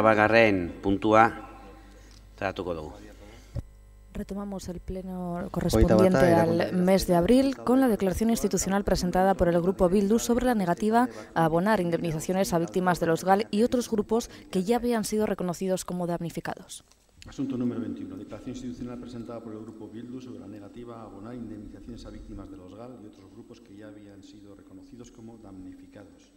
8. puntua tratatuko dugu. Retomamos el pleno correspondiente al mes de abril con la declaración institucional presentada por el Grupo Bildu sobre la negativa a abonar indemnizaciones a víctimas de los GAL y otros grupos que ya habían sido reconocidos como damnificados. Asunto número 21. Declaración institucional presentada por el Grupo Bildu sobre la negativa a abonar indemnizaciones a víctimas de los GAL y otros grupos que ya habían sido reconocidos como damnificados.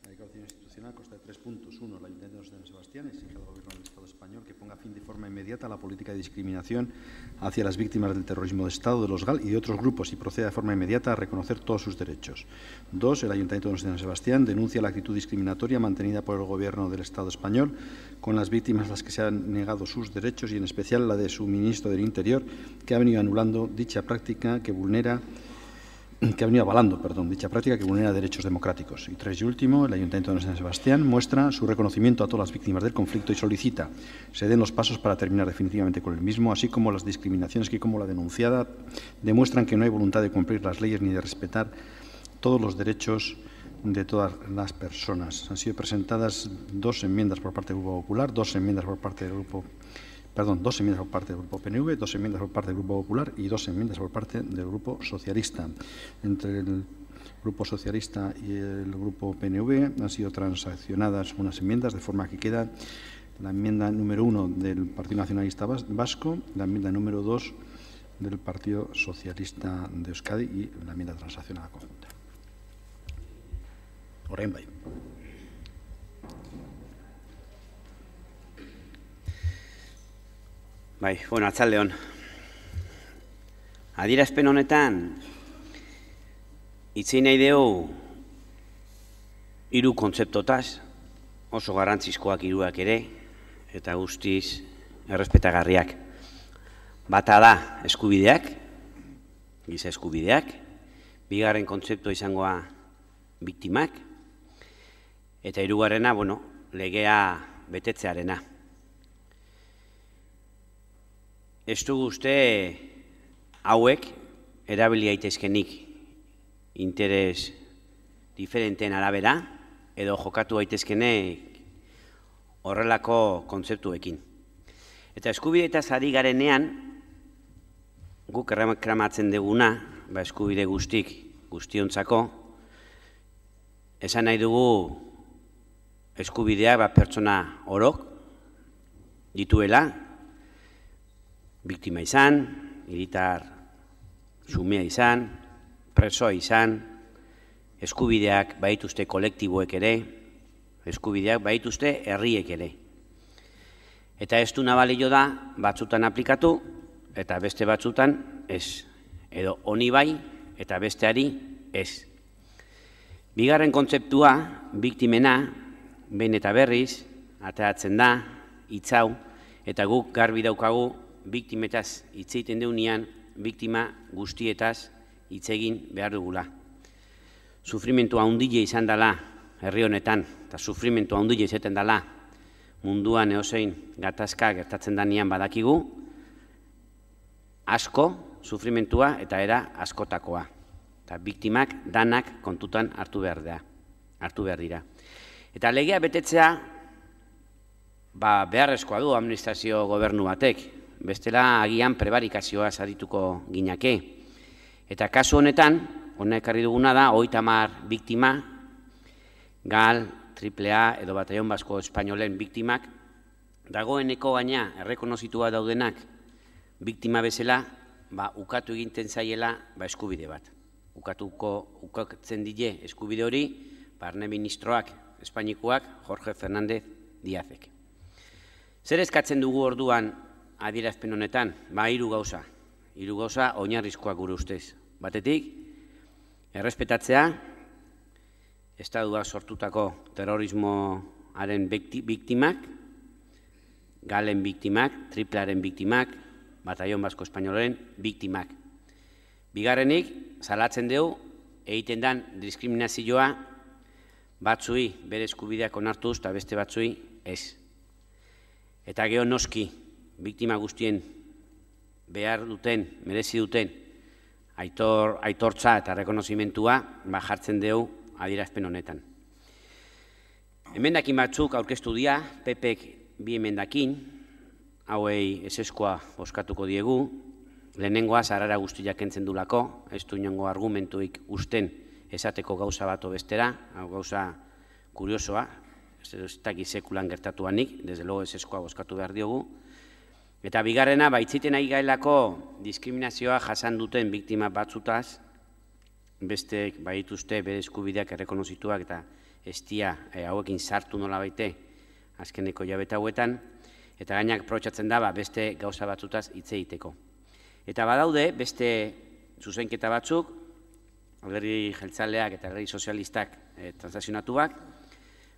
La declaración institucional consta de 3 puntos. 1. El Ayuntamiento de San Sebastián exige al Gobierno del Estado español que ponga fin de forma inmediata a la política de discriminación hacia las víctimas del terrorismo de Estado, de los GAL y de otros grupos y proceda de forma inmediata a reconocer todos sus derechos. 2. El Ayuntamiento de San Sebastián denuncia la actitud discriminatoria mantenida por el Gobierno del Estado español con las víctimas a las que se han negado sus derechos y en especial la de su ministro del Interior, que ha venido avalando dicha práctica que vulnera derechos democráticos. Y 3 y último, el Ayuntamiento de San Sebastián muestra su reconocimiento a todas las víctimas del conflicto y solicita se den los pasos para terminar definitivamente con el mismo, así como las discriminaciones que, como la denunciada, demuestran que no hay voluntad de cumplir las leyes ni de respetar todos los derechos de todas las personas. Han sido presentadas 2 enmiendas por parte del Grupo Popular, 2 enmiendas por parte del Grupo PNV, 2 enmiendas por parte del Grupo Popular y 2 enmiendas por parte del Grupo Socialista. Entre el Grupo Socialista y el Grupo PNV han sido transaccionadas unas enmiendas, de forma que queda la enmienda número 1 del Partido Nacionalista Vasco, la enmienda número 2 del Partido Socialista de Euskadi y la enmienda transaccionada conjunta. Orain bai. Arratsaldeon. Adierazpen honetan hitz egin nahi dugu 3 kontzeptotaz, oso garrantzizkoak 3 ere, eta guztiz errespetagarriak. Bata da eskubideak, giza eskubideak, bigarren kontzeptua izangoa biktimak, eta 3. Legea betetzearena. Ez dugu uste hauek erabili daitezkenik interes diferenteen arabera edo jokatu daitezkenek horrelako kontzeptuekin. Eta eskubideetaz ari garenean guk erreklamatzen duguna, eskubide guztiontzako, esan nahi dugu eskubideak pertsona orok dituela, biktima izan, hiritar xumea izan, presoa izan, eskubideak baituzte kolektiboek ere, eskubideak baituzte herriek ere. Eta ez du nabalio da batzutan aplikatu eta beste batzutan ez. Edo honi bai eta besteari ez. Bigarren kontzeptua, biktimena, behin eta berriz, ateratzen da, hitzau, eta guk garbi daukagu biktimetaz hitz egiten deunean, biktima guztietaz hitz egin behar dugula. Sufrimentua handia izan dela herri honetan, eta sufrimentua handia izaten dela munduan edozein gatazka gertatzen danean badakigu, asko sufrimentua eta era askotakoa. Eta biktimak danak kontutan hartu behar dira. Eta legea betetzea beharrezkoa du administrazio gobernu batek, bestela agian prebarikazioa sarituko ginake. Eta kasu honetan, honek ekarri duguna da, 30 biktima, GAL, AAA edo Batallón Basko Espainolen biktimak, dagoeneko gaina errekonozitua daudenak biktima bezala, ukatu eginten zaiela eskubide bat. Ukatzen die eskubide hori, barne ministroak, Espainikoak, Jorge Fernández Díazek. Zer eskatzen dugu orduan adierazpen honetan? 3 gauza. 3 gauza oinarrizkoak gure ustez. Batetik, errespetatzea, Estatuak sortutako terrorismoaren biktimak, Galen biktimak, AAAren biktimak, Batallón Basko Espainolen biktimak. Bigarrenik, salatzen dugu, egiten den diskriminazioa batzui bere eskubideak onartuz eta beste batzui ez. Eta gero noski, biktima guztien behar duten, merezi duten, aitortza eta rekonozimentua jartzen dugu adierazpen honetan. Emendakin batzuk aurkeztu dira, PPek bi emendakin, hauei ezeskoa bozkatuko diegu, lehenengoa zarara guztiak entzen dulako, ez du inongo argumentuik usten esateko gauza bat bestera, hau gauza kuriosoa, ez dakit sekulan gertatuanik, desde logo ezeskoa bozkatu behar diogu. Eta bigarrena, baitziten ari gaelako diskriminazioa jasan duten biktima batzutaz, besteek baituzte bere eskubideak errekonozituak eta estia hauekin sartu nola baite azkeneko jabeta hauetan, eta gainak aprobetxatzen da beste gauza batzutaz hitz egiteko. Eta badaude beste zuzenketa batzuk, alderdi jeltzaleak eta alderdi sozialistak transazionatuak,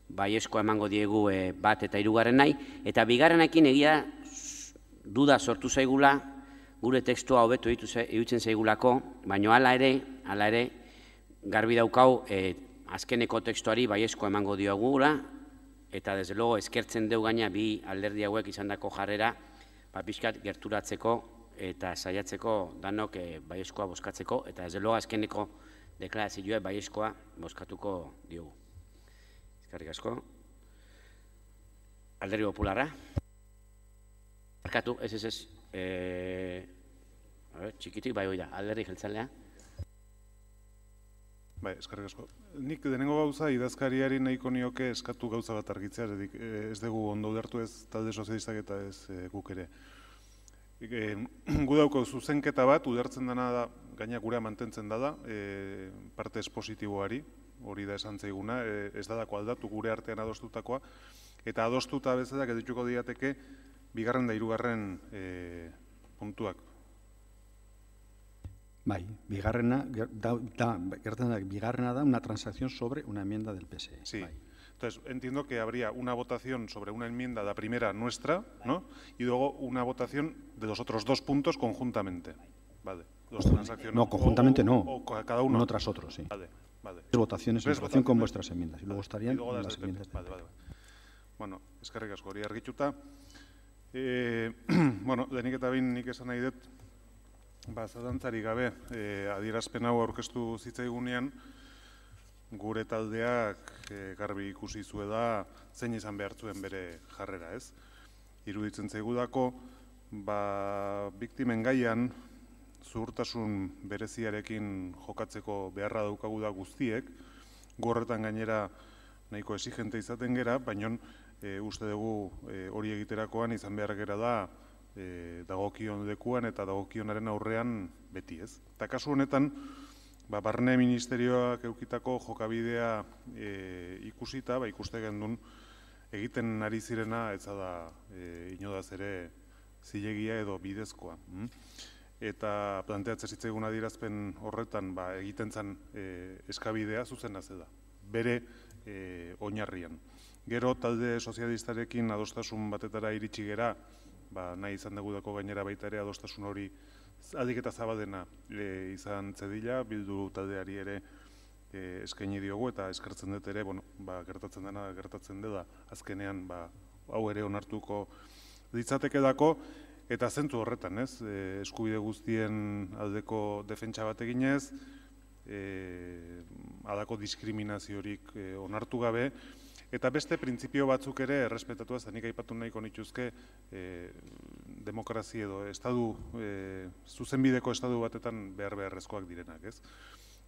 baiezkoa emango diegu bat eta hirugarren nahi, eta bigarrenekin egia duda sortu zaigula, gure tekstua hobeto iruditzen zaigulako, baina hala ere, garbi daukau azkeneko tekstuari baiezkoa emango diogula, eta desde logo eskertzen deu gaina bi alderdi hauek izandako jarrera, pixkat gerturatzeko eta saiatzeko danok baiezkoa bozkatzeko, eta desde logo azkeneko deklarazioa baiezkoa bozkatuko diogu. Eskerrik asko. Alderdi Popularra. Barkatu, ez. Txikitik bai hori da, alderdi jeltzalea. Bai, eskerrik asko. Nik denengo gauza idazkariari nahiko nioke eskatu gauza bat argitzea, ez dugu ondo ulertu ez talde sozialistak eta ez guk ere. Gu dauko zuzenketa bat, ulertzen dena da, gaina gurea mantentzen da, parte espositiboari, hori da esan zaiguna, ez dadako aldatu gure artean adostutakoa, eta adostuta bezalak edituko diateke bigarren da hirugarren puntuak. Bai, bigarrena da una transacción sobre una enmienda del PSE. Sí. Entonces, entiendo que habría una votación sobre una enmienda, la primera nuestra, ¿no? Y luego una votación de los otros dos puntos conjuntamente. Vale. No, conjuntamente no. O cada uno. Uno tras otro, sí. Vale. Votaciones en relación con vuestras enmiendas. Y luego estarían las enmiendas. Vale. Bueno, eskerrik asko hori argituta. Bueno, lehenik eta behin nik esan nahi dut, zalantzari gabe, adierazpen hau aurkeztu zitzaigunean, gure taldeak garbi ikusi zuela zein izan behar zuen bere jarrera, ez? Iruditzen zaigudako, biktimen gaian, zuhurtasun bereziarekin jokatzeko beharra daukagu da guztiek, gorretan gainera nahiko exigente izaten gera, baina uste dugu hori egiterakoan izan behar gera da dagokion lekuan eta dagokionaren aurrean beti, ez? Eta kasu honetan, Barne Ministerioak eukitako jokabidea ikusita, ikuste gendun, egiten ari zirena ez da inodaz ere zilegia edo bidezkoa. Eta planteatzen zitzaigun adierazpen horretan egiten zen eskabidea zuzena zela, bere oinarrian. Gero talde sozialistarekin adostasun batetara iritsi gera, nahi izan degudako gainera baita ere adostasun hori aldik eta zabalena izan zedila, Bildu taldeari ere eskaini diogu eta eskertzen dut ere, gertatzen dena gertatzen dela, azkenean hau ere onartuko ditzateke dako, eta zentzu horretan, ez, eskubide guztien aldeko defentsa bat eginez, halako diskriminaziorik onartu gabe, eta beste printzipio batzuk ere errespetatu ez, nik aipatu nahiko nituzke demokrazia edo estadu, zuzenbideko estadu batetan beharrezkoak direnak, ez?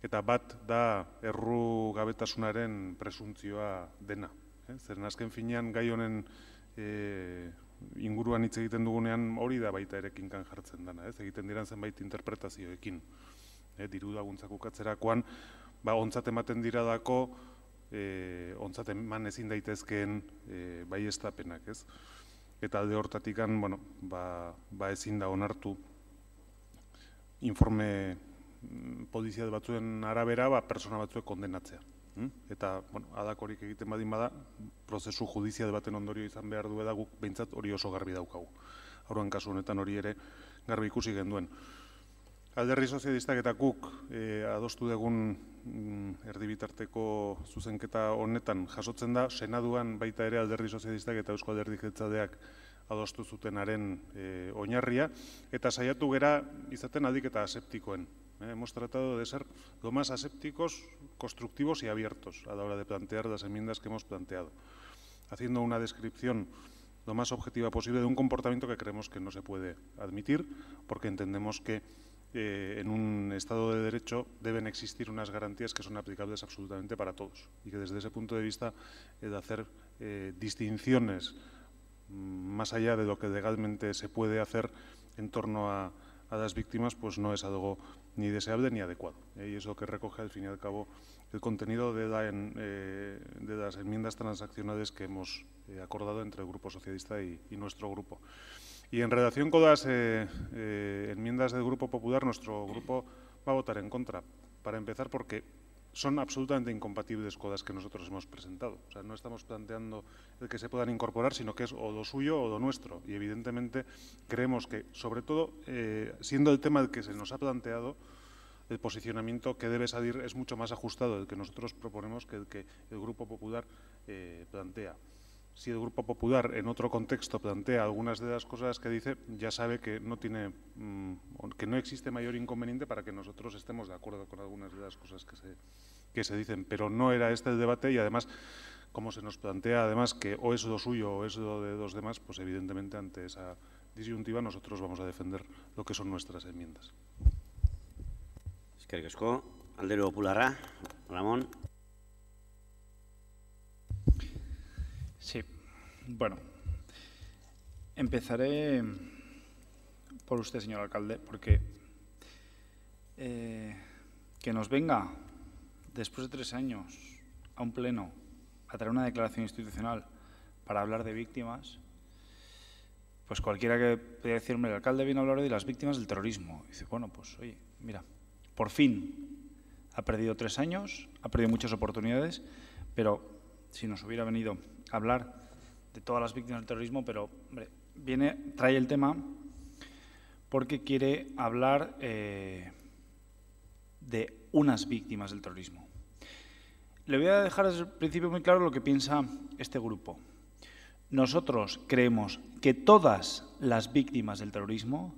Eta bat da erru gabetasunaren presuntzioa dena. Zeren azken finean gai honen inguruan hitz egiten dugunean hori da baita ere kinkan jartzen dena, ez? Egiten diren zenbait interpretazioekin. Diru laguntzak ukatzerakoan, ontzat ematen dira dako, ontzat eman ezin daitezkeen baieztapenak, ez? Eta alde hortatikan, ezin da onartu informe polizial batzuen arabera, persona batzuek kondenatzea. Eta, adakorik egiten badin bada, prozesu judizial baten ondorio izan behar du eda guk behintzat hori oso garbi daukagu. Hauruan kasu honetan hori ere garbi ikusi genduen. Alderdi sozialistak eta guk adostu dugun erdibitarteko zuzenketa honetan jasotzen da, Senaduan baita ere alderdi sozialistak eta Eusko Alderdi Jeltzaleak adostu zutenaren oinarria, eta saiatu gera izaten aldik eta aseptikoen Hemos tratado de ser lo más asépticos, constructivos y abiertos a la hora de plantear las enmiendas que hemos planteado, haciendo una descripción lo más objetiva posible de un comportamiento que creemos que no se puede admitir, porque entendemos que en un Estado de Derecho deben existir unas garantías que son aplicables absolutamente para todos y que desde ese punto de vista de hacer distinciones más allá de lo que legalmente se puede hacer en torno a las víctimas, pues no es algo ni deseable ni adecuado. Y eso que recoge, al fin y al cabo, el contenido de las enmiendas transaccionales que hemos acordado entre el Grupo Socialista y nuestro grupo. Y en relación con las enmiendas del Grupo Popular, nuestro grupo va a votar en contra. Para empezar, porque son absolutamente incompatibles con las que nosotros hemos presentado. O sea, no estamos planteando el que se puedan incorporar, sino que es o lo suyo o lo nuestro. Y evidentemente creemos que, sobre todo, siendo el tema el que se nos ha planteado, el posicionamiento que debe salir es mucho más ajustado del que nosotros proponemos que el que el Grupo Popular plantea. Si el Grupo Popular en otro contexto plantea algunas de las cosas que dice, ya sabe que no existe mayor inconveniente para que nosotros estemos de acuerdo con algunas de las cosas que se dicen. Pero no era este el debate y además, como se nos plantea además que o es lo suyo o es lo de los demás, pues evidentemente ante esa disyuntiva nosotros vamos a defender lo que son nuestras enmiendas. Eskerrik asko. Alderdi Popularra, Ramón. Sí, bueno, empezaré por usted, señor alcalde, porque que nos venga después de 3 años a un pleno a traer una declaración institucional para hablar de víctimas, pues cualquiera que pueda decirme, el alcalde viene a hablar de las víctimas del terrorismo. Y dice, bueno, pues oye, mira, por fin ha perdido 3 años, ha perdido muchas oportunidades, pero si nos hubiera venido a hablar de todas las víctimas del terrorismo, pero hombre, trae el tema porque quiere hablar de unas víctimas del terrorismo. Le voy a dejar desde el principio muy claro lo que piensa este grupo. Nosotros creemos que todas las víctimas del terrorismo,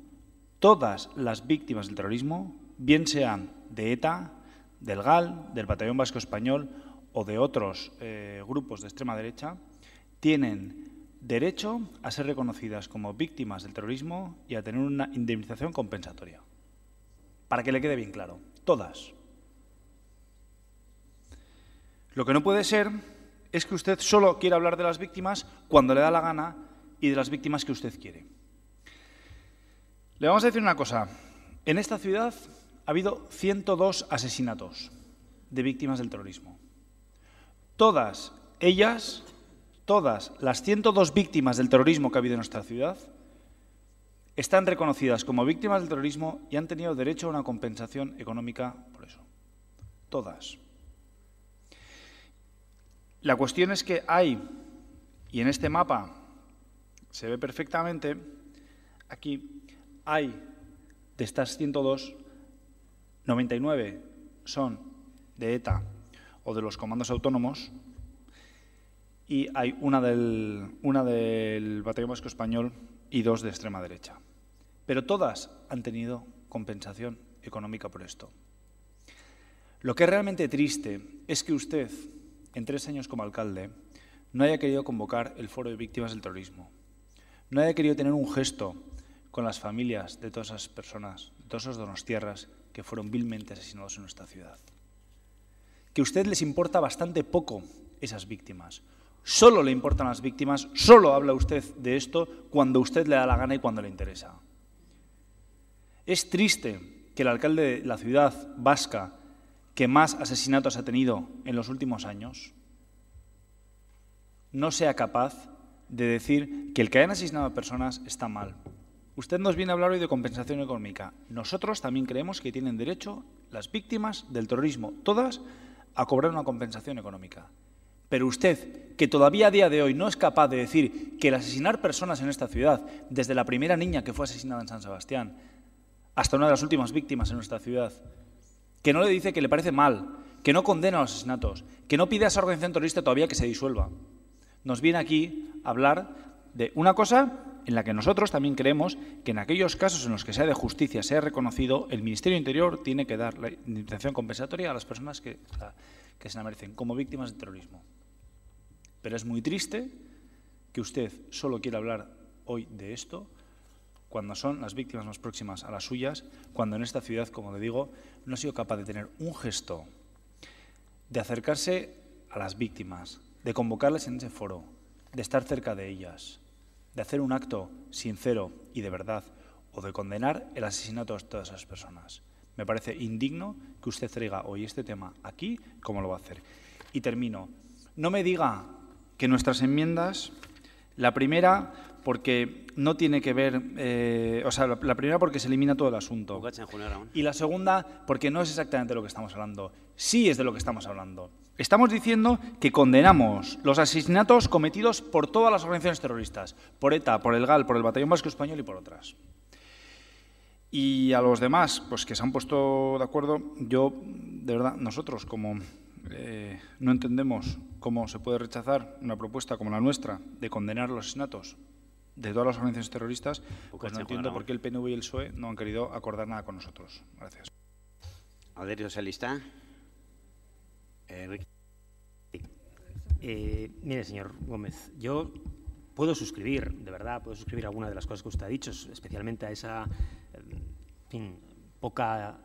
bien sean de ETA, del GAL, del Batallón Vasco Español o de otros grupos de extrema derecha, tienen derecho a ser reconocidas como víctimas del terrorismo y a tener una indemnización compensatoria. Para que le quede bien claro, todas. Lo que no puede ser es que usted solo quiera hablar de las víctimas cuando le da la gana y de las víctimas que usted quiere. Le vamos a decir una cosa. En esta ciudad ha habido 102 asesinatos de víctimas del terrorismo. Todas las 102 víctimas del terrorismo que ha habido en nuestra ciudad están reconocidas como víctimas del terrorismo y han tenido derecho a una compensación económica por eso. Todas. La cuestión es que hay, y en este mapa se ve perfectamente, aquí hay de estas 102, 99 son de ETA o de los comandos autónomos y hay una del Batallón Vasco Español y 2 de extrema derecha. Pero todas han tenido compensación económica por esto. Lo que es realmente triste es que usted, en 3 años como alcalde, no haya querido convocar el foro de víctimas del terrorismo, no haya querido tener un gesto con las familias de todas esas personas, de todos esos donostiarras que fueron vilmente asesinados en nuestra ciudad. Que a usted les importa bastante poco esas víctimas. Solo le importan las víctimas, solo habla usted de esto cuando usted le da la gana y cuando le interesa. Es triste que el alcalde de la ciudad vasca que más asesinatos ha tenido en los últimos años no sea capaz de decir que el que hayan asesinado a personas está mal. Usted nos viene a hablar hoy de compensación económica. Nosotros también creemos que tienen derecho las víctimas del terrorismo, todas, a cobrar una compensación económica. Pero usted, que todavía a día de hoy no es capaz de decir que el asesinar personas en esta ciudad, desde la primera niña que fue asesinada en San Sebastián hasta una de las últimas víctimas en nuestra ciudad, que no le dice que le parece mal, que no condena los asesinatos, que no pide a esa organización terrorista todavía que se disuelva, nos viene aquí a hablar de una cosa en la que nosotros también creemos que en aquellos casos en los que sea de justicia, sea reconocido, el Ministerio de Interior tiene que dar la indemnización compensatoria a las personas que se la merecen, como víctimas de terrorismo. Pero es muy triste que usted solo quiera hablar hoy de esto cuando son las víctimas más próximas a las suyas, cuando en esta ciudad, como le digo, no ha sido capaz de tener un gesto, de acercarse a las víctimas, de convocarles en ese foro, de estar cerca de ellas, de hacer un acto sincero y de verdad, o de condenar el asesinato de todas esas personas. Me parece indigno que usted traiga hoy este tema aquí, como lo va a hacer. Y termino. No me diga que nuestras enmiendas, la primera porque no tiene que ver, la primera porque se elimina todo el asunto. Y la segunda porque no es exactamente lo que estamos hablando. Sí es de lo que estamos hablando. Estamos diciendo que condenamos los asesinatos cometidos por todas las organizaciones terroristas, por ETA, por el GAL, por el Batallón Vasco Español y por otras. Y a los demás, pues que se han puesto de acuerdo, yo, de verdad, nosotros como no entendemos cómo se puede rechazar una propuesta como la nuestra de condenar los asesinatos de todas las organizaciones terroristas, pues no entiendo por qué el PNV y el PSOE no han querido acordar nada con nosotros. Gracias. Alderdi Sozialista. Mire, señor Gómez, yo puedo suscribir, de verdad, puedo suscribir alguna de las cosas que usted ha dicho, especialmente a esa poca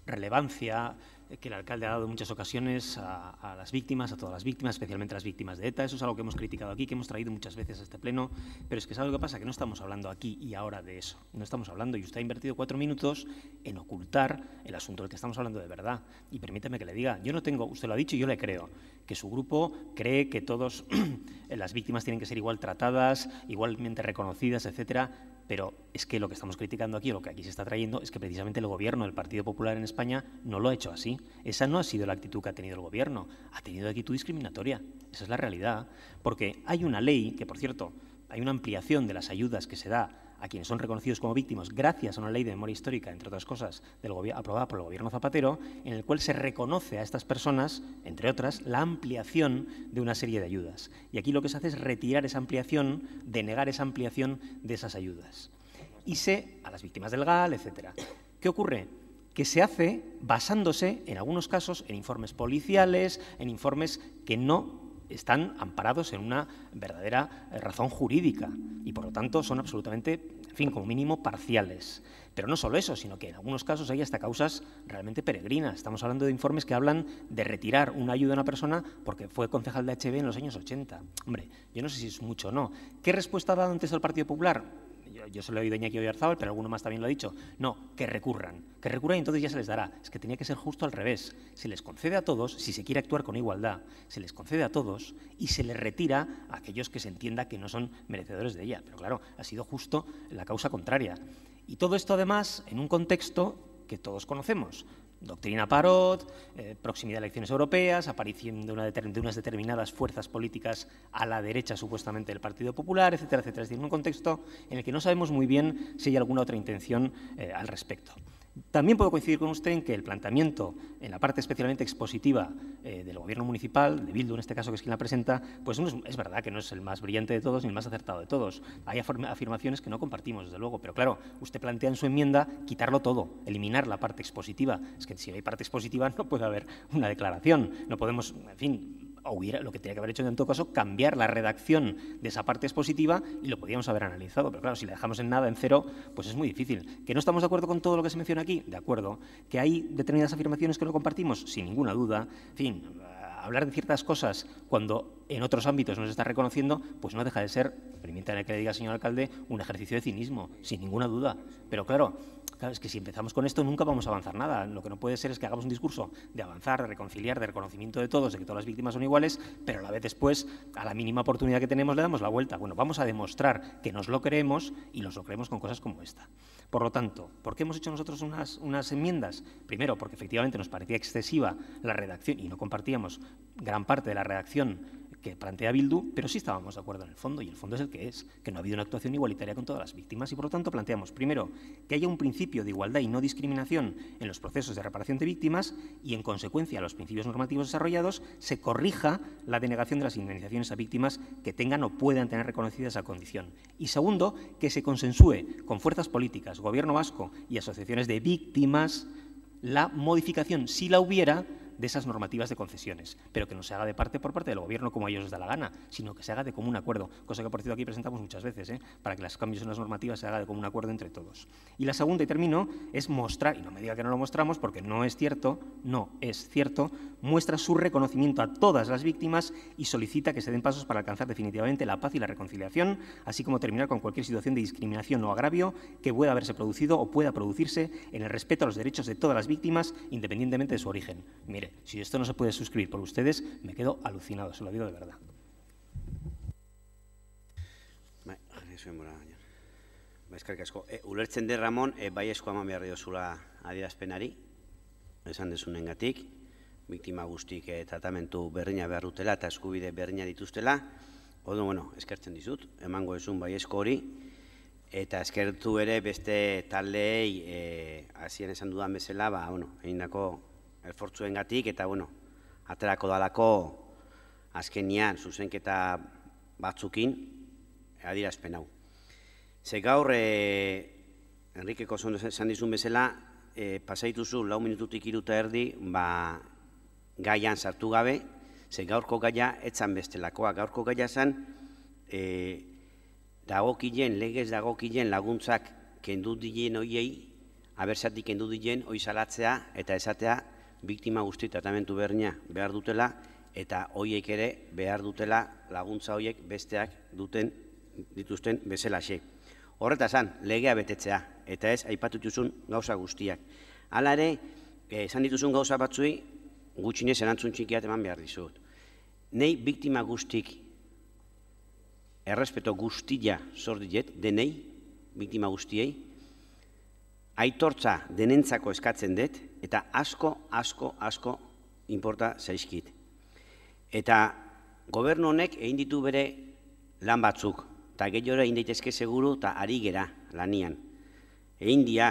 relevancia que el alcalde ha dado en muchas ocasiones a las víctimas, a todas las víctimas, especialmente a las víctimas de ETA. Eso es algo que hemos criticado aquí, que hemos traído muchas veces a este pleno, pero es que ¿sabe lo que pasa? Que no estamos hablando aquí y ahora de eso. No estamos hablando, y usted ha invertido 4 minutos en ocultar el asunto del que estamos hablando de verdad. Y permítame que le diga, yo no tengo, usted lo ha dicho y yo le creo, que su grupo cree que todas las víctimas tienen que ser igual tratadas, igualmente reconocidas, etcétera. Pero es que lo que estamos criticando aquí, o lo que aquí se está trayendo, es que precisamente el Gobierno del Partido Popular en España no lo ha hecho así. Esa no ha sido la actitud que ha tenido el Gobierno. Ha tenido actitud discriminatoria. Esa es la realidad. Porque hay una ley que, por cierto, hay una ampliación de las ayudas que se da a quienes son reconocidos como víctimas gracias a una ley de memoria histórica, entre otras cosas, aprobada por el Gobierno Zapatero, en el cual se reconoce a estas personas, entre otras, la ampliación de una serie de ayudas. Y aquí lo que se hace es retirar esa ampliación, denegar esa ampliación de esas ayudas. Y a las víctimas del GAL, etcétera. ¿Qué ocurre? Que se hace basándose, en algunos casos, en informes policiales, en informes que no están amparados en una verdadera razón jurídica y, por lo tanto, son absolutamente, en fin, como mínimo, parciales. Pero no solo eso, sino que en algunos casos hay hasta causas realmente peregrinas. Estamos hablando de informes que hablan de retirar una ayuda a una persona porque fue concejal de HB en los años 80. Hombre, yo no sé si es mucho o no. ¿Qué respuesta ha dado antes el Partido Popular? Yo se lo he oído a Iñaki Oyarzábal, pero alguno más también lo ha dicho. No, que recurran y entonces ya se les dará. Es que tenía que ser justo al revés. Se les concede a todos, si se quiere actuar con igualdad, se les concede a todos y se les retira a aquellos que se entienda que no son merecedores de ella. Pero claro, ha sido justo la causa contraria. Y todo esto además en un contexto que todos conocemos. Doctrina Parot, proximidad a elecciones europeas, aparición de unas determinadas fuerzas políticas a la derecha supuestamente del Partido Popular, etcétera, etcétera. Es decir, en un contexto en el que no sabemos muy bien si hay alguna otra intención al respecto. También puedo coincidir con usted en que el planteamiento, en la parte especialmente expositiva del Gobierno municipal, de Bildu en este caso, que es quien la presenta, pues es verdad que no es el más brillante de todos ni el más acertado de todos. Hay afirmaciones que no compartimos, desde luego, pero claro, usted plantea en su enmienda quitarlo todo, eliminar la parte expositiva. Es que si hay parte expositiva no puede haber una declaración, no podemos, en fin, lo que tenía que haber hecho en todo caso, cambiar la redacción de esa parte expositiva y lo podíamos haber analizado. Pero claro, si la dejamos en nada, en cero, pues es muy difícil. ¿Que no estamos de acuerdo con todo lo que se menciona aquí? De acuerdo. ¿Que hay determinadas afirmaciones que no compartimos? Sin ninguna duda. En fin, hablar de ciertas cosas cuando en otros ámbitos no se está reconociendo, pues no deja de ser, permítame que le diga, señor alcalde, un ejercicio de cinismo, sin ninguna duda. Pero claro, es que si empezamos con esto nunca vamos a avanzar nada. Lo que no puede ser es que hagamos un discurso de avanzar, de reconciliar, de reconocimiento de todos, de que todas las víctimas son iguales, pero a la vez después, a la mínima oportunidad que tenemos, le damos la vuelta. Bueno, vamos a demostrar que nos lo creemos y nos lo creemos con cosas como esta. Por lo tanto, ¿por qué hemos hecho nosotros unas enmiendas? Primero, porque efectivamente nos parecía excesiva la redacción y no compartíamos gran parte de la redacción que plantea Bildu, pero sí estábamos de acuerdo en el fondo, y el fondo es el que no ha habido una actuación igualitaria con todas las víctimas, y por lo tanto planteamos, primero, que haya un principio de igualdad y no discriminación en los procesos de reparación de víctimas, y en consecuencia a los principios normativos desarrollados se corrija la denegación de las indemnizaciones a víctimas que tengan o puedan tener reconocida esa condición. Y segundo, que se consensúe con fuerzas políticas, Gobierno vasco y asociaciones de víctimas la modificación, si la hubiera, de esas normativas de concesiones, pero que no se haga por parte del Gobierno como a ellos les da la gana, sino que se haga de común acuerdo, cosa que por cierto aquí presentamos muchas veces, para que los cambios en las normativas se haga de común acuerdo entre todos. Y la segunda, y termino, es mostrar, y no me diga que no lo mostramos porque no es cierto, muestra su reconocimiento a todas las víctimas y solicita que se den pasos para alcanzar definitivamente la paz y la reconciliación, así como terminar con cualquier situación de discriminación o agravio que pueda haberse producido o pueda producirse en el respeto a los derechos de todas las víctimas, independientemente de su origen. Mire, si esto no se puede suscribir por ustedes, me quedo alucinado, se lo digo de verdad. Eskerrik asko. Ulertzen de Ramon, baiezkoa eman behar diozula adierazpenari, esan dezunengatik, biktima guztik tratamentu berdina behar dutela eta eskubide berdina dituztela. Bueno, eskertzen dizut, emango ezun baiezko hori, eta eskertu ere beste taldeei hasien esan dudan bezala, egindako esfortzuengatik eta aterako dalako azkenian zuzenketa batzukin adierazpen hau. Ze gaur, Enrikeko esan dizun bezala, pasaituzu 4 minututik 3 eta erdi gaian sartu gabe, ze gaurko gaia etzan bestelakoa. Gaurko gaia zen legez dagokilen laguntzak kendu dilen hoiei, abertzatik kendu dilen hoi salatzea eta esatea biktima guzti tratamentu berdina behar dutela eta hoiek ere behar dutela laguntza hoiek besteak dituzten bezalaxe. Horreta zan, legea betetzea, eta ez aipatu dituzun gauza guztiak. Hala ere, esan dituzun gauza batzui, gutxinez erantzun txikiat eman behar dizut. Nei biktima guztik, errespeto guztia zor diet, denei, biktima guztiei, aitortza denentzako eskatzen dut, eta asko inporta zaizkit. Eta gobernu honek egin ditu bere lan batzuk, eta gehiago egin daitezke seguru eta ari gera lanian. Egin dia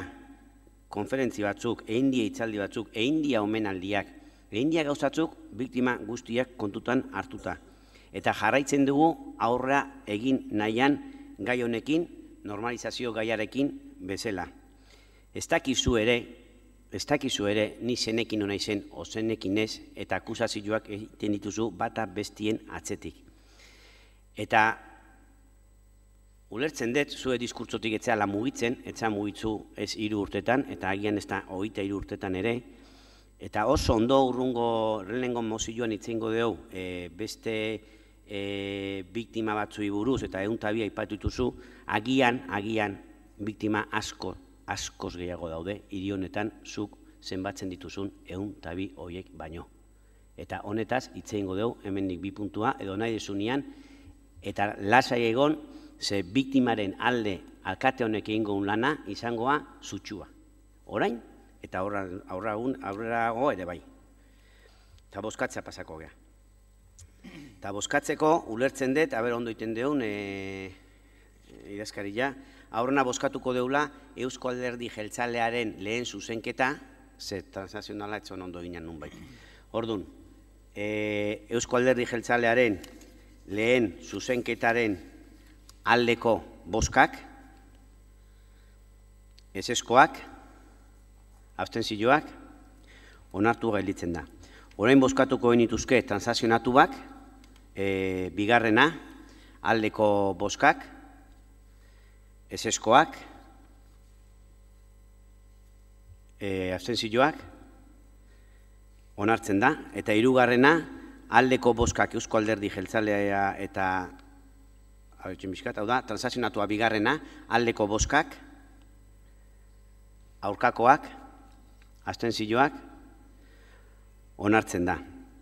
konferentzi batzuk, egin dia hitzaldi batzuk, egin dia omenaldiak, egin dia gauzatzuk biktima guztiak kontutan hartuta. Eta jarraitzen dugu aurra egin nahian gai honekin, normalizazio gaiarekin bezala. Ez dakizu ere, ni zenekin hona izen, o zenekin ez, eta akusazioak egiten dituzu bata bestien atzetik. Eta ulertzen dut, zure diskurtzotik etzela mugitzen, etzela mugitzu ez 3 urtetan, eta agian ez da 23 urtetan ere, eta oso ondo urrungo lehenengo mozioan itzengo dugu beste biktima batzui buruz, eta 102 aipatu dituzu, agian biktima askoz gehiago daude, hiri honetan zuk zenbatzen dituzun 102 horiek baino. Eta honetaz itzengo dugu hemendik 2 puntua, edo nahi desunean, eta lasai egon, ze biktimaren alde alkate honek egingo lana izangoa zutsua. Orain, eta aurrerago ere bai. Eta bozkatzea pasako gea. Eta bozkatzeko ulertzen dut, ondo iten deun, idazkaria, aurrena bozkatuko deula Eusko Alderdi Jeltzalearen lehen zuzenketa, ze transazionala etzon ondo ginen nun bai. Orduan, Eusko Alderdi Jeltzalearen lehen zuzenketaren aldeko bozkak, ezeskoak, abstentzioak, onartu gelditzen da. Orain bozkatuko genituzke transazionatuak, bigarrena, aldeko bozkak, ezeskoak, abstentzioak, onartzen da, eta 3. aldeko bozkak Eusko Alderdi Jeltzalea eta hau da, transazionatua bigarrena, aldeko bozkak, aurkakoak, abstentzioak, onartzen da.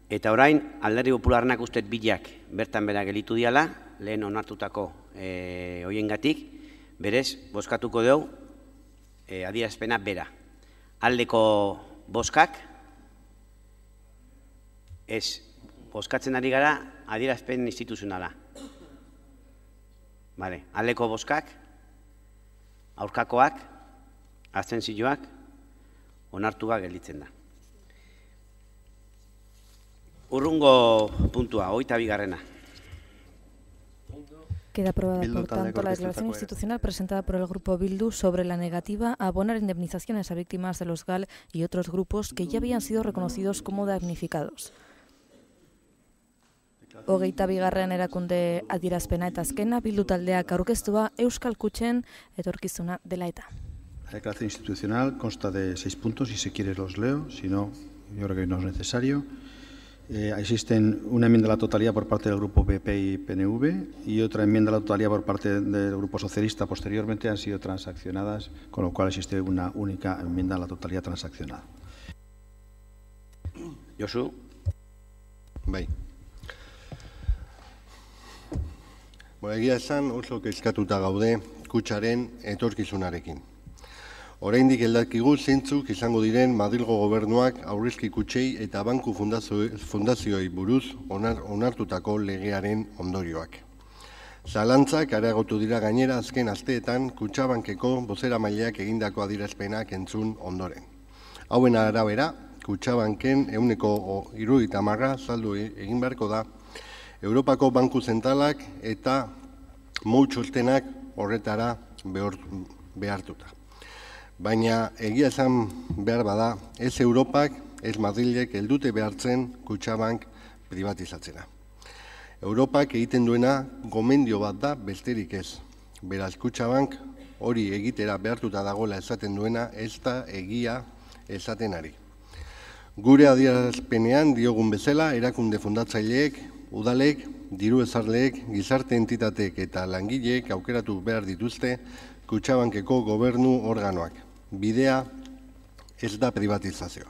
Eta orain, Alderdi Popularrak uste bilak bertan bera gelitu diala, lehen onartutako hoiengatik, berez, bozkatuko dugu adierazpena bera. Aldeko bozkak, ez, bozkatzen ari gara adierazpen instituzionala. Aldeko bozkak, aurkakoak, abstentzioak, onartua gelditzen da. Hurrengo puntua, 22. Queda aprobada, por tanto, la declaración institucional presentada por el Grupo Bildu sobre la negativa a abonar indemnizaciones a víctimas de los GAL y otros grupos que ya habían sido reconocidos como damnificados. 22. erakunde adierazpena eta azkena Bildu taldeak aurkeztua Euskal Kutxen etorkizuna dela eta. La declaración institucional consta de 6 puntos, si se quiere los leo, si no, yo creo que no es necesario. Existen una enmienda a la totalidad por parte del Grupo PP y PNV y otra enmienda a la totalidad por parte del Grupo Socialista. Posteriormente han sido transaccionadas, con lo cual existe una única enmienda a la totalidad transaccionada. Josu. Bai. Egia esan oso kezkatuta gaude kutxaren etorkizunarekin. Oraindik ez dakigu zeintzuk izango diren Madrilgo gobernuak aurrezki kutxei eta banku fundazioei buruz onartutako legearen ondorioak. Zalantzak areagotu dira gainera azken asteetan Kutxabankeko bozeramaileak egindako adierazpenak entzun ondoren. Hauen arabera, Kutxabanken 70% saldu egin beharko da Europako Banku Zentralak eta txostenak horretara behartuta. Baina egia esan behar bada, ez Europak, ez Madrilek heldute behartzen Kutxabank privatizatzera. Europak egiten duena gomendio bat da besterik ez. Beraz, Kutxabank hori egitera behartuta dagoela esaten duena ez da egia esaten ari. Gure adierazpenean diogun bezala, erakunde fundatzaileek, udalek, diru ezarleek, gizarte entitateek eta langileek aukeratu behar dituzte Kutxabankeko gobernu organoak. Bidea ez da privatizazioa.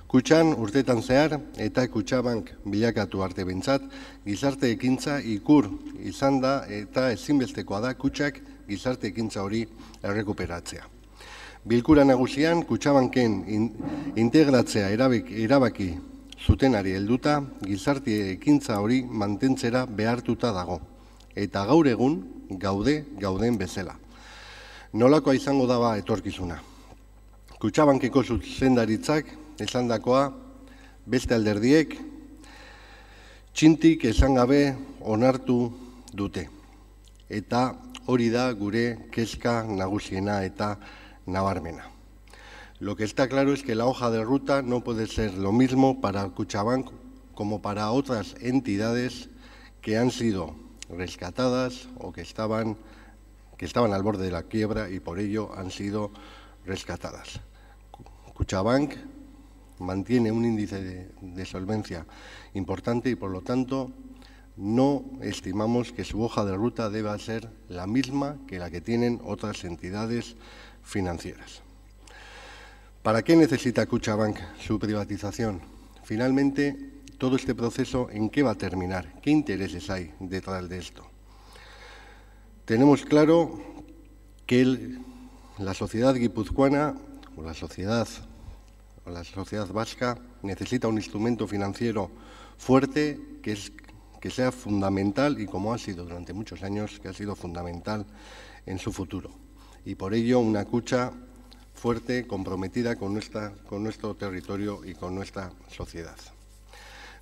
Kutxan urtetan zehar eta Kutxabank bilakatu arte behintzat, gizarte ekintza ikur izan da eta ezinbestekoa da Kutxak gizarte ekintza hori errekuperatzea. Bilkura nagusian Kutxabanken integratzea erabaki zutenari helduta, gizarte ekintza hori mantentzera behartuta dago. Eta gaur egun gauden bezala. Nolakoa izango daba etorkizuna. Kutxabankeko zuzendaritzak esandakoa beste alderdiek txintik esan gabe onartu dute. Eta hori da gure kezka nagusiena eta nabarmena. Lo que está claro es que la hoja de ruta no puede ser lo mismo para Kutxabank como para otras entidades que han sido rescatadas o que estaban al borde de la quiebra y por ello han sido rescatadas. Kutxabank mantiene un índice de solvencia importante y por lo tanto no estimamos que su hoja de ruta deba ser la misma que la que tienen otras entidades financieras. ¿Para qué necesita Kutxabank su privatización? Finalmente, todo este proceso, ¿en qué va a terminar? ¿Qué intereses hay detrás de esto? Tenemos claro que la sociedad guipuzcoana o la sociedad vasca necesita un instrumento financiero fuerte que sea fundamental y como ha sido durante muchos años, que ha sido fundamental en su futuro. Y por ello una Kutxa fuerte, comprometida con nuestro territorio y con nuestra sociedad.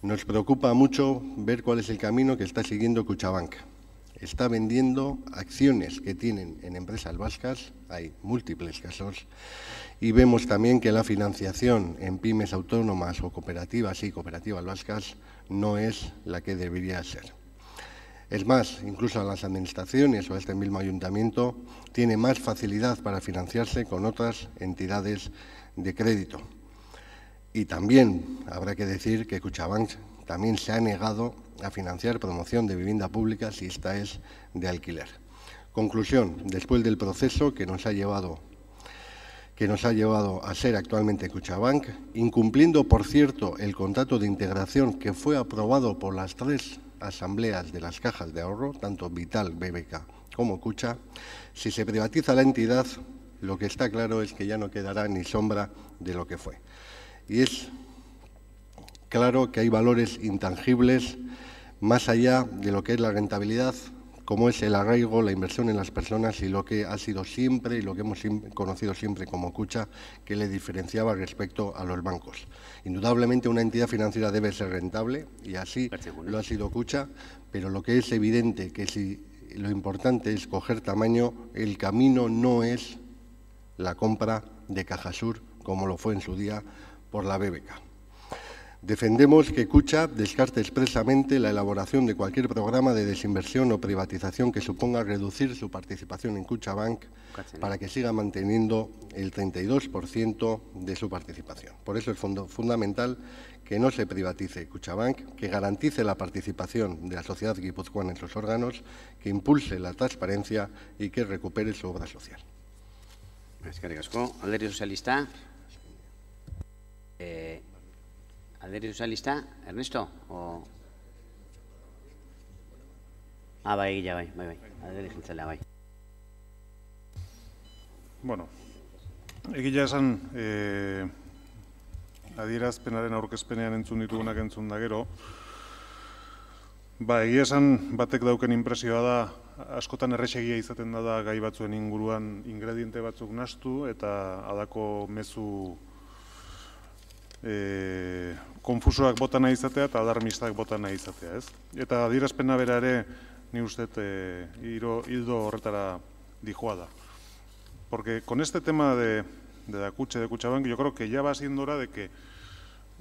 Nos preocupa mucho ver cuál es el camino que está siguiendo Kutxabank. Está vendiendo acciones que tienen en empresas vascas, hay múltiples casos, y vemos también que la financiación en pymes autónomas o cooperativas y cooperativas vascas no es la que debería ser. Es más, incluso a las administraciones o a este mismo ayuntamiento tiene más facilidad para financiarse con otras entidades de crédito. Y también habrá que decir que Kutxabank también se ha negado a financiar promoción de vivienda pública si esta es de alquiler. Conclusión, después del proceso que nos ha llevado a ser actualmente Kutxabank, incumpliendo, por cierto, el contrato de integración que fue aprobado por las 3 asambleas de las cajas de ahorro, tanto Vital, BBK como Kutxa, si se privatiza la entidad, lo que está claro es que ya no quedará ni sombra de lo que fue. Y es claro que hay valores intangibles más allá de lo que es la rentabilidad, como es el arraigo, la inversión en las personas y lo que ha sido siempre y lo que hemos conocido siempre como Kutxa, que le diferenciaba respecto a los bancos. Indudablemente una entidad financiera debe ser rentable y así lo ha sido Kutxa, pero lo que es evidente que si lo importante es coger tamaño, el camino no es la compra de Cajasur, como lo fue en su día por la BBK. Defendemos que Kutxa descarte expresamente la elaboración de cualquier programa de desinversión o privatización que suponga reducir su participación en Kutxabank para que siga manteniendo el 32% de su participación. Por eso es fundamental que no se privatice Kutxabank, que garantice la participación de la sociedad guipuzcoana en sus órganos, que impulse la transparencia y que recupere su obra social. Eskerrik asko. Alderdi Sozialista. Alderdi Sozialista, Ernesto? Bai, ja, bai. Alderdi Jeltzalea, bai. Bueno, egia esan, adierazpenaren aurkezpenean entzun ditugunak entzun da gero, egia esan batek dauken inpresioa da, askotan errexegia izaten da gai batzuen inguruan ingrediente batzuk nahastu eta halako mezu konfusoak bota nahi izatea eta alarmistak bota nahi izatea, ez? Eta adierazpena bera ere, ni uste hildo horretara dijoa da. Porque con este tema de la Kutxa, de Kutxabank, yo creo que ya va siendo hora de que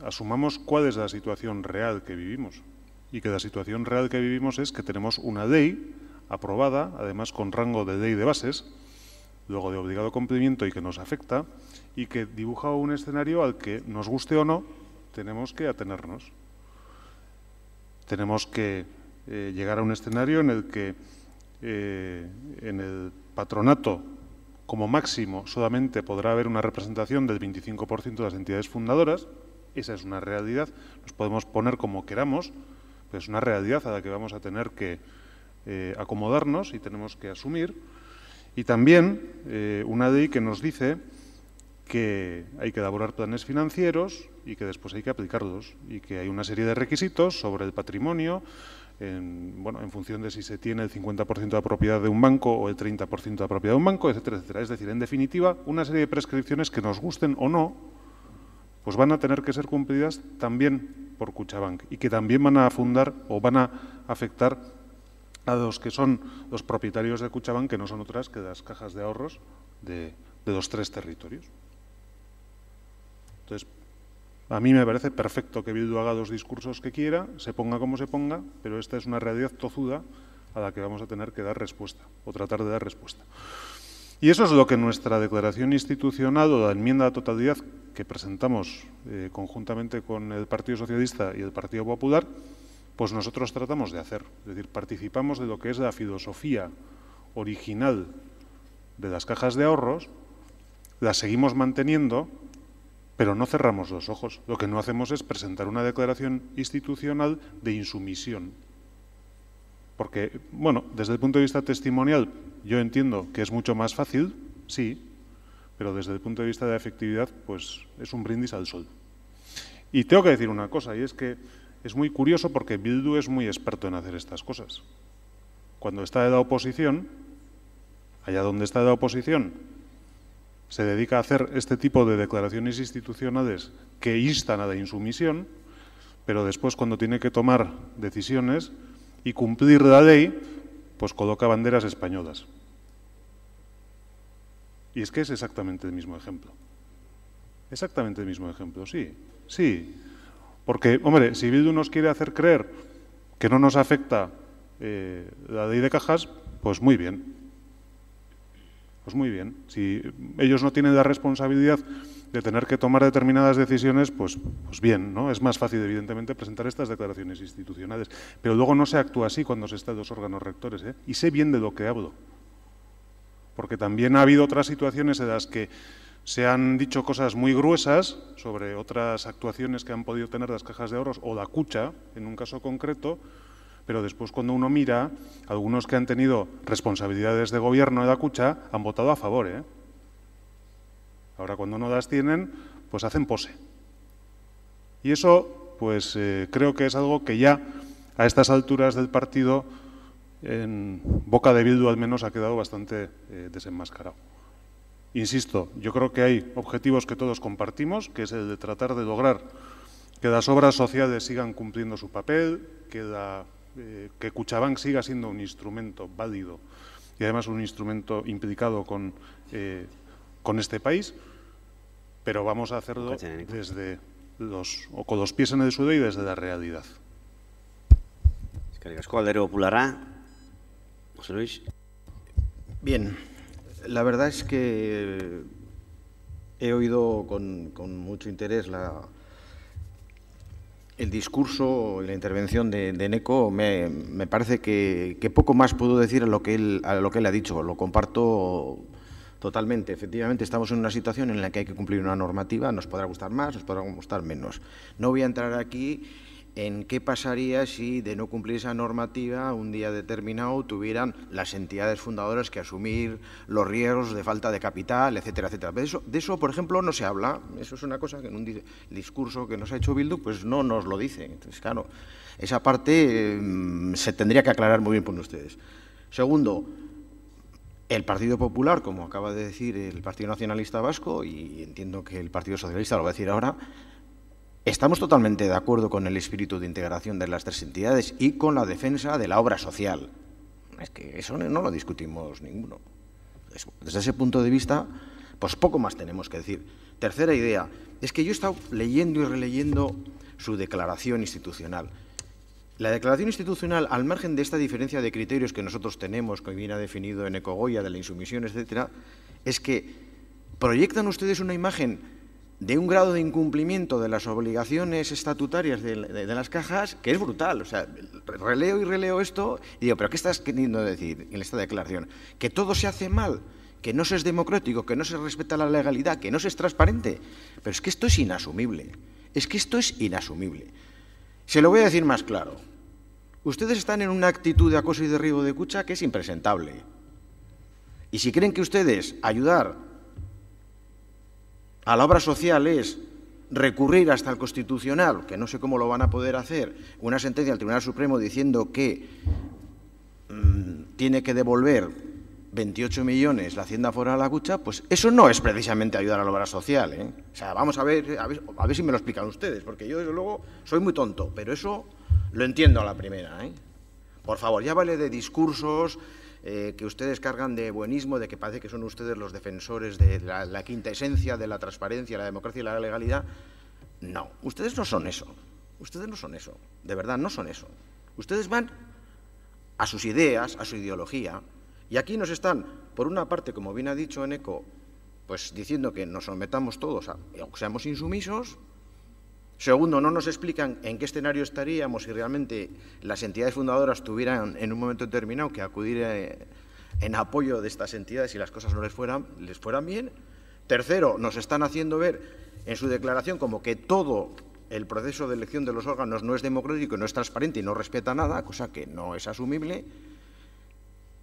asumamos cuál es la situación real que vivimos. Y que la situación real que vivimos es que tenemos una ley aprobada, además con rango de ley de bases, luego de obligado cumplimiento y que nos afecta, y que dibuja un escenario al que, nos guste o no, tenemos que atenernos. Tenemos que llegar a un escenario en el que en el patronato, como máximo, solamente podrá haber una representación del 25% de las entidades fundadoras. Esa es una realidad. Nos podemos poner como queramos, pero es una realidad a la que vamos a tener que acomodarnos y tenemos que asumir. Y también una ley que nos dice que hay que elaborar planes financieros y que después hay que aplicarlos y que hay una serie de requisitos sobre el patrimonio en función de si se tiene el 50% de propiedad de un banco o el 30% de propiedad de un banco, etcétera, etcétera. Es decir, en definitiva, una serie de prescripciones que nos gusten o no, pues van a tener que ser cumplidas también por Kutxabank y que también van a afundar o van a afectar a los que son los propietarios de Kutxabank, que no son otras que las cajas de ahorros de los 3 territorios. Entonces, a mí me parece perfecto que Bildu haga los discursos que quiera, se ponga como se ponga, pero esta es una realidad tozuda a la que vamos a tener que dar respuesta, o tratar de dar respuesta. Y eso es lo que nuestra declaración institucional o la enmienda a la totalidad que presentamos conjuntamente con el Partido Socialista y el Partido Popular, pues nosotros tratamos de hacer. Es decir, participamos de lo que es la filosofía original de las cajas de ahorros, la seguimos manteniendo, pero no cerramos los ojos. Lo que no hacemos es presentar una declaración institucional de insumisión. Porque, bueno, desde el punto de vista testimonial, yo entiendo que es mucho más fácil, sí, pero desde el punto de vista de efectividad, pues es un brindis al sol. Y tengo que decir una cosa, y es que es muy curioso porque Bildu es muy experto en hacer estas cosas. Cuando está de la oposición, allá donde está de la oposición, se dedica a hacer este tipo de declaraciones institucionales que instan a la insumisión, pero después cuando tiene que tomar decisiones y cumplir la ley, pues coloca banderas españolas. Y es que es exactamente el mismo ejemplo. Exactamente el mismo ejemplo, sí, sí. Porque, hombre, si Bildu nos quiere hacer creer que no nos afecta la ley de cajas, pues muy bien. Pues muy bien. Si ellos no tienen la responsabilidad de tener que tomar determinadas decisiones, pues bien, ¿no? Es más fácil, evidentemente, presentar estas declaraciones institucionales. Pero luego no se actúa así cuando se está en los órganos rectores, ¿eh? Y sé bien de lo que hablo. Porque también ha habido otras situaciones en las que se han dicho cosas muy gruesas sobre otras actuaciones que han podido tener las cajas de ahorros o la Kutxa, en un caso concreto, pero después cuando uno mira, algunos que han tenido responsabilidades de gobierno de la Kutxa han votado a favor, ¿eh? Ahora cuando no las tienen, pues hacen pose. Y eso, pues creo que es algo que ya a estas alturas del partido, en boca de Bildu al menos, ha quedado bastante desenmascarado. Insisto, yo creo que hay objetivos que todos compartimos, que es el de tratar de lograr que las obras sociales sigan cumpliendo su papel, que Kutxabank siga siendo un instrumento válido y además un instrumento implicado con este país, pero vamos a hacerlo con los pies en el suelo y desde la realidad. José Luis. Bien, la verdad es que he oído con mucho interés el discurso y la intervención de Eneco. Me parece que poco más puedo decir a lo que él ha dicho. Lo comparto totalmente. Efectivamente, estamos en una situación en la que hay que cumplir una normativa. Nos podrá gustar más, nos podrá gustar menos. No voy a entrar aquí en qué pasaría si, de no cumplir esa normativa, un día determinado tuvieran las entidades fundadoras que asumir los riesgos de falta de capital, etcétera, etcétera. De eso, por ejemplo, no se habla. Eso es una cosa que en un discurso que nos ha hecho Bildu, pues no nos lo dice. Entonces, claro, esa parte se tendría que aclarar muy bien por ustedes. Segundo, el Partido Popular, como acaba de decir el Partido Nacionalista Vasco, y entiendo que el Partido Socialista lo va a decir ahora, estamos totalmente de acuerdo con el espíritu de integración de las tres entidades y con la defensa de la obra social. Es que eso no lo discutimos ninguno. Desde ese punto de vista, pues poco más tenemos que decir. Tercera idea, es que yo he estado leyendo y releyendo su declaración institucional. La declaración institucional, al margen de esta diferencia de criterios que nosotros tenemos, que viene definido en Ecogoya, de la insumisión, etcétera, es que proyectan ustedes una imagen de un grado de incumplimiento de las obligaciones estatutarias de las cajas que es brutal. O sea, releo y releo esto y digo, ¿pero qué estás queriendo decir en esta declaración? ¿Que todo se hace mal? ¿Que no se es democrático? ¿Que no se respeta la legalidad? ¿Que no se es transparente? Pero es que esto es inasumible. Es que esto es inasumible. Se lo voy a decir más claro. Ustedes están en una actitud de acoso y derribo de Kutxa que es impresentable. Y si creen que ustedes ayudar a la obra social es recurrir hasta el Constitucional, que no sé cómo lo van a poder hacer, una sentencia del Tribunal Supremo diciendo que tiene que devolver 28 millones la Hacienda Foral a Kutxa, pues eso no es precisamente ayudar a la obra social, ¿eh? O sea, vamos a ver si me lo explican ustedes, porque yo, desde luego, soy muy tonto, pero eso lo entiendo a la primera, ¿eh? Por favor, ya vale de discursos que ustedes cargan de buenismo, de que parece que son ustedes los defensores de la quinta esencia de la transparencia, la democracia y la legalidad. No, ustedes no son eso. Ustedes no son eso. De verdad, no son eso. Ustedes van a sus ideas, a su ideología, y aquí nos están, por una parte, como bien ha dicho Eneco, pues diciendo que nos sometamos todos, aunque seamos insumisos. Segundo, no nos explican en qué escenario estaríamos si realmente las entidades fundadoras tuvieran en un momento determinado que acudir en apoyo de estas entidades y las cosas no les fueran bien. Tercero, nos están haciendo ver en su declaración como que todo el proceso de elección de los órganos no es democrático, no es transparente y no respeta nada, cosa que no es asumible.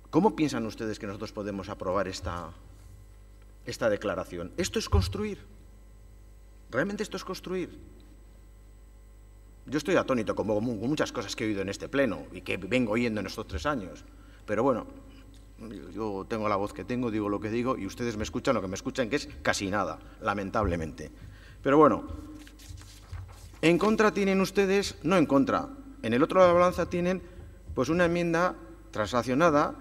¿Cómo piensan ustedes que nosotros podemos aprobar esta declaración? ¿Esto es construir? ¿Realmente esto es construir? Yo estoy atónito con muchas cosas que he oído en este pleno y que vengo oyendo en estos 3 años. Pero bueno, yo tengo la voz que tengo, digo lo que digo y ustedes me escuchan lo que me escuchan, que es casi nada, lamentablemente. Pero bueno, en contra tienen ustedes, no en contra, en el otro lado de la balanza tienen pues una enmienda transaccionada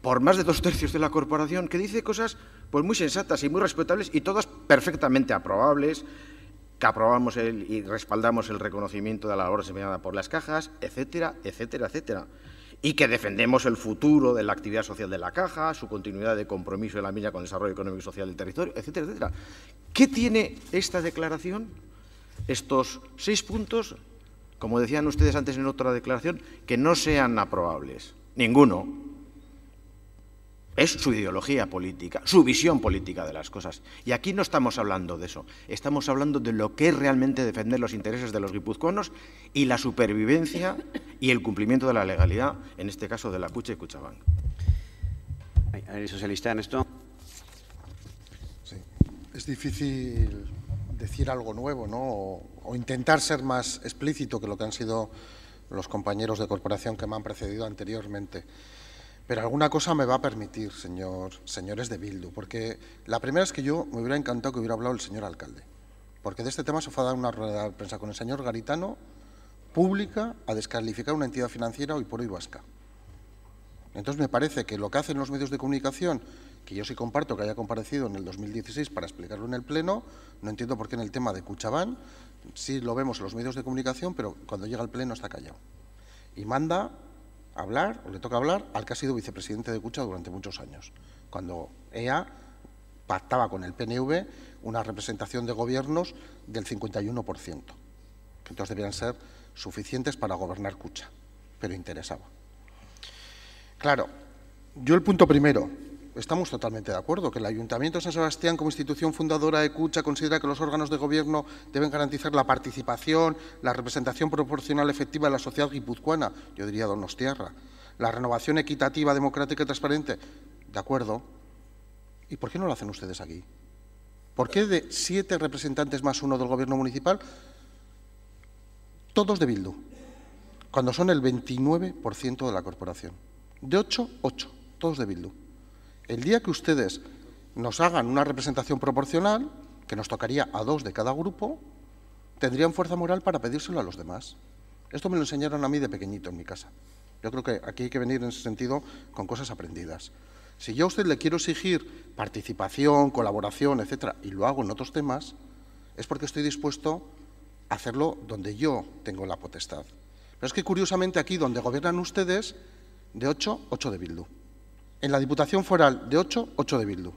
por más de 2/3 de la corporación que dice cosas pues muy sensatas y muy respetables y todas perfectamente aprobables, que aprobamos y respaldamos el reconocimiento de la labor desempeñada por las cajas, etcétera, etcétera, etcétera. Y que defendemos el futuro de la actividad social de la caja, su continuidad de compromiso en la misma con el desarrollo económico y social del territorio, etcétera, etcétera. ¿Qué tiene esta declaración? Estos 6 puntos, como decían ustedes antes en otra declaración, que no sean aprobables. Ninguno. Es su ideología política, su visión política de las cosas. Y aquí no estamos hablando de eso. Estamos hablando de lo que es realmente defender los intereses de los guipuzcoanos y la supervivencia y el cumplimiento de la legalidad, en este caso de la Kutxa y Kutxabank. ¿El socialista, Ernesto? Sí. Es difícil decir algo nuevo, ¿no? O intentar ser más explícito que lo que han sido los compañeros de corporación que me han precedido anteriormente. Pero alguna cosa me va a permitir, señores de Bildu, porque la primera es que yo me hubiera encantado que hubiera hablado el señor alcalde, porque de este tema se fue a dar una rueda de prensa con el señor Garitano, pública, a descalificar una entidad financiera hoy por hoy vasca. Entonces me parece que lo que hacen los medios de comunicación, que yo sí comparto que haya comparecido en el 2016 para explicarlo en el Pleno, no entiendo por qué en el tema de Kutxabank sí lo vemos en los medios de comunicación, pero cuando llega al Pleno está callado. Y manda hablar, o le toca hablar, al que ha sido vicepresidente de Kutxa durante muchos años, cuando ella pactaba con el PNV una representación de gobiernos del 51%, que entonces debían ser suficientes para gobernar Kutxa, pero interesaba. Claro, yo el punto primero, estamos totalmente de acuerdo que el Ayuntamiento de San Sebastián, como institución fundadora de Kutxa, considera que los órganos de gobierno deben garantizar la participación, la representación proporcional efectiva de la sociedad guipuzcoana, yo diría donostiarra, la renovación equitativa, democrática y transparente. De acuerdo. ¿Y por qué no lo hacen ustedes aquí? ¿Por qué de 7 representantes más 1 del gobierno municipal, todos de Bildu, cuando son el 29% de la corporación? De 8, 8, todos de Bildu. El día que ustedes nos hagan una representación proporcional, que nos tocaría a 2 de cada grupo, tendrían fuerza moral para pedírselo a los demás. Esto me lo enseñaron a mí de pequeñito en mi casa. Yo creo que aquí hay que venir en ese sentido con cosas aprendidas. Si yo a usted le quiero exigir participación, colaboración, etcétera, y lo hago en otros temas, es porque estoy dispuesto a hacerlo donde yo tengo la potestad. Pero es que curiosamente aquí donde gobiernan ustedes, de 8, 8 de Bildu. En la Diputación Foral, de 8, 8 de Bildu.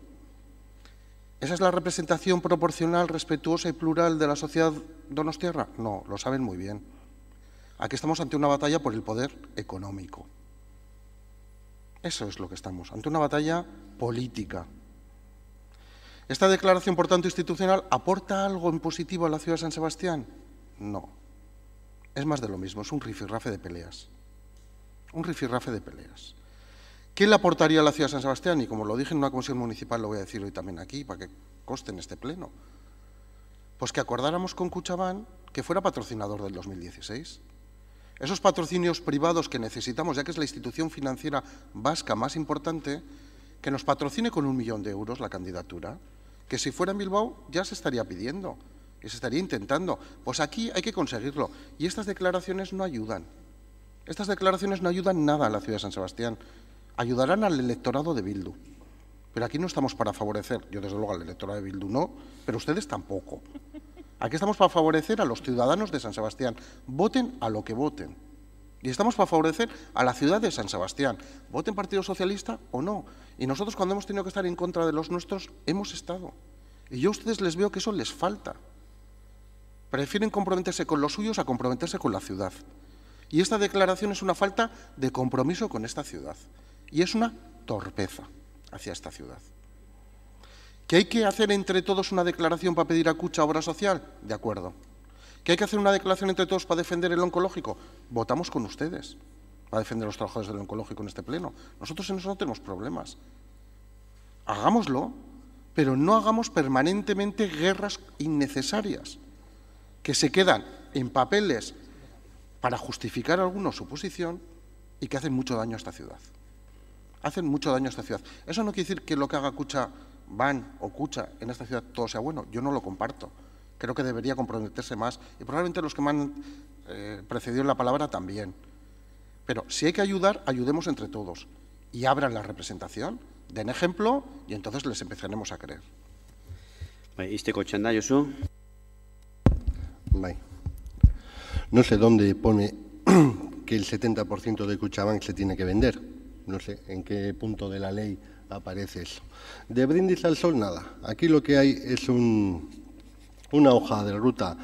¿Esa es la representación proporcional, respetuosa y plural de la sociedad donostiarra? No, lo saben muy bien. Aquí estamos ante una batalla por el poder económico. Eso es lo que estamos, ante una batalla política. ¿Esta declaración, por tanto, institucional aporta algo en positivo a la ciudad de San Sebastián? No. Es más de lo mismo, es un rifirrafe de peleas. Un rifirrafe de peleas. ¿Qué le aportaría a la ciudad de San Sebastián? Y como lo dije en una comisión municipal, lo voy a decir hoy también aquí, para que conste en este pleno. Pues que acordáramos con Kutxabank que fuera patrocinador del 2016. Esos patrocinios privados que necesitamos, ya que es la institución financiera vasca más importante, que nos patrocine con 1 millón de euros la candidatura, que si fuera en Bilbao ya se estaría pidiendo, y se estaría intentando. Pues aquí hay que conseguirlo. Y estas declaraciones no ayudan. Estas declaraciones no ayudan nada a la ciudad de San Sebastián. Ayudarán al electorado de Bildu. Pero aquí no estamos para favorecer, yo desde luego al electorado de Bildu no, pero ustedes tampoco. Aquí estamos para favorecer a los ciudadanos de San Sebastián. Voten a lo que voten. Y estamos para favorecer a la ciudad de San Sebastián. Voten Partido Socialista o no. Y nosotros cuando hemos tenido que estar en contra de los nuestros, hemos estado. Y yo a ustedes les veo que eso les falta. Prefieren comprometerse con los suyos a comprometerse con la ciudad. Y esta declaración es una falta de compromiso con esta ciudad. Y es una torpeza hacia esta ciudad. ¿Que hay que hacer entre todos una declaración para pedir a Kutxa obra social? De acuerdo. ¿Que hay que hacer una declaración entre todos para defender el oncológico? Votamos con ustedes para defender a los trabajadores del oncológico en este pleno. Nosotros en eso no tenemos problemas. Hagámoslo, pero no hagamos permanentemente guerras innecesarias que se quedan en papeles para justificar algunos su posición y que hacen mucho daño a esta ciudad. Hacen mucho daño a esta ciudad. Eso no quiere decir que lo que haga Kutxabank o Kutxa en esta ciudad todo sea bueno. Yo no lo comparto. Creo que debería comprometerse más. Y probablemente los que me han precedido en la palabra también. Pero si hay que ayudar, ayudemos entre todos. Y abran la representación, den ejemplo y entonces les empezaremos a creer. Izteko txanda, Josu. Bai. No sé dónde pone que el 70% de Kutxabank se tiene que vender. No sé en qué punto de la ley aparece eso. De brindis al sol, nada. Aquí lo que hay es una hoja de ruta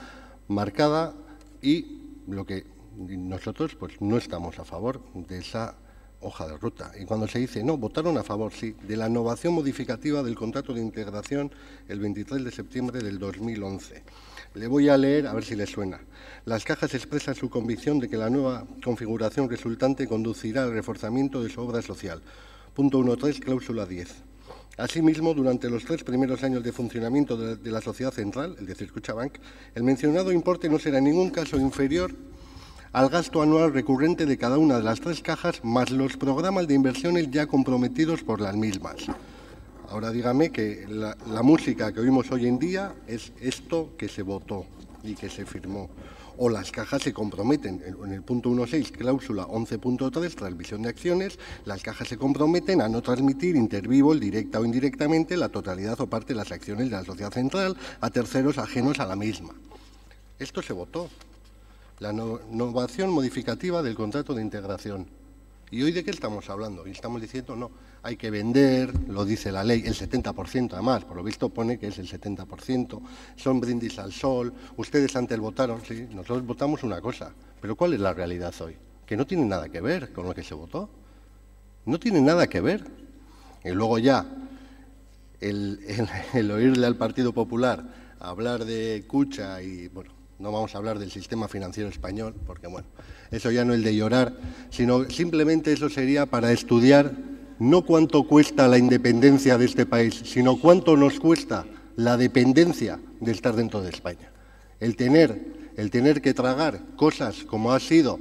marcada y lo que nosotros pues no estamos a favor de esa hoja de ruta. Y cuando se dice, no, votaron a favor, sí, de la innovación modificativa del contrato de integración el 23 de septiembre del 2011. Le voy a leer a ver si le suena. Las cajas expresan su convicción de que la nueva configuración resultante conducirá al reforzamiento de su obra social. Punto 1.3, cláusula 10. Asimismo, durante los 3 primeros años de funcionamiento de la sociedad central, es decir, Kutxabank, el mencionado importe no será en ningún caso inferior al gasto anual recurrente de cada una de las 3 cajas, más los programas de inversiones ya comprometidos por las mismas. Ahora dígame que la música que oímos hoy en día es esto que se votó y que se firmó. O las cajas se comprometen, en el punto 1.6, cláusula 11.3, transmisión de acciones, las cajas se comprometen a no transmitir intervivo, directa o indirectamente, la totalidad o parte de las acciones de la sociedad central a terceros ajenos a la misma. Esto se votó. La novación modificativa del contrato de integración. ¿Y hoy de qué estamos hablando? Y estamos diciendo, no, hay que vender, lo dice la ley, el 70% además, por lo visto pone que es el 70%, son brindis al sol, ustedes antes votaron, sí, nosotros votamos una cosa, pero ¿cuál es la realidad hoy? Que no tiene nada que ver con lo que se votó, no tiene nada que ver. Y luego ya, el oírle al Partido Popular hablar de Kutxa y, bueno, no vamos a hablar del sistema financiero español, porque, bueno, eso ya no es de llorar, sino simplemente eso sería para estudiar no cuánto cuesta la independencia de este país, sino cuánto nos cuesta la dependencia de estar dentro de España. El tener que tragar cosas como ha sido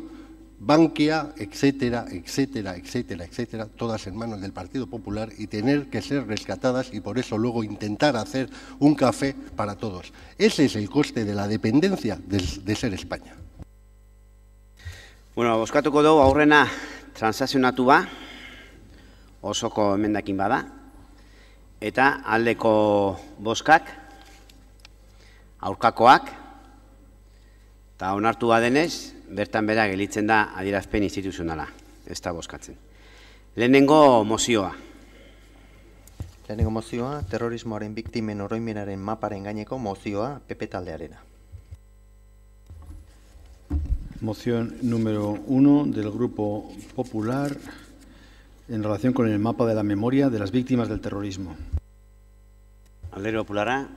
Bankia, etcétera, etcétera, etcétera, etcétera, todas en manos del Partido Popular y tener que ser rescatadas y por eso luego intentar hacer un café para todos. Ese es el coste de la dependencia de ser España. Bueno, bozkatuko dugu aurrena transakzionatu ba, osoko emendakin bada, eta aldeko bozkak, aurkakoak, eta onartu badenez, bertan bera gelditzen da adierazpen instituzionala, ez da bozkatzen. Lehenengo mozioa. Lehenengo mozioa, terrorismoaren biktimen oroimenaren maparen gaineko mozioa PP taldearena. Moción número 1 del Grupo Popular en relación con el mapa de la memoria de las víctimas del terrorismo. Alderdi Popularra.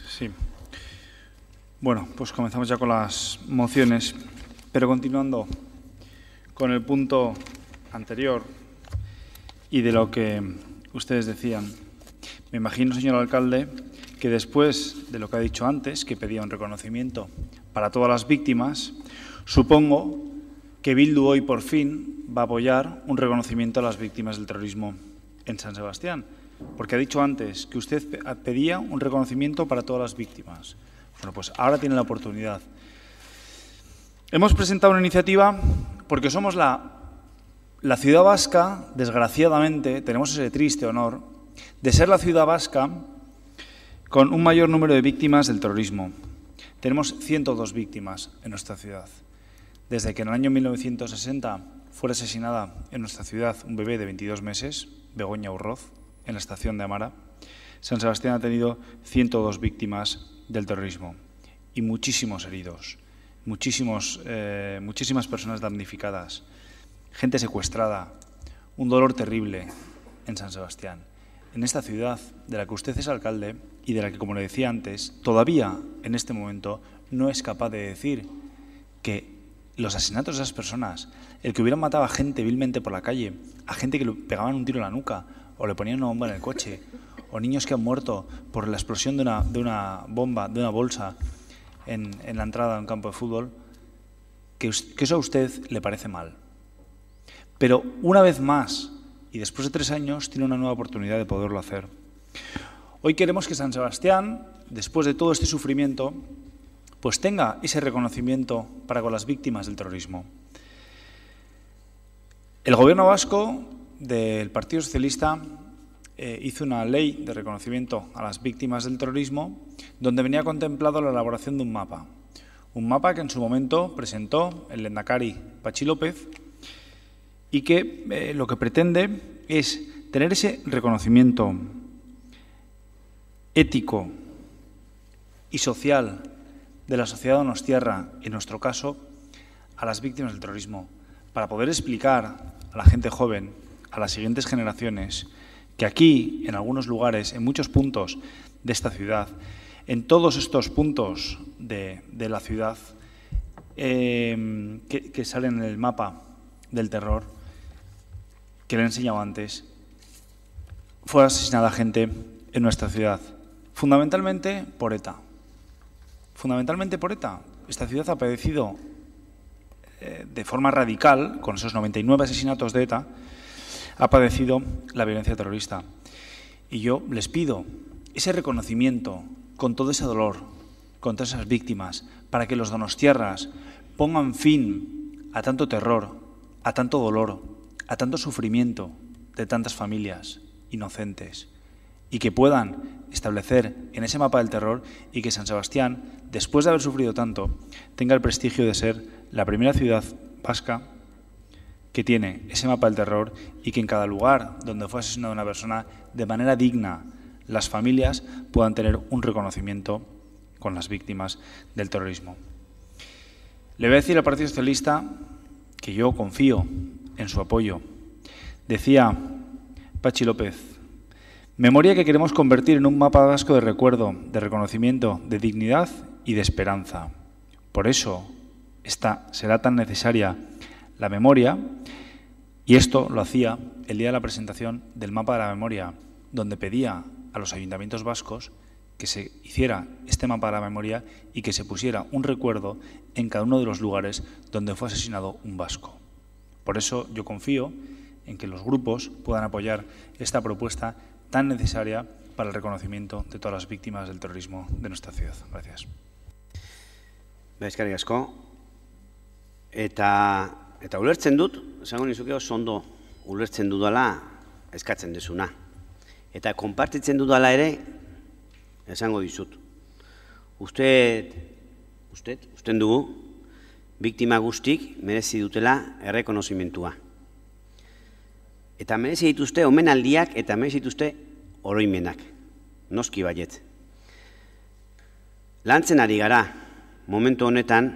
Sí. Bueno, pues comenzamos ya con las mociones, pero continuando con el punto anterior y de lo que ustedes decían. Me imagino, señor alcalde, que después de lo que ha dicho antes, que pedía un reconocimiento para todas las víctimas, supongo que Bildu hoy por fin va a apoyar un reconocimiento a las víctimas del terrorismo en San Sebastián, porque ha dicho antes que usted pedía un reconocimiento para todas las víctimas. Bueno, pues ahora tiene la oportunidad. Hemos presentado una iniciativa porque somos la ciudad vasca, desgraciadamente, tenemos ese triste honor de ser la ciudad vasca con un mayor número de víctimas del terrorismo. Tenemos 102 víctimas en nuestra ciudad. Desde que en el año 1960 fuera asesinada en nuestra ciudad un bebé de 22 meses, Begoña Urroz, en la estación de Amara, San Sebastián ha tenido 102 víctimas del terrorismo y muchísimos heridos, muchísimas personas damnificadas, gente secuestrada, un dolor terrible en San Sebastián. En esta ciudad de la que usted es alcalde y de la que, como le decía antes, todavía en este momento no es capaz de decir que los asesinatos de esas personas, el que hubieran matado a gente vilmente por la calle, a gente que le pegaban un tiro en la nuca o le ponían una bomba en el coche, o niños que han muerto por la explosión de una bomba, de una bolsa en la entrada de un campo de fútbol, que eso a usted le parece mal. Pero una vez más, y después de 3 años, tiene una nueva oportunidad de poderlo hacer. Hoy queremos que San Sebastián, después de todo este sufrimiento, pues tenga ese reconocimiento para con las víctimas del terrorismo. El Gobierno vasco del Partido Socialista hizo una ley de reconocimiento a las víctimas del terrorismo donde venía contemplado la elaboración de un mapa que en su momento presentó el lehendakari Patxi López y que lo que pretende es tener ese reconocimiento ético y social de la sociedad donostiarra, en nuestro caso, a las víctimas del terrorismo, para poder explicar a la gente joven, a las siguientes generaciones, que aquí, en algunos lugares, en muchos puntos de esta ciudad, en todos estos puntos de la ciudad que salen en el mapa del terror, que le he enseñado antes, fue asesinada gente en nuestra ciudad, fundamentalmente por ETA. Fundamentalmente por ETA. Esta ciudad ha padecido de forma radical, con esos 99 asesinatos de ETA, ha padecido la violencia terrorista. Y yo les pido ese reconocimiento con todo ese dolor, con todas esas víctimas, para que los donostiarras pongan fin a tanto terror, a tanto dolor, a tanto sufrimiento de tantas familias inocentes y que puedan establecer en ese mapa del terror y que San Sebastián, después de haber sufrido tanto, tenga el prestigio de ser la primera ciudad vasca que tiene ese mapa del terror y que en cada lugar donde fue asesinada una persona, de manera digna, las familias puedan tener un reconocimiento con las víctimas del terrorismo. Le voy a decir al Partido Socialista que yo confío en su apoyo. Decía Patxi López: memoria que queremos convertir en un mapa vasco de recuerdo, de reconocimiento, de dignidad y de esperanza. Por eso será tan necesaria la memoria, y esto lo hacía el día de la presentación del mapa de la memoria, donde pedía a los ayuntamientos vascos que se hiciera este mapa de la memoria y que se pusiera un recuerdo en cada uno de los lugares donde fue asesinado un vasco. Por eso yo confío en que los grupos puedan apoyar esta propuesta tan necesaria para el reconocimiento de todas las víctimas del terrorismo de nuestra ciudad. Gracias. Eskerrik asko. Eta ulertzen dut, esango nizuke oso ondo ulertzen dudala eskatzen dezuna. Eta konpartitzen dudala ere esango dizut. Usten dugu, biktima guztik merezi dutela errekonozimentua. Eta merezi dituzte omenaldiak eta merezi dituzte oroimenak. Noski baiet. Lantzen ari gara, momentu honetan,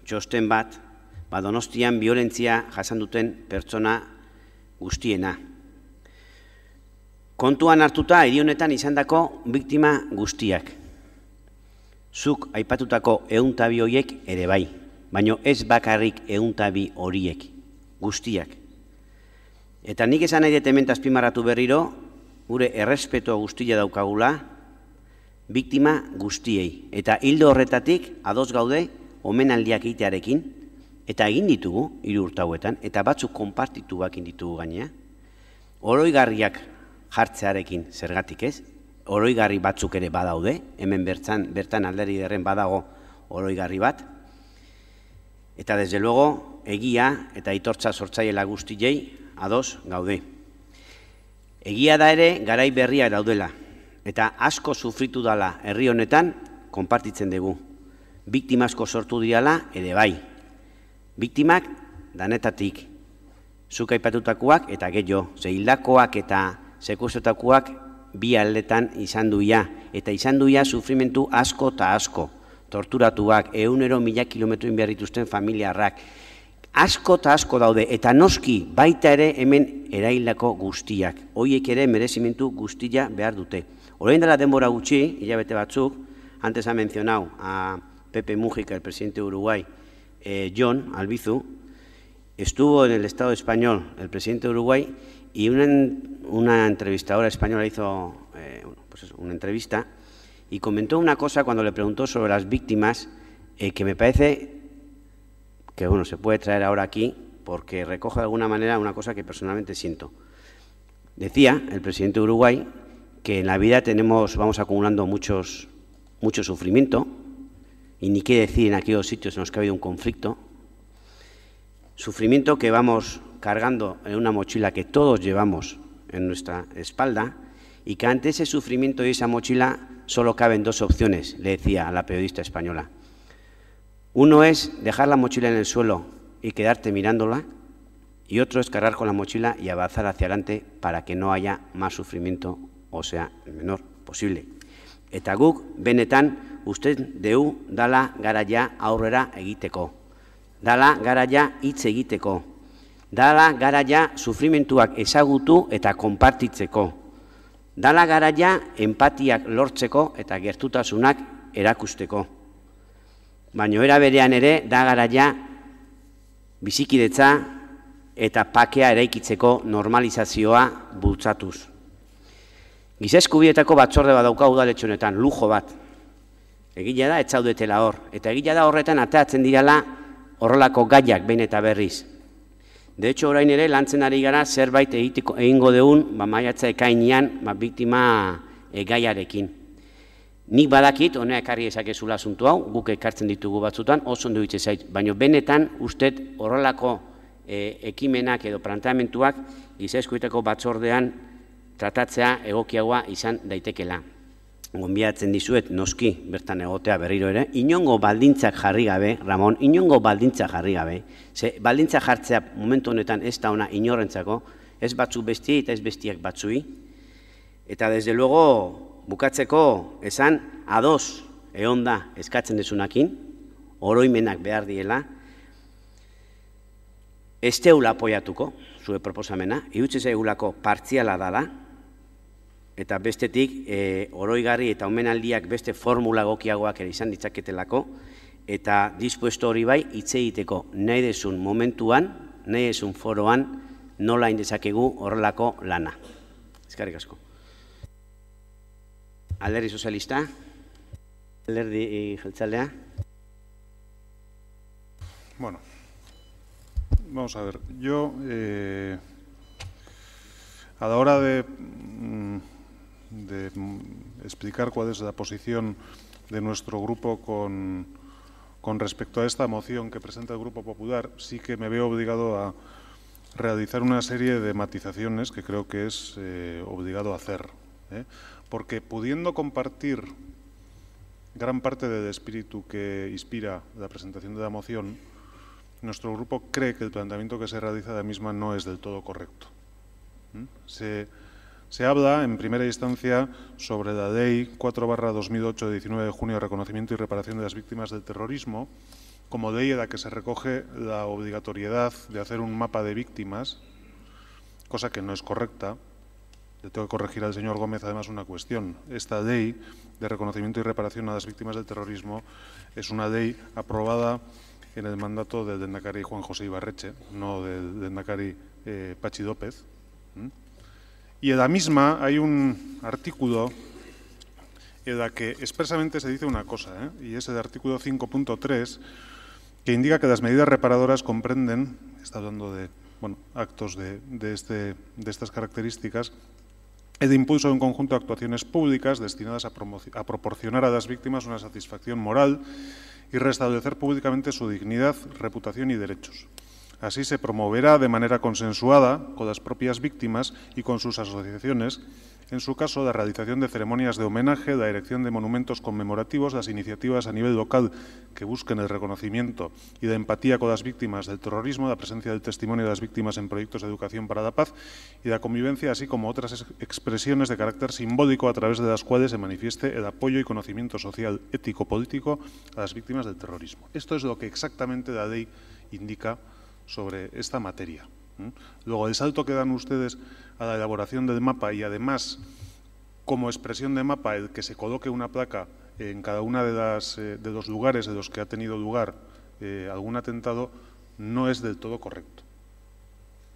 txosten bat, Donostian biolentzia jasan duten pertsona guztiena. Kontuan hartuta hiri honetan izandako biktima guztiak. Zuk aipatutako 102 horiek ere bai, baina ez bakarrik 102 horiek, guztiak. Eta nik esan nahi dut hemen azpimarratu berriro, gure errespetua guztia daukagula biktima guztiei. Eta hildo horretatik ados gaude omenaldiak egitearekin, eta egin ditugu 3 urte hauetan, eta batzuk konpartituak egin ditugu gainea. Oroigarriak jartzearekin zergatik ez, oroigarri batzuk ere badaude, hemen bertan Alderdi Ederren badago oroigarri bat, eta desde luego egia eta aitortza sortzaiela guztiei ados gaude. Egia da ere garai berria daudela, eta asko sufritu dela herri honetan konpartitzen dugu. Biktima asko sortu diala ere bai. Biktimak danetatik, zuk aipatutakoak eta gehiago, hildakoak eta sekuestratakoak bi aldetan izan duia, eta izan duia sufrimentu asko eta asko, torturatuak, 100.000 kilometro inberrituzten familiarrak, asko eta asko daude, eta noski baita ere hemen eraildako guztiak, horiek ere merezimentu guztia behar dute. Orain dela denbora gutxi, hilabete batzuk, antes ha mencionado a Pepe Mújica, el presidente de Uruguay, John Albizu, estuvo en el Estado español, el presidente de Uruguay, y una entrevistadora española hizo una entrevista y comentó una cosa cuando le preguntó sobre las víctimas que me parece que se puede traer ahora aquí porque recoge de alguna manera una cosa que personalmente siento. Decía el presidente de Uruguay que en la vida vamos acumulando mucho sufrimiento, y ni qué decir en aquellos sitios en los que ha habido un conflicto, sufrimiento que vamos cargando en una mochila que todos llevamos en nuestra espalda, y que ante ese sufrimiento y esa mochila solo caben 2 opciones, le decía a la periodista española. Uno es dejar la mochila en el suelo y quedarte mirándola, y otro es cargar con la mochila y avanzar hacia adelante para que no haya más sufrimiento, o sea, el menor posible. Eta guk benetan uste deu dala garaia aurrera egiteko, dala garaia hitz egiteko, dala garaia sufrimentuak ezagutu eta konpartitzeko, dala garaia empatiak lortzeko eta gertutasunak erakusteko. Baina era berean ere da garaia bizikidetza eta pakea eraikitzeko normalizazioa bultzatuz. Giza eskubietako batzorde bat dauka udaletxe honetan, lujo bat. Egia da, ez zaudetela hor. Eta egia da horretan ateratzen dirala horrelako gaiak behin eta berriz. De hecho, orain ere, lantzen ari gara zerbait egingo deun, maiatza ekainean, biktima gaiarekin. Nik badakit, honea ekarri ezakezula asuntu hau, guk ekartzen ditugu batzutan, oso ondo hitz zait, baina benetan, usted horrelako ekimenak edo planteamentuak giza eskubietako batzordean tratatzea egokiagoa izan daitekela. Gonbidatzen dizuet, noski, bertan egotea berriro ere, inongo baldintzak jarri gabe, Ramon, inongo baldintzak jarri gabe, ze baldintzak jartzea momentu honetan ez da ona inorrentzako, ez batzu besti eta ez bestiak batzui, eta desde luego, bukatzeko esan ados egon da eskatzen desunakin, oroimenak behar diela, ez teula apoiatuko, zure proposamena, irutze zaigulako partziala dala, eta bestetik oroigarri eta omenaldiak beste formula gokiagoak ere izan ditzaketelako, eta dispuesto hori bai hitz egiteko nahi desun momentuan, nahi desun foroan, nola indezakegu horrelako lana. Eskerrik asko. Alderdi sozialista, alderdi jeltzalea. Bueno, vamos a ver, yo a la hora de explicar cuál es la posición de nuestro grupo con respecto a esta moción que presenta el Grupo Popular, sí que me veo obligado a realizar una serie de matizaciones que creo que es obligado a hacer, porque pudiendo compartir gran parte del espíritu que inspira la presentación de la moción, nuestro grupo cree que el planteamiento que se realiza de la misma no es del todo correcto. Se habla, en primera instancia, sobre la Ley 4/2008 de 19 de junio de reconocimiento y reparación de las víctimas del terrorismo, como ley en la que se recoge la obligatoriedad de hacer un mapa de víctimas, cosa que no es correcta. Le tengo que corregir al señor Gómez, además, una cuestión. Esta ley de reconocimiento y reparación a las víctimas del terrorismo es una ley aprobada en el mandato del lehendakari Juan José Ibarretxe, no del lehendakari Patxi López. Y en la misma hay un artículo en el que expresamente se dice una cosa, y es el artículo 5.3, que indica que las medidas reparadoras comprenden, está hablando de actos de estas características, el impulso de un conjunto de actuaciones públicas destinadas a proporcionar a las víctimas una satisfacción moral y restablecer públicamente su dignidad, reputación y derechos. Así se promoverá de manera consensuada con las propias víctimas y con sus asociaciones, en su caso, la realización de ceremonias de homenaje, la erección de monumentos conmemorativos, las iniciativas a nivel local que busquen el reconocimiento y la empatía con las víctimas del terrorismo, la presencia del testimonio de las víctimas en proyectos de educación para la paz y la convivencia, así como otras expresiones de carácter simbólico a través de las cuales se manifieste el apoyo y conocimiento social, ético, político a las víctimas del terrorismo. Esto es lo que exactamente la ley indica sobre esta materia. Luego, el salto que dan ustedes a la elaboración del mapa y, además, como expresión de mapa, el que se coloque una placa en cada una de los lugares en los que ha tenido lugar algún atentado, no es del todo correcto.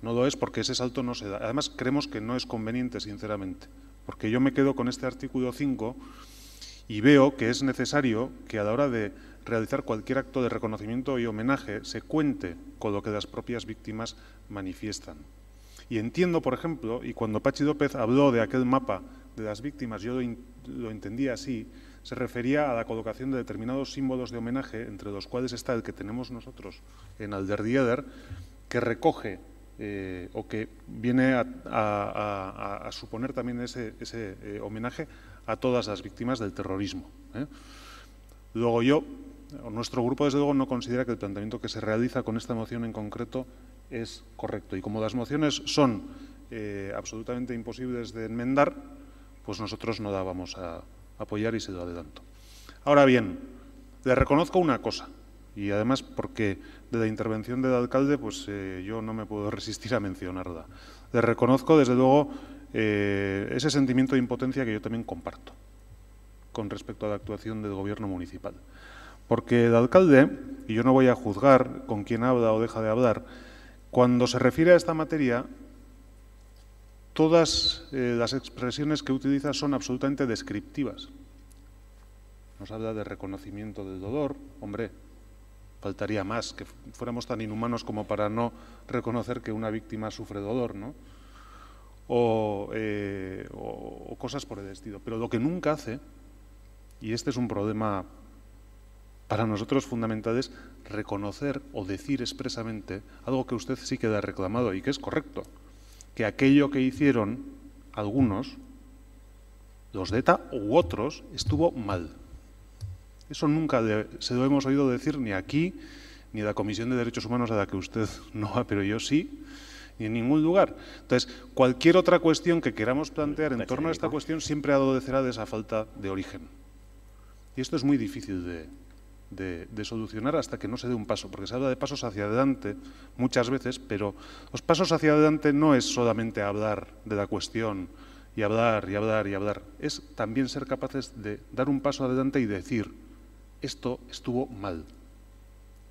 No lo es porque ese salto no se da. Además, creemos que no es conveniente, sinceramente, porque yo me quedo con este artículo 5 y veo que es necesario que a la hora de realizar cualquier acto de reconocimiento y homenaje se cuente con lo que las propias víctimas manifiestan. Y entiendo, por ejemplo, y cuando Patxi López habló de aquel mapa de las víctimas, yo lo entendía así, se refería a la colocación de determinados símbolos de homenaje, entre los cuales está el que tenemos nosotros en Alderdieder, que recoge o que viene a suponer también ese homenaje a todas las víctimas del terrorismo. Luego nuestro grupo, desde luego, no considera que el planteamiento que se realiza con esta moción en concreto es correcto. Y como las mociones son absolutamente imposibles de enmendar, pues nosotros no la vamos a apoyar y se lo adelanto. Ahora bien, le reconozco una cosa, y además porque de la intervención del alcalde pues yo no me puedo resistir a mencionarla. Le reconozco, desde luego, ese sentimiento de impotencia que yo también comparto con respecto a la actuación del Gobierno municipal. Porque el alcalde, y yo no voy a juzgar con quién habla o deja de hablar, cuando se refiere a esta materia, todas las expresiones que utiliza son absolutamente descriptivas. Nos habla de reconocimiento del dolor. Hombre, faltaría más, que fuéramos tan inhumanos como para no reconocer que una víctima sufre dolor, ¿no? O cosas por el estilo. Pero lo que nunca hace, y este es un problema para nosotros fundamental, es reconocer o decir expresamente algo que usted sí que ha reclamado y que es correcto, que aquello que hicieron algunos, los de ETA u otros, estuvo mal. Eso nunca se lo hemos oído decir ni aquí, ni en la Comisión de Derechos Humanos a la que usted no va, pero yo sí, ni en ningún lugar. Entonces, cualquier otra cuestión que queramos plantear en torno a esta cuestión siempre adolecerá de esa falta de origen. Y esto es muy difícil de solucionar hasta que no se dé un paso, porque se habla de pasos hacia adelante muchas veces, pero los pasos hacia adelante no es solamente hablar de la cuestión y hablar y hablar y hablar, es también ser capaces de dar un paso adelante y decir, esto estuvo mal.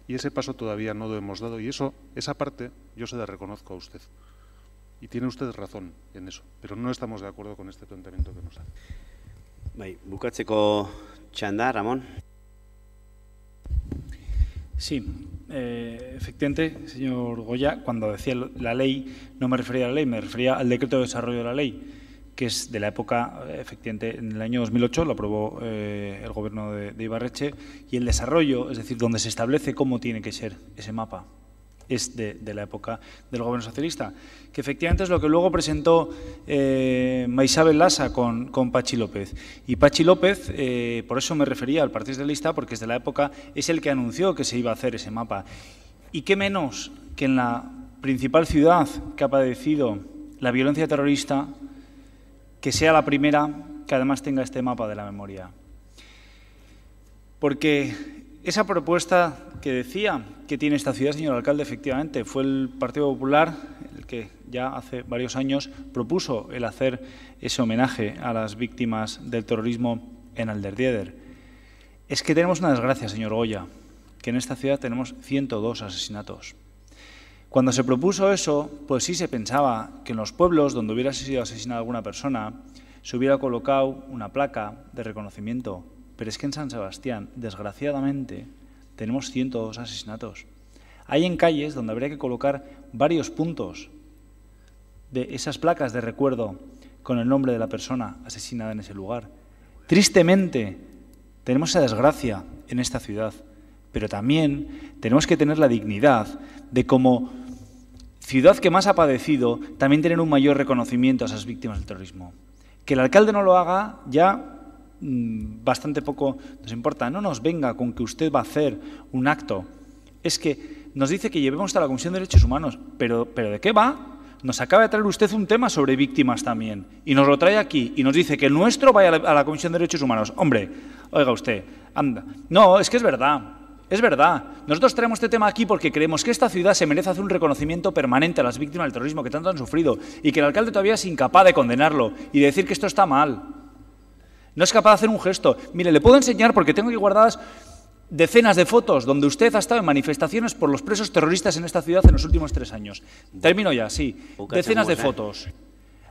Y ese paso todavía no lo hemos dado y esa parte yo se la reconozco a usted. Y tiene usted razón en eso, pero no estamos de acuerdo con este planteamiento que nos hace. Bai, bukatzeko txanda, Ramón. Sí, efectivamente, señor Goya, cuando decía la ley, no me refería a la ley, me refería al decreto de desarrollo de la ley, que es de la época, efectivamente, en el año 2008 lo aprobó el gobierno de Ibarretxe, y el desarrollo, es decir, donde se establece cómo tiene que ser ese mapa, es de la época del gobierno socialista, que efectivamente es lo que luego presentó Maisabel Lasa con Patxi López. Y Patxi López, por eso me refería al Partido Socialista, porque es de la época, es el que anunció que se iba a hacer ese mapa. Y qué menos que en la principal ciudad que ha padecido la violencia terrorista, que sea la primera que además tenga este mapa de la memoria. Porque esa propuesta que decía que tiene esta ciudad, señor alcalde, efectivamente, fue el Partido Popular el que ya hace varios años propuso el hacer ese homenaje a las víctimas del terrorismo en Alderdieder. Es que tenemos una desgracia, señor Goya, que en esta ciudad tenemos 102 asesinatos. Cuando se propuso eso, pues sí se pensaba que en los pueblos donde hubiera sido asesinada alguna persona se hubiera colocado una placa de reconocimiento. Pero es que en San Sebastián, desgraciadamente, tenemos 102 asesinatos. Hay en calles donde habría que colocar varios puntos de esas placas de recuerdo con el nombre de la persona asesinada en ese lugar. Tristemente, tenemos esa desgracia en esta ciudad, pero también tenemos que tener la dignidad de, como ciudad que más ha padecido, también tener un mayor reconocimiento a esas víctimas del terrorismo. Que el alcalde no lo haga ya bastante poco nos importa. No nos venga con que usted va a hacer un acto. Es que nos dice que llevemos hasta la Comisión de Derechos Humanos, pero ¿de qué va? Nos acaba de traer usted un tema sobre víctimas también y nos lo trae aquí y nos dice que el nuestro vaya a la Comisión de Derechos Humanos. Hombre, oiga usted, anda. No, es que es verdad. Es verdad. Nosotros traemos este tema aquí porque creemos que esta ciudad se merece hacer un reconocimiento permanente a las víctimas del terrorismo que tanto han sufrido y que el alcalde todavía es incapaz de condenarlo y de decir que esto está mal. No es capaz de hacer un gesto. Mire, le puedo enseñar porque tengo aquí guardadas decenas de fotos donde usted ha estado en manifestaciones por los presos terroristas en esta ciudad en los últimos 3 años. Termino ya, sí. Decenas de fotos.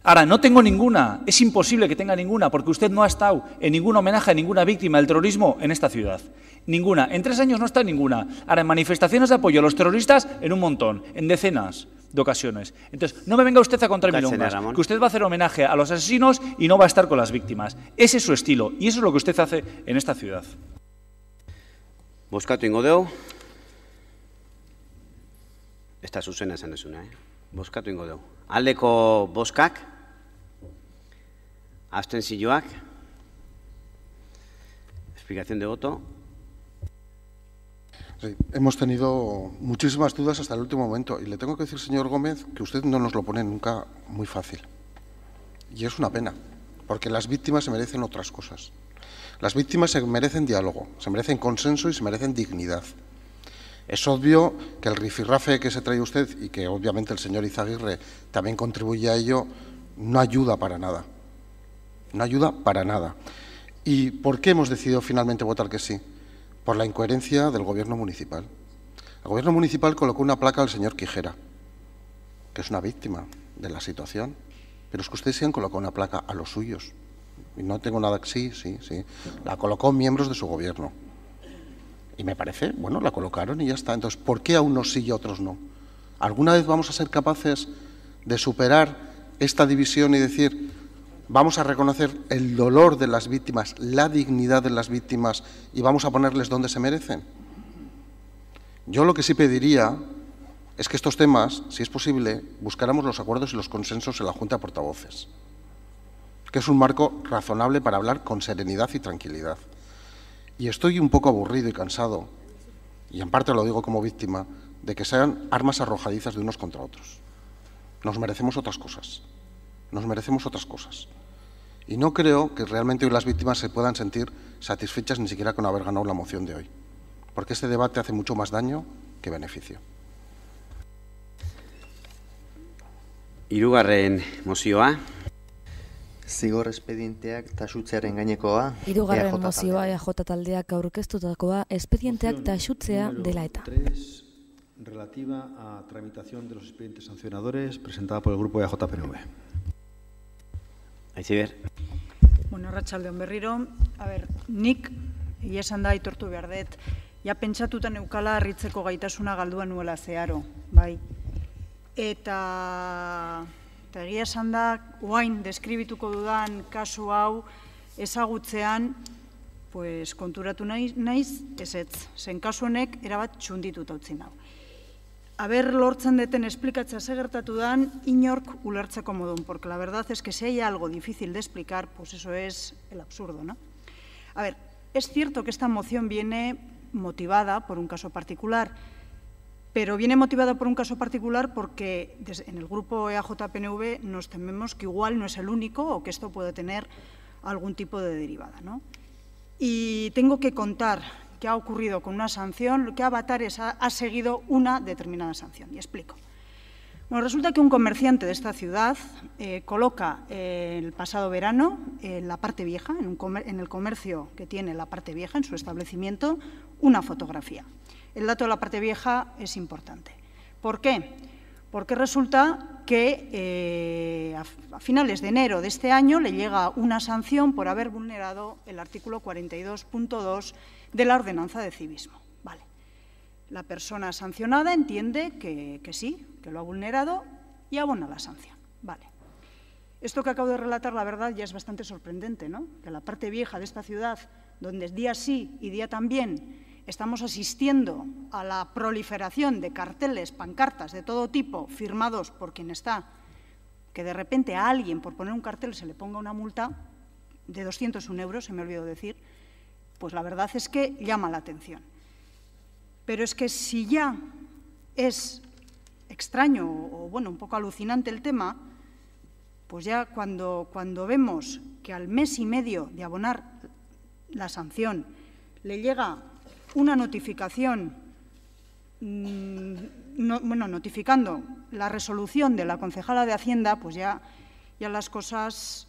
Ahora, no tengo ninguna. Es imposible que tenga ninguna porque usted no ha estado en ningún homenaje a ninguna víctima del terrorismo en esta ciudad. Ninguna. En 3 años no está en ninguna. Ahora, en manifestaciones de apoyo a los terroristas, en un montón, en decenas de ocasiones. Entonces, no me venga usted a contar milongas, que usted va a hacer homenaje a los asesinos y no va a estar con las víctimas. Ese es su estilo y eso es lo que usted hace en esta ciudad. Bozkatu ingo dugu. Ez da zuzena esan duzuna, Bozkatu ingo dugu. Aldeko bozkak, abstentzioak, explicación de voto. Sí, hemos tenido muchísimas dudas hasta el último momento y le tengo que decir, señor Gómez, que usted no nos lo pone nunca muy fácil. Y es una pena, porque las víctimas se merecen otras cosas. Las víctimas se merecen diálogo, se merecen consenso y se merecen dignidad. Es obvio que el rifirrafe que se trae usted y que obviamente el señor Izaguirre también contribuye a ello, no ayuda para nada. No ayuda para nada. ¿Y por qué hemos decidido finalmente votar que sí? Por la incoherencia del gobierno municipal. El gobierno municipal colocó una placa al señor Quijera, que es una víctima de la situación. pero es que ustedes se han colocado una placa a los suyos. Y no tengo nada que... Sí. La colocó miembros de su gobierno. Y me parece, bueno, la colocaron y ya está. Entonces, ¿por qué a unos sí y a otros no? ¿Alguna vez vamos a ser capaces de superar esta división y decir, vamos a reconocer el dolor de las víctimas, la dignidad de las víctimas y vamos a ponerles donde se merecen? Yo lo que sí pediría es que estos temas, si es posible, buscáramos los acuerdos y los consensos en la Junta de Portavoces, que es un marco razonable para hablar con serenidad y tranquilidad. Y estoy un poco aburrido y cansado, y en parte lo digo como víctima, de que sean armas arrojadizas de unos contra otros. Nos merecemos otras cosas. Nos merecemos otras cosas. Y no creo que realmente hoy las víctimas se puedan sentir satisfechas ni siquiera con haber ganado la moción de hoy, porque este debate hace mucho más daño que beneficio. Hirugarren mozioa. Zigor espedienteak taxutzearen gainekoa. Hirugarren mozioa EJ taldeak aurkeztutakoa espedienteak taxutzea dela eta. 3, relativa a tramitación de los expedientes sancionadores, presentada por el grupo EJ-PNV. Aiziber. Bueno, arratsaldeon berriro. A ber, nik egia esan da aitortu behar dut. Ja pentsatuta neukala harritzeko gaitasuna galdua nuela zeharo, bai. Eta egia esan da, oain deskribituko dudan kasu hau ezagutzean, pues konturatu naiz ezetz. Zen kasu honek erabat txundituta utzi nau. Aber lortzen deten esplikatzea ze gertatu dan, inork ulertzeko modun, porque la verdad es que si hay algo difícil de explicar, pues eso es el absurdo, ¿no? A ver, es cierto que esta moción viene motivada por un caso particular, pero viene motivada por un caso particular porque en el grupo EAJ-PNV nos tememos que igual no es el único o que esto puede tener algún tipo de derivada, ¿no? Y tengo que contar qué ha ocurrido con una sanción, que Avatares ha seguido una determinada sanción. Y explico. Bueno, resulta que un comerciante de esta ciudad coloca el pasado verano en la parte vieja, en el comercio que tiene la parte vieja, en su establecimiento, una fotografía. El dato de la parte vieja es importante. ¿Por qué? Porque resulta que a finales de enero de este año le llega una sanción por haber vulnerado el artículo 42.2 de la Ordenanza de Civismo. Vale. La persona sancionada entiende que sí, que lo ha vulnerado y abona la sanción. Vale. Esto que acabo de relatar, la verdad, ya es bastante sorprendente, ¿no? Que la parte vieja de esta ciudad, donde día sí y día también estamos asistiendo a la proliferación de carteles, pancartas de todo tipo, firmados por quien está, que de repente a alguien por poner un cartel se le ponga una multa de 201 euros, se me olvidó decir, pues la verdad es que llama la atención. Pero es que si ya es extraño o bueno, un poco alucinante el tema, pues ya cuando vemos que al mes y medio de abonar la sanción le llega una notificación, notificando la resolución de la concejala de Hacienda, pues ya las cosas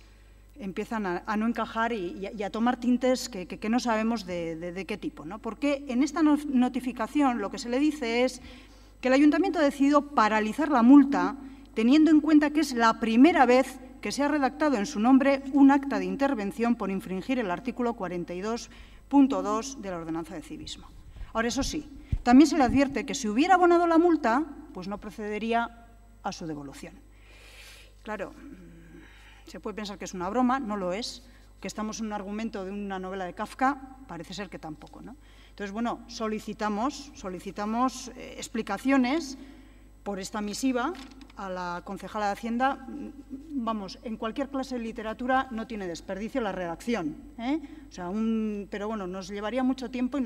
empiezan a no encajar y a tomar tintes que no sabemos de qué tipo, ¿no? Porque en esta notificación lo que se le dice es que el Ayuntamiento ha decidido paralizar la multa teniendo en cuenta que es la primera vez que se ha redactado en su nombre un acta de intervención por infringir el artículo 42.2 de la Ordenanza de Civismo. Ahora, eso sí, también se le advierte que si hubiera abonado la multa, pues no procedería a su devolución. Claro, se puede pensar que es una broma, no lo es, que estamos en un argumento de una novela de Kafka, parece ser que tampoco, ¿no? Entonces, bueno, solicitamos explicaciones por esta misiva a la concejala de Hacienda. Vamos, en cualquier clase de literatura no tiene desperdicio la redacción, ¿eh? O sea, pero bueno, nos llevaría mucho tiempo y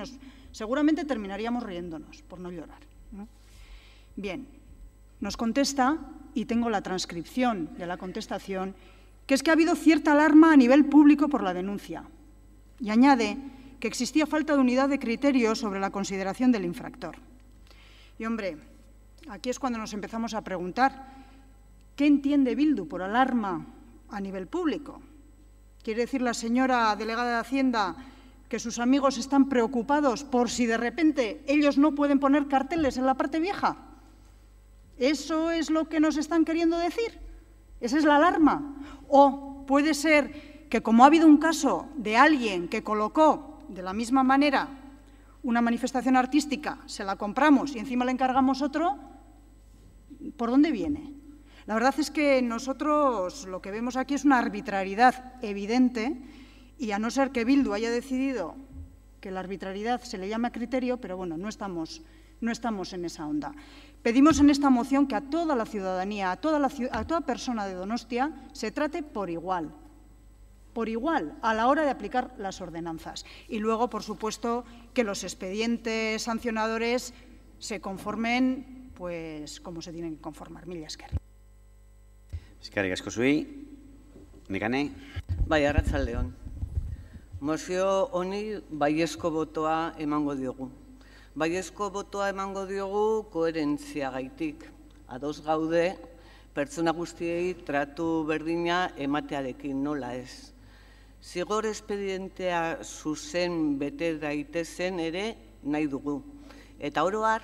seguramente terminaríamos riéndonos, por no llorar, ¿no? Bien, nos contesta, y tengo la transcripción de la contestación, que es que ha habido cierta alarma a nivel público por la denuncia. Y añade que existía falta de unidad de criterio sobre la consideración del infractor. Y, hombre, aquí es cuando nos empezamos a preguntar, ¿qué entiende Bildu por alarma a nivel público? ¿Quiere decir la señora delegada de Hacienda que sus amigos están preocupados por si de repente ellos no pueden poner carteles en la parte vieja? ¿Eso es lo que nos están queriendo decir? ¿Esa es la alarma? O puede ser que, como ha habido un caso de alguien que colocó de la misma manera una manifestación artística, se la compramos y encima le encargamos otro, ¿por dónde viene? La verdad es que nosotros lo que vemos aquí es una arbitrariedad evidente y, a no ser que Bildu haya decidido que la arbitrariedad se le llame criterio, pero bueno, no estamos en esa onda. Pedimos en esta moción que a toda la ciudadanía, a toda persona de Donostia, se trate por igual a la hora de aplicar las ordenanzas. Y luego, por supuesto, que los expedientes sancionadores se conformen, pues, como se tienen que conformar. Mila esker. Eskerrik asko zuei. Nekane? Bai, arratsaldeon. Mozio honi baiezko botoa emango diogu. Baiezko botoa emango diogu koherentziagaitik. Ados gaude, pertsona guztiei tratu berdina ematearekin, nola ez. Zigor espedientea zuzen bete daitezen ere nahi dugu. Eta oro har,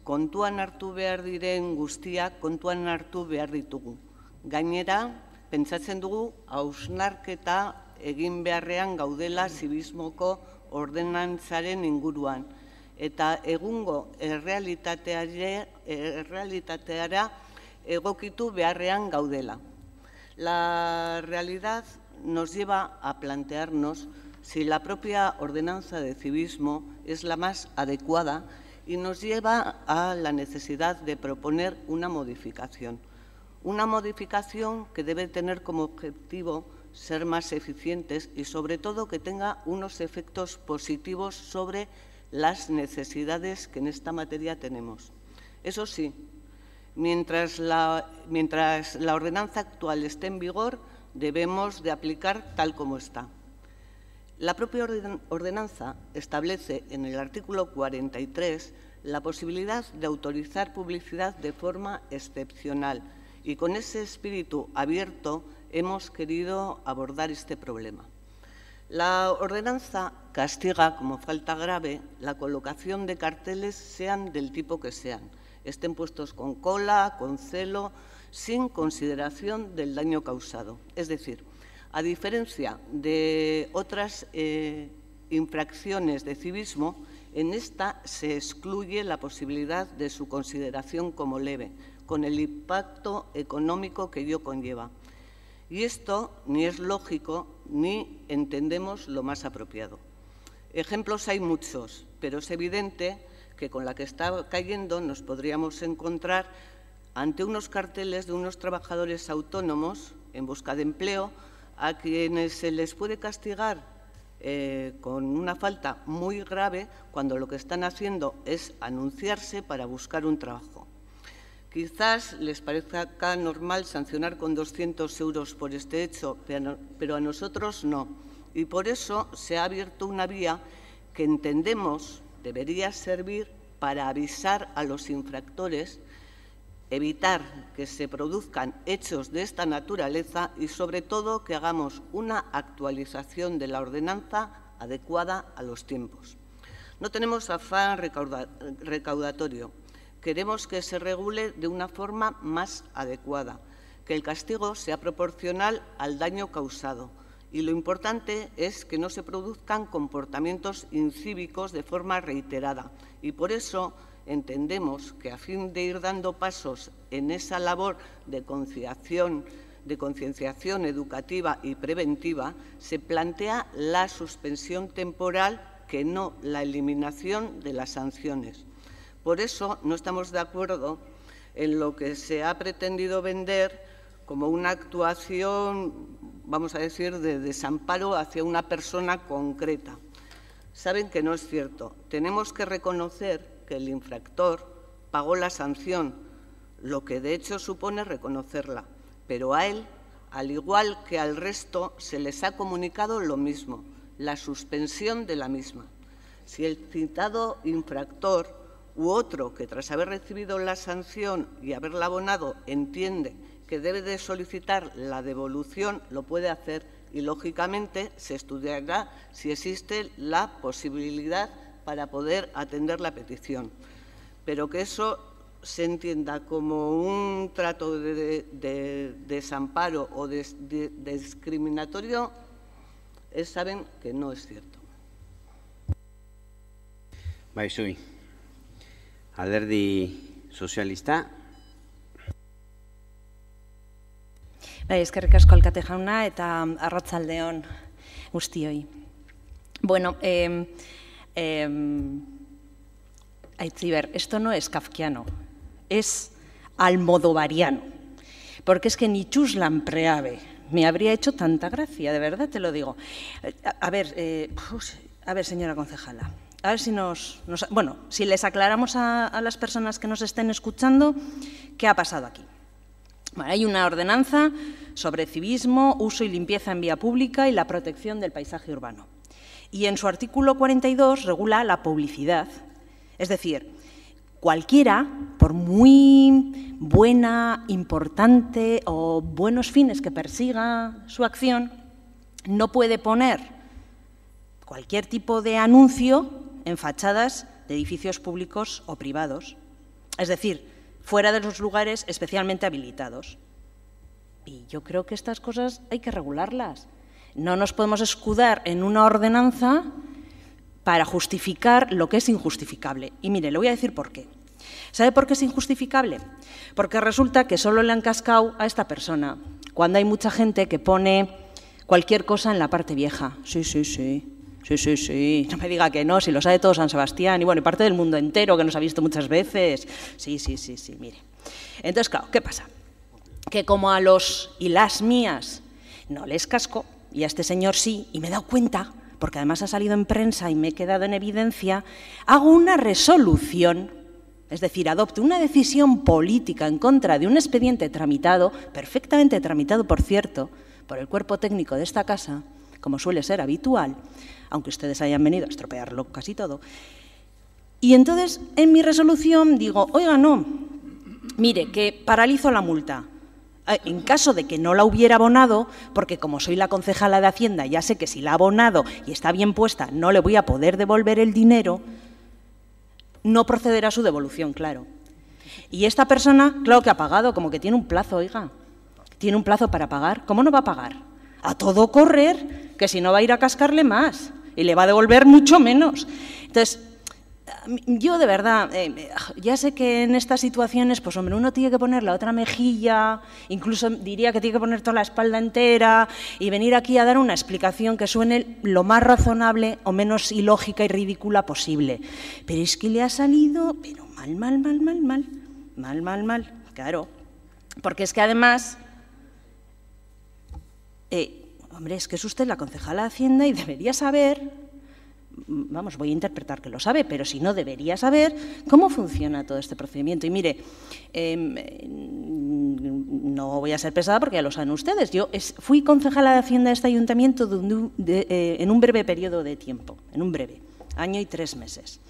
kontuan hartu behar diren guztiak kontuan hartu behar ditugu. Gainera, pentsatzen dugu hausnarketa egin beharrean gaudela zibismoko ordenantzaren inguruan. Eta egungo errealitateara egokitu beharrean gaudela. La realidad nos lleva a plantearnos si la propia ordenanza de civismo es la más adecuada y nos lleva a la necesidad de proponer una modificación. Una modificación que debe tener como objetivo ser más eficientes y, sobre todo, que tenga unos efectos positivos sobre las necesidades que en esta materia tenemos. Eso sí, mientras la ordenanza actual esté en vigor, debemos de aplicar tal como está. La propia ordenanza establece en el artículo 43 la posibilidad de autorizar publicidad de forma excepcional y con ese espíritu abierto hemos querido abordar este problema. La ordenanza castiga como falta grave la colocación de carteles, sean del tipo que sean, estén puestos con cola, con celo, sin consideración del daño causado. Es decir, a diferencia de otras infracciones de civismo, en esta se excluye la posibilidad de su consideración como leve, con el impacto económico que ello conlleva. Y esto ni es lógico ni entendemos lo más apropiado. Ejemplos hay muchos, pero es evidente que con la que está cayendo nos podríamos encontrar ante unos carteles de unos trabajadores autónomos en busca de empleo a quienes se les puede castigar con una falta muy grave cuando lo que están haciendo es anunciarse para buscar un trabajo. Quizás les parezca normal sancionar con 200 euros por este hecho, pero a nosotros no. Y por eso se ha abierto una vía que entendemos debería servir para avisar a los infractores, evitar que se produzcan hechos de esta naturaleza y, sobre todo, que hagamos una actualización de la ordenanza adecuada a los tiempos. No tenemos afán recaudatorio. Queremos que se regule de una forma más adecuada, que el castigo sea proporcional al daño causado. Y lo importante es que no se produzcan comportamientos incívicos de forma reiterada. Y por eso entendemos que, a fin de ir dando pasos en esa labor de concienciación educativa y preventiva, se plantea la suspensión temporal, que no la eliminación de las sanciones. Por eso no estamos de acuerdo en lo que se ha pretendido vender como una actuación, vamos a decir, de desamparo hacia una persona concreta. Saben que no es cierto. Tenemos que reconocer que el infractor pagó la sanción, lo que de hecho supone reconocerla, pero a él, al igual que al resto, se les ha comunicado lo mismo, la suspensión de la misma. Si el citado infractor u otro que, tras haber recibido la sanción y haberla abonado, entiende que debe de solicitar la devolución, lo puede hacer y, lógicamente, se estudiará si existe la posibilidad para poder atender la petición. Pero que eso se entienda como un trato de desamparo o de discriminatorio, saben que no es cierto. Bai, zui. Alderdi sozialista. Bai, eskerrik asko alkate jauna eta arratsaldeon guztioi. Bueno, Aitziber, esto no es kafkiano, es almodovariano, porque es que ni Chuslan Preave me habría hecho tanta gracia, de verdad te lo digo. A ver, señora concejala, a ver si bueno, si les aclaramos a las personas que nos estén escuchando qué ha pasado aquí. Bueno, hay una ordenanza sobre civismo, uso y limpieza en vía pública y la protección del paisaje urbano. Y en su artículo 42 regula la publicidad. Es decir, cualquiera, por muy buena, importante o buenos fines que persiga su acción, no puede poner cualquier tipo de anuncio en fachadas de edificios públicos o privados. Es decir, fuera de los lugares especialmente habilitados. Y yo creo que estas cosas hay que regularlas. No nos podemos escudar en una ordenanza para justificar lo que es injustificable. Y mire, le voy a decir por qué. ¿Sabe por qué es injustificable? Porque resulta que solo le han cascado a esta persona, cuando hay mucha gente que pone cualquier cosa en la parte vieja. Sí, sí, sí. Sí, sí, sí. No me diga que no, si lo sabe todo San Sebastián y bueno, y parte del mundo entero que nos ha visto muchas veces. Sí, sí, sí, sí, mire. Entonces, claro, ¿qué pasa? Que como a los y las mías no les casco, y a este señor sí, y me he dado cuenta, porque además ha salido en prensa y me he quedado en evidencia, hago una resolución, es decir, adopto una decisión política en contra de un expediente tramitado, perfectamente tramitado, por cierto, por el cuerpo técnico de esta casa, como suele ser habitual, aunque ustedes hayan venido a estropearlo casi todo. Y entonces, en mi resolución digo, oiga, no, mire, que paralizo la multa. En caso de que no la hubiera abonado, porque como soy la concejala de Hacienda, ya sé que si la ha abonado y está bien puesta, no le voy a poder devolver el dinero, no procederá a su devolución, claro. Y esta persona, claro que ha pagado, como que tiene un plazo, oiga, tiene un plazo para pagar. ¿Cómo no va a pagar? A todo correr, que si no va a ir a cascarle más y le va a devolver mucho menos. Entonces, yo de verdad, ya sé que en estas situaciones, pues hombre, uno tiene que poner la otra mejilla, incluso diría que tiene que poner toda la espalda entera y venir aquí a dar una explicación que suene lo más razonable o menos ilógica y ridícula posible. Pero es que le ha salido, pero mal, claro. Porque es que además, hombre, es que es usted la concejala de Hacienda y debería saber, vamos, voy a interpretar que lo sabe, pero si no, debería saber cómo funciona todo este procedimiento. Y mire, no voy a ser pesada porque ya lo saben ustedes. Yo fui concejala de Hacienda de este ayuntamiento en un breve periodo de tiempo, en un breve, año y 3 meses.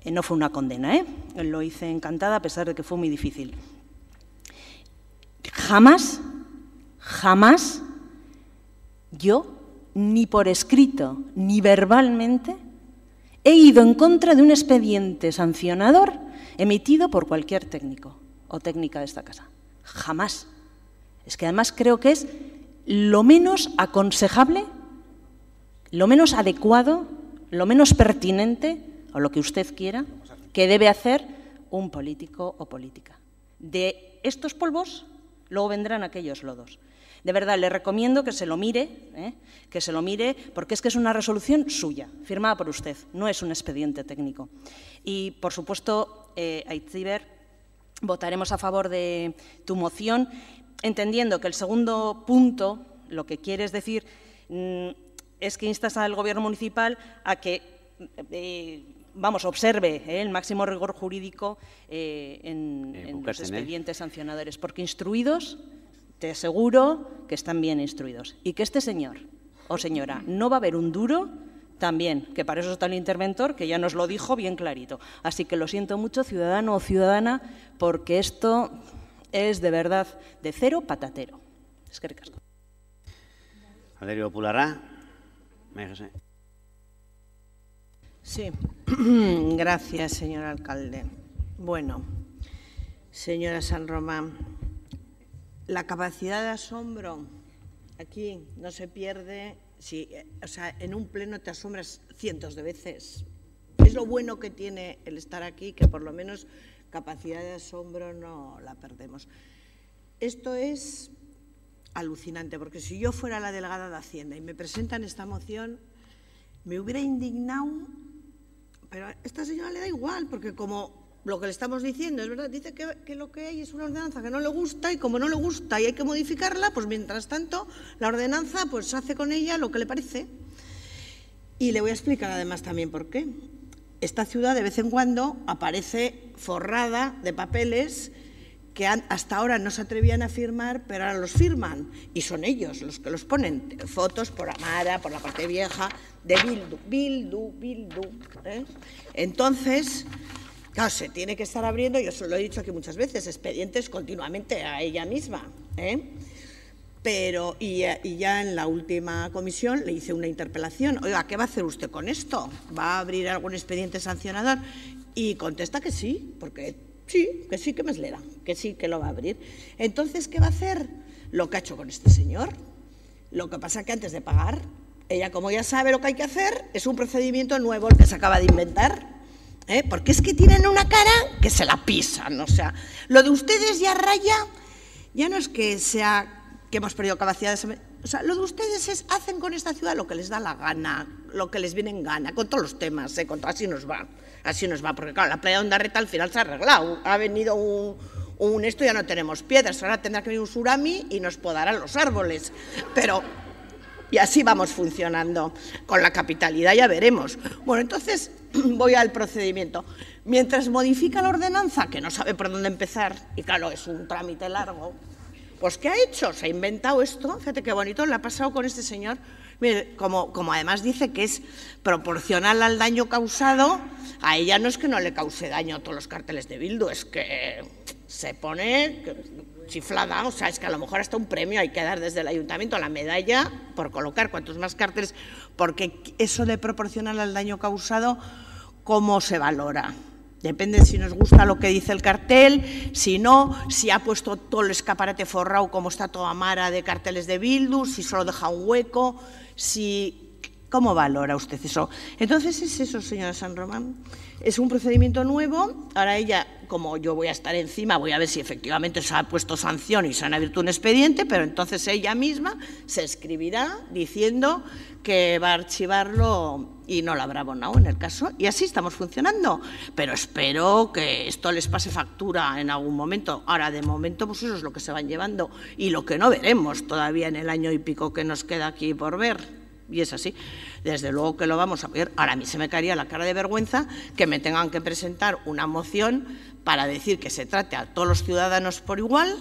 No fue una condena, lo hice encantada a pesar de que fue muy difícil. Jamás yo, ni por escrito, ni verbalmente, he ido en contra de un expediente sancionador emitido por cualquier técnico o técnica de esta casa. Jamás. Es que además creo que es lo menos aconsejable, lo menos adecuado, lo menos pertinente, o lo que usted quiera, que debe hacer un político o política. De estos polvos, luego vendrán aquellos lodos. De verdad, le recomiendo que se lo mire, porque es que es una resolución suya, firmada por usted, no es un expediente técnico. Y, por supuesto, Aitziber, votaremos a favor de tu moción, entendiendo que el segundo punto, lo que quieres decir, es que instas al Gobierno municipal a que, observe el máximo rigor jurídico en los expedientes sancionadores, porque instruidos, te aseguro que están bien instruidos. Y que este señor o señora no va a ver un duro también, que para eso está el interventor, que ya nos lo dijo bien clarito. Así que lo siento mucho, ciudadano o ciudadana, porque esto es de verdad de cero patatero. Eskerrik asko. Alderdi Popularra, María José. Sí, gracias, señor alcalde. Bueno, Señora San Román, la capacidad de asombro aquí no se pierde si, o sea, en un pleno te asombras cientos de veces. Es lo bueno que tiene el estar aquí, que por lo menos capacidad de asombro no la perdemos. Esto es alucinante, porque si yo fuera la delegada de Hacienda y me presentan esta moción, me hubiera indignado, pero a esta señora le da igual, porque como lo que le estamos diciendo es verdad, dice que lo que hay es una ordenanza que no le gusta y como no le gusta y hay que modificarla, pues mientras tanto la ordenanza pues hace con ella lo que le parece. Y le voy a explicar además también por qué. Esta ciudad de vez en cuando aparece forrada de papeles que hasta ahora no se atrevían a firmar, pero ahora los firman. Y son ellos los que los ponen. Fotos por Amara, por la parte vieja, de Bildu. Entonces, claro, se tiene que estar abriendo, yo se lo he dicho aquí muchas veces, expedientes continuamente a ella misma. Pero, y ya en la última comisión le hice una interpelación. Oiga, ¿qué va a hacer usted con esto? ¿Va a abrir algún expediente sancionador? Y contesta que sí, porque sí, que me le da, que sí, que lo va a abrir. Entonces, ¿qué va a hacer? Lo que ha hecho con este señor. Lo que pasa es que antes de pagar, ella, como ya sabe lo que hay que hacer, es un procedimiento nuevo el que se acaba de inventar. Porque es que tienen una cara que se la pisan. O sea, lo de ustedes ya raya, ya no es que sea que hemos perdido capacidades. O sea, lo de ustedes es, hacen con esta ciudad lo que les da la gana, lo que les viene en gana, con todos los temas, así nos va. Así nos va, porque claro, la playa de Ondarreta al final se ha arreglado. Ha venido esto, ya no tenemos piedras, ahora tendrá que venir un tsunami y nos podarán los árboles. Pero, y así vamos funcionando. Con la capitalidad ya veremos. Bueno, entonces voy al procedimiento. Mientras modifica la ordenanza, que no sabe por dónde empezar, y claro, es un trámite largo, pues ¿qué ha hecho? Se ha inventado esto, fíjate qué bonito le ha pasado con este señor. Mire, como además dice que es proporcional al daño causado, a ella no es que no le cause daño a todos los carteles de Bildu, es que se pone chiflada, o sea, es que a lo mejor hasta un premio hay que dar desde el ayuntamiento, la medalla, por colocar cuantos más carteles, porque eso de proporcional al daño causado, ¿cómo se valora? Depende si nos gusta lo que dice el cartel, si no, si ha puesto todo el escaparate forrado como está toda Amara de carteles de Bildu, si solo deja un hueco, si... ¿Cómo valora usted eso? Entonces es eso, señora San Román. Es un procedimiento nuevo. Ahora ella, como yo voy a estar encima, voy a ver si efectivamente se ha puesto sanción y se han abierto un expediente, pero entonces ella misma se escribirá diciendo que va a archivarlo y no lo habrá abonado en el caso. Y así estamos funcionando. Pero espero que esto les pase factura en algún momento. Ahora, de momento, pues eso es lo que se van llevando y lo que no veremos todavía en el año y pico que nos queda aquí por ver. Y es así, desde luego que lo vamos a ver. Ahora a mí se me caería la cara de vergüenza que me tengan que presentar una moción para decir que se trate a todos los ciudadanos por igual,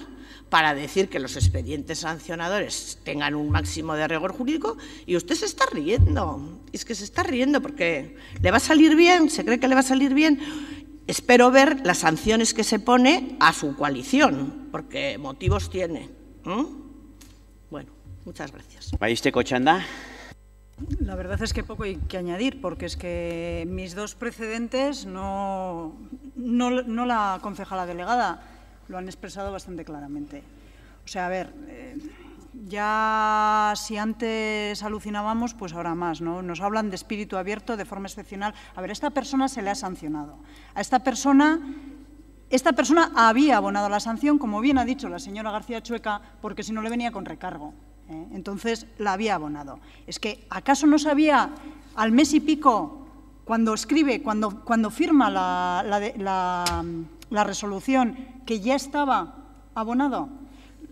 para decir que los expedientes sancionadores tengan un máximo de rigor jurídico, y usted se está riendo. Es que se está riendo porque le va a salir bien, se cree que le va a salir bien. Espero ver las sanciones que se pone a su coalición, porque motivos tiene. Bueno, muchas gracias. Baisteko txanda. La verdad es que poco hay que añadir, porque es que mis dos precedentes no la concejala delegada lo han expresado bastante claramente. O sea, a ver, ya si antes alucinábamos, pues ahora más, ¿no? Nos hablan de espíritu abierto de forma excepcional. A ver, a esta persona se le ha sancionado. A esta persona había abonado la sanción, como bien ha dicho la señora García Chueca, porque si no le venía con recargo. Entonces la había abonado. Es que, ¿acaso no sabía al mes y pico, cuando escribe, cuando firma la resolución, que ya estaba abonado?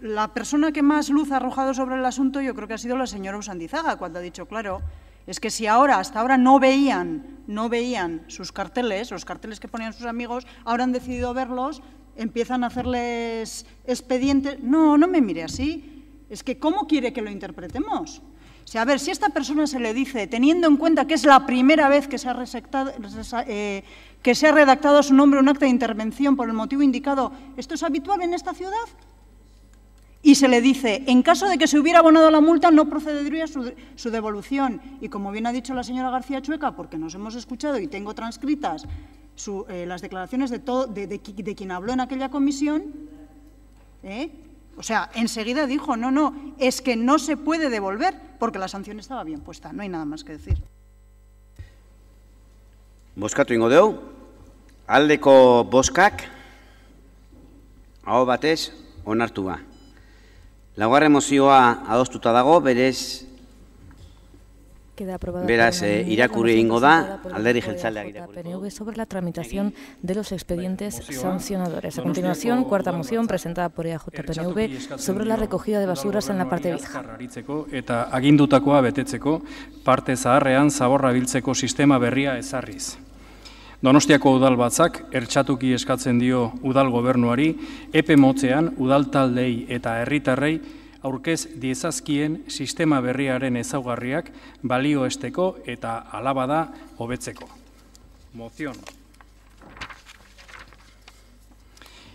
La persona que más luz ha arrojado sobre el asunto yo creo que ha sido la señora Usandizaga, cuando ha dicho, claro, es que si hasta ahora no veían sus carteles, los carteles que ponían sus amigos, ahora han decidido verlos, empiezan a hacerles expedientes. No me mire así. Es que, ¿cómo quiere que lo interpretemos? O sea, a ver, si a esta persona se le dice, teniendo en cuenta que es la primera vez que se ha redactado a su nombre un acta de intervención por el motivo indicado, ¿esto es habitual en esta ciudad? y se le dice, en caso de que se hubiera abonado la multa, no procedería su devolución. Y como bien ha dicho la señora García Chueca, porque nos hemos escuchado y tengo transcritas las declaraciones de quien habló en aquella comisión, o sea, enseguida dijo, no, es que no se puede devolver porque la sanción estaba bien puesta. No hay nada más que decir. Bozkatu ingo dugu, aldeko bozkak, aho batez onartu ba. Laugarren mozioa adostuta dago, beraz irakurri egingo da, alderdi jeltzaleak irakurri. Sobre la tramitación de los expedientes sancionadores. A continuación, cuarta moción presentada por EAJ-PNV sobre la recogida de basuras en la parte vieja. Eta agindutakoa betetzeko, parte zaharrean zaborra biltzeko sistema berria ezarriz. Donostiako udalbatzak ertxatuki eskatzen dio udal gobernuari, epe motzean udaltaldei eta herritarrei aurkez diezazkien sistema berriaren ezaugarriak balioesteko eta alabada hobetzeko. Moción.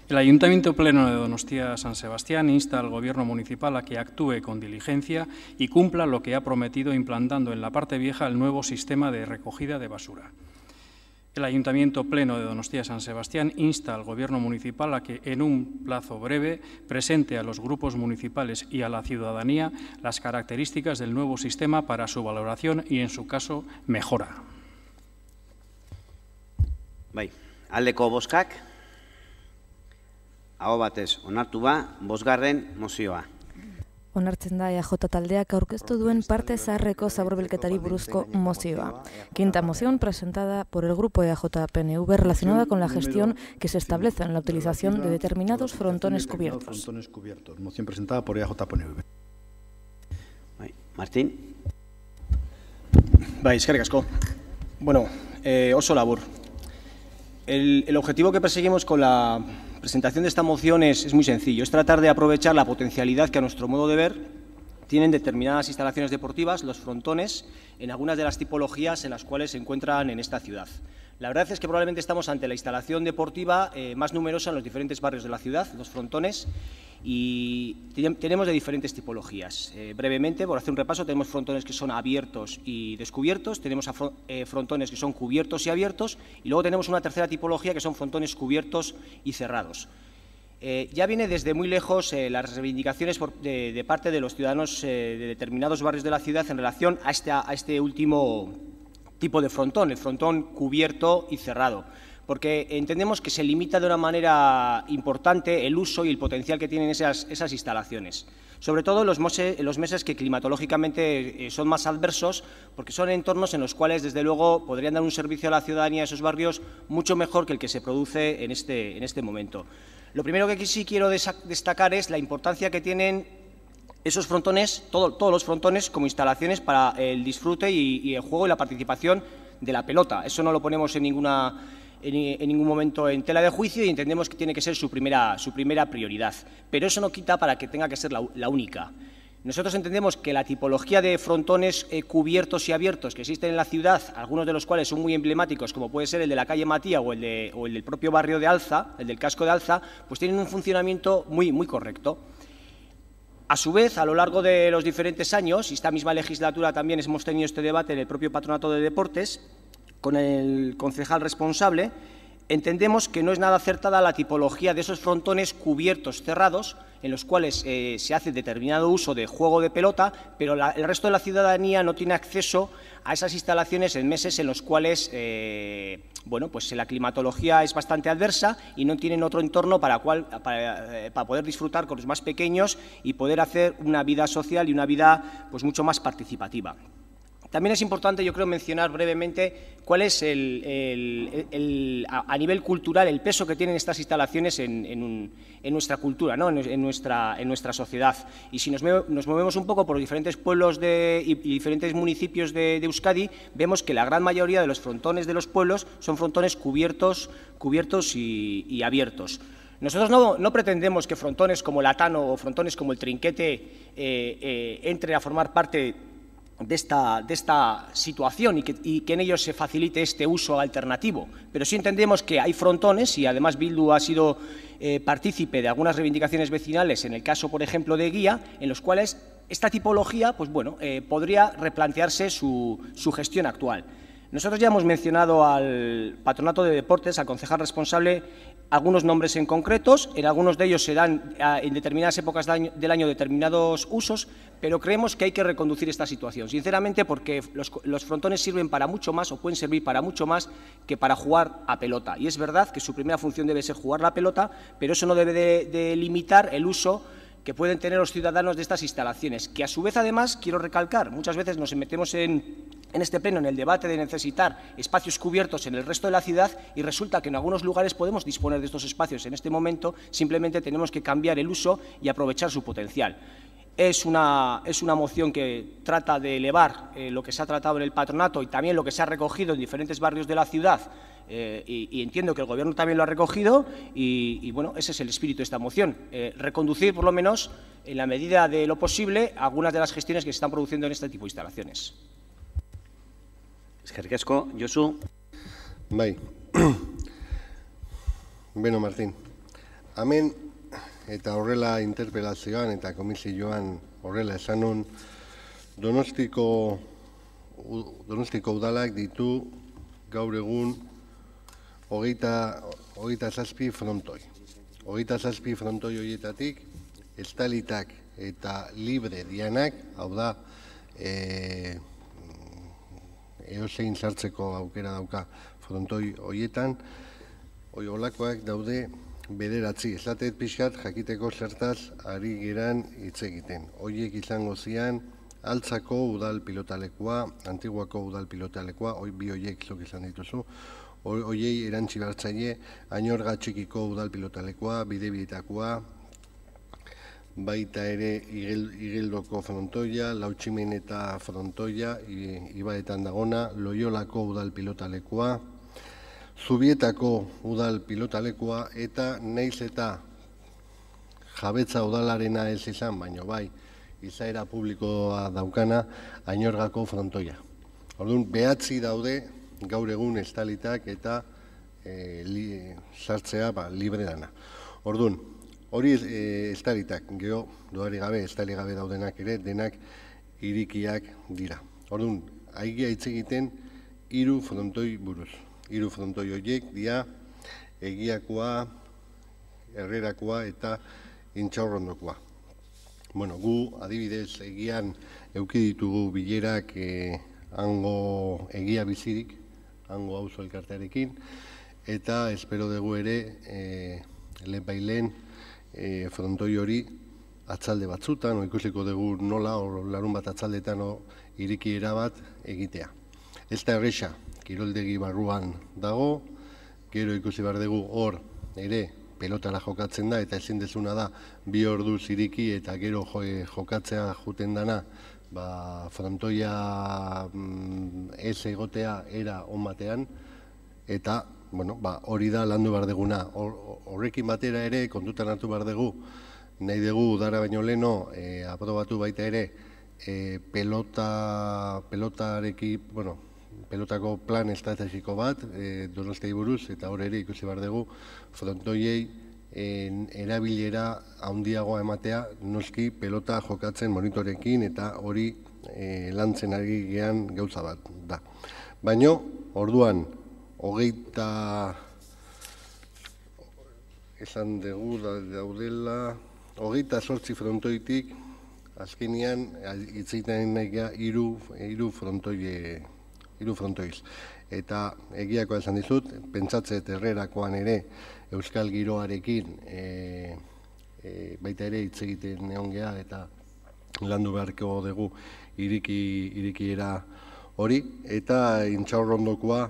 El Ayuntamiento Pleno de Donostia San Sebastián insta al Gobierno Municipal a que actúe con diligencia y cumpla lo que ha prometido implantando en la parte vieja el nuevo sistema de recogida de basura. El Ayuntamiento Pleno de Donostia San Sebastián insta al Gobierno Municipal a que, en un plazo breve, presente a los grupos municipales y a la ciudadanía las características del nuevo sistema para su valoración y, en su caso, mejora. Bai, aldeko bozkak, aho batez onartu ba, bosgarren mozioa. Onartzen da EAJ taldeak aurkeztu duen parte zaharreko zaborbilketari buruzko mozioa. Quinta moción presentada por el grupo EAJ-PNV relacionada con la gestión que se establece en la utilización de determinados frontones cubiertos. Moción presentada por EAJ-PNV. Martín. Bai, eskerrik asko. Bueno, oso labur. El objetivo que perseguimos con la presentación de esta moción es muy sencillo, es tratar de aprovechar la potencialidad que a nuestro modo de ver tienen determinadas instalaciones deportivas, los frontones, en algunas de las tipologías en las cuales se encuentran en esta ciudad. La verdad es que probablemente estamos ante la instalación deportiva más numerosa en los diferentes barrios de la ciudad, los frontones, y tenemos de diferentes tipologías. Brevemente, por hacer un repaso, tenemos frontones que son abiertos y descubiertos, tenemos frontones que son cubiertos y abiertos, y luego tenemos una tercera tipología que son frontones cubiertos y cerrados. Ya viene desde muy lejos las reivindicaciones de parte de los ciudadanos de determinados barrios de la ciudad en relación a este último tipo de frontón, el frontón cubierto y cerrado, porque entendemos que se limita de una manera importante el uso y el potencial que tienen esas instalaciones, sobre todo en los meses que climatológicamente son más adversos, porque son entornos en los cuales, desde luego, podrían dar un servicio a la ciudadanía de esos barrios mucho mejor que el que se produce en este momento. Lo primero que sí quiero destacar es la importancia que tienen esos frontones, todos los frontones, como instalaciones para el disfrute y el juego y la participación de la pelota. Eso no lo ponemos en ningún momento en tela de juicio y entendemos que tiene que ser su primera prioridad. Pero eso no quita para que tenga que ser la única. Nosotros entendemos que la tipología de frontones cubiertos y abiertos que existen en la ciudad, algunos de los cuales son muy emblemáticos, como puede ser el de la calle Matía o el del propio barrio de Alza, el del casco de Alza, pues tienen un funcionamiento muy correcto. A su vez, a lo largo de los diferentes años, y esta misma legislatura también hemos tenido este debate en el propio Patronato de Deportes, con el concejal responsable, entendemos que no es nada acertada la tipología de esos frontones cubiertos cerrados, en los cuales se hace determinado uso de juego de pelota, pero el resto de la ciudadanía no tiene acceso a esas instalaciones en meses en los cuales pues la climatología es bastante adversa y no tienen otro entorno para poder disfrutar con los más pequeños y poder hacer una vida social y una vida pues mucho más participativa. También es importante, yo creo, mencionar brevemente cuál es a nivel cultural el peso que tienen estas instalaciones en nuestra cultura, ¿no? en nuestra sociedad. Y si nos movemos un poco por diferentes pueblos y diferentes municipios de Euskadi, vemos que la gran mayoría de los frontones de los pueblos son frontones cubiertos y abiertos. Nosotros no pretendemos que frontones como el Atano o frontones como el Trinquete entren a formar parte esta situación y que en ellos se facilite este uso alternativo. Pero sí entendemos que hay frontones, y además Bildu ha sido partícipe de algunas reivindicaciones vecinales, en el caso, por ejemplo, de Guía, en los cuales esta tipología pues, bueno, podría replantearse su gestión actual. Nosotros ya hemos mencionado al Patronato de Deportes, al concejal responsable, algunos nombres en concretos. En algunos de ellos se dan en determinadas épocas del año determinados usos, pero creemos que hay que reconducir esta situación, sinceramente, porque los frontones sirven para mucho más, o pueden servir para mucho más, que para jugar a pelota. Y es verdad que su primera función debe ser jugar la pelota, pero eso no debe de limitar el uso que pueden tener los ciudadanos de estas instalaciones, que a su vez, además, quiero recalcar, muchas veces nos metemos en este pleno en el debate de necesitar espacios cubiertos en el resto de la ciudad y resulta que en algunos lugares podemos disponer de estos espacios en este momento, simplemente tenemos que cambiar el uso y aprovechar su potencial. Es una moción que trata de elevar lo que se ha tratado en el patronato y también lo que se ha recogido en diferentes barrios de la ciudad, y entiendo que el Gobierno también lo ha recogido y bueno, ese es el espíritu de esta moción, reconducir por lo menos en la medida de lo posible algunas de las gestiones que se están produciendo en este tipo de instalaciones. Eskerrik asko, Josu. Bai. Beno, Martín. Hemen, eta horrela interpelazioan eta komisioan horrela esan nun, Donostiko udalak ditu gaur egun 27 frontoi. 27 frontoi horietatik, estalitak eta libre dianak, hau da, eosein sartzeko aukera dauka frontoi horietan, olakoak daude bederatzi, esatet pixkat jakiteko zertaz ari geran hitz egiten. Horiek izango zian, Altzako udal pilotalekua, Antiguako udal pilotalekua, bi horiek zuk izan dituzu, horiei erantzi bartzaile, Añorga Txikiko udal pilotalekua, Bidebietakoa, baita ere Igeldoko frontoia, Lautximen eta frontoia, Ibaetan dagona, Loiolako udal pilotalekua, Zubietako udal pilotalekua, eta naiz eta jabetza udalarena ez izan, baino bai, izaera publikoa daukana, Añorgako frontoia. Orduan, behatzi daude gaur egun estalitak eta sartzea libre dana. Orduan, hori estalitak, geho, duari gabe, estali gabe daudenak ere, denak irikiak dira. Orduan, haigia hitz egiten 3 frontoi buruz. 3 frontoi horiek dira Egiakoa, Herrerakoa eta Intxaurrondokoa. Bueno, gu adibidez Egian eduki ditugu bilerak hango Egia bizirik, hango auzo elkartearekin, eta espero dugu ere lehenbailen frontoi hori atzalde batzutan, ikusiko dugu nola, larun bat atzaldetan irikiera bat egitea. Ez da erresa, kiroldegi barruan dago, gero ikusi behar dugu hor ere pelotara jokatzen da, eta ezin dezuna da 2 orduz iriki eta gero jokatzea juten dana, frontoia ez egotea era on batean, eta hori da landu behar duguna. Horrekin batera ere, kontutan hartu behar dugu, nahi dugu udara baino leheno, aprobatu baita ere, pelotako plan estrategiko bat, Donostiai buruz, eta hor ere ikusi behar dugu, frontoiei erabilera handiagoa ematea, noski pelota jokatzen monitorekin, eta hori lantzen ari gean gauza bat da. Baina, orduan, 28 frontoitik, azkenean, hitzeiten nahi geha 3 frontoiz. Eta egiakoa esan dizut, pentsatzet Herrerakoan ere euskal giroarekin baita ere hitz egiten egon geha eta landu beharko dugu irikiera hori. Eta Intxaurrondokoa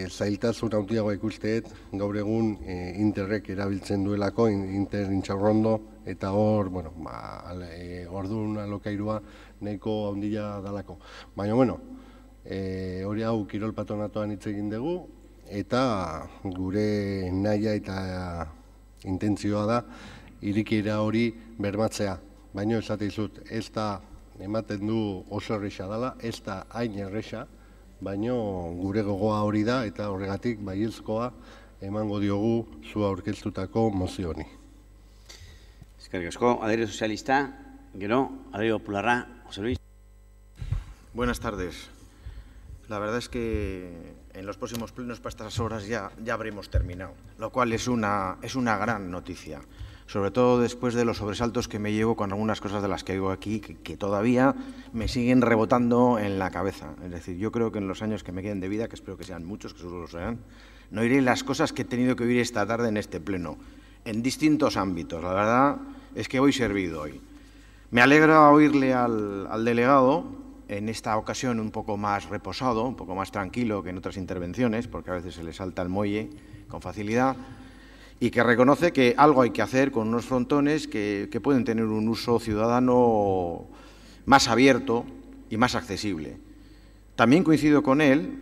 zailtasun handiagoa ikusteet gaur egun Interrek erabiltzen duelako, Inter Intxaurrondo, eta hor, orduan alokairua nahiko handia dalako. Baina, hori hau kirol patronatoan hitz egin dugu, eta gure nahia eta intentzioa da irikiera hori bermatzea. Baina esate dizut, ez da ematen du oso erresa dela, ez da hain erresa, baino gure gogoa hori da eta horregatik baiezkoa emango diogu zu aurkeztutako mozio honi. Eskerrik asko, Alderdi Sozialista, gero, Alderdi Popularra, José Luis. Buenas tardes. La verdad es que en los próximos plenos para estas horas ya habremos terminado, lo cual es una gran noticia, sobre todo después de los sobresaltos que me llevo con algunas cosas de las que digo aquí que todavía me siguen rebotando en la cabeza. Es decir, yo creo que en los años que me queden de vida, que espero que sean muchos, que seguro lo serán, no oiré las cosas que he tenido que oír esta tarde en este pleno, en distintos ámbitos. La verdad es que voy servido hoy. Me alegra oírle al delegado, en esta ocasión un poco más reposado, un poco más tranquilo que en otras intervenciones, porque a veces se le salta el muelle con facilidad, y que reconoce que algo hay que hacer con unos frontones que pueden tener un uso ciudadano más abierto y más accesible. También coincido con él,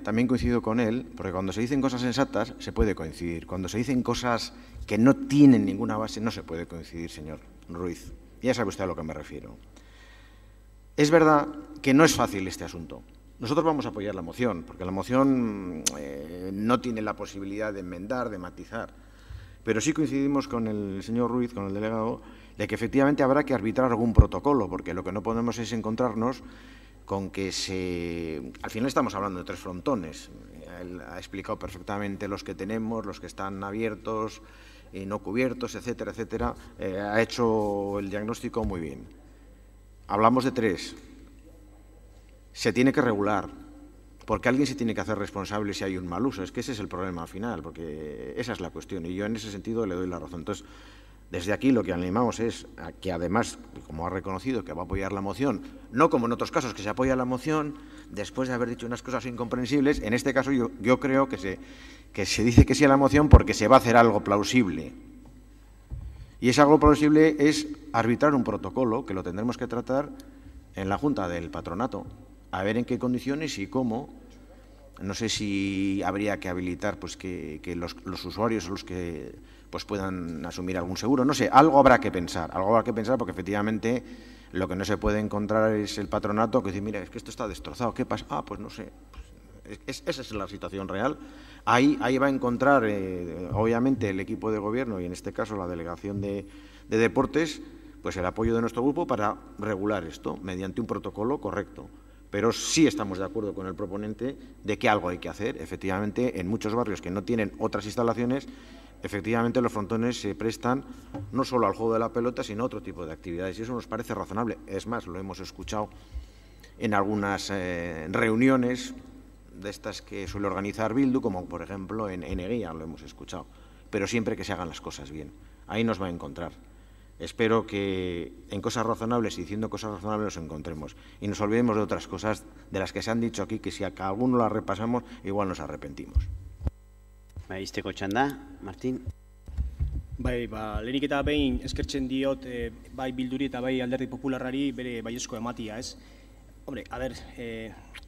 porque cuando se dicen cosas sensatas se puede coincidir. Cuando se dicen cosas que no tienen ninguna base no se puede coincidir, señor Ruiz. Ya sabe usted a lo que me refiero. Es verdad que no es fácil este asunto. Nosotros vamos a apoyar la moción, porque la moción no tiene la posibilidad de enmendar, de matizar. Pero sí coincidimos con el señor Ruiz, con el delegado, de que efectivamente habrá que arbitrar algún protocolo, porque lo que no podemos es encontrarnos con que al final estamos hablando de 3 frontones. Él ha explicado perfectamente los que tenemos, los que están abiertos y no cubiertos, etcétera, etcétera. Ha hecho el diagnóstico muy bien. Hablamos de 3. Se tiene que regular, porque alguien se tiene que hacer responsable si hay un mal uso. Es que ese es el problema al final, porque esa es la cuestión, y yo en ese sentido le doy la razón. Entonces, desde aquí lo que animamos es a que, además, como ha reconocido que va a apoyar la moción, no como en otros casos que se apoya la moción después de haber dicho unas cosas incomprensibles, en este caso yo creo que se dice que sí a la moción porque se va a hacer algo plausible. Y ese algo plausible es arbitrar un protocolo que lo tendremos que tratar en la Junta del Patronato, a ver en qué condiciones y cómo. No sé si habría que habilitar pues, que los usuarios los que pues, puedan asumir algún seguro. No sé, algo habrá que pensar porque efectivamente lo que no se puede encontrar es el patronato que dice, mira, es que esto está destrozado, ¿qué pasa? Ah, pues no sé. Esa es la situación real. Ahí va a encontrar, obviamente, el equipo de gobierno y, en este caso, la delegación de deportes, pues el apoyo de nuestro grupo para regular esto mediante un protocolo correcto. Pero sí estamos de acuerdo con el proponente de que algo hay que hacer. Efectivamente, en muchos barrios que no tienen otras instalaciones, efectivamente los frontones se prestan no solo al juego de la pelota, sino a otro tipo de actividades. Y eso nos parece razonable. Es más, lo hemos escuchado en algunas reuniones de estas que suele organizar Bildu, como por ejemplo en Eguía, lo hemos escuchado. Pero siempre que se hagan las cosas bien. Ahí nos va a encontrar. Espero que en cosas razonables y diciendo cosas razonables nos encontremos. Y nos olvidemos de otras cosas de las que se han dicho aquí, que si a cada uno las repasamos, igual nos arrepentimos. Izteko txanda, Martín. Bai, lehenik eta behin eskertzen diot bai Bilduri eta bai Alderdi Popularrari bere baiezko ematia, ez? Hombre, a ver,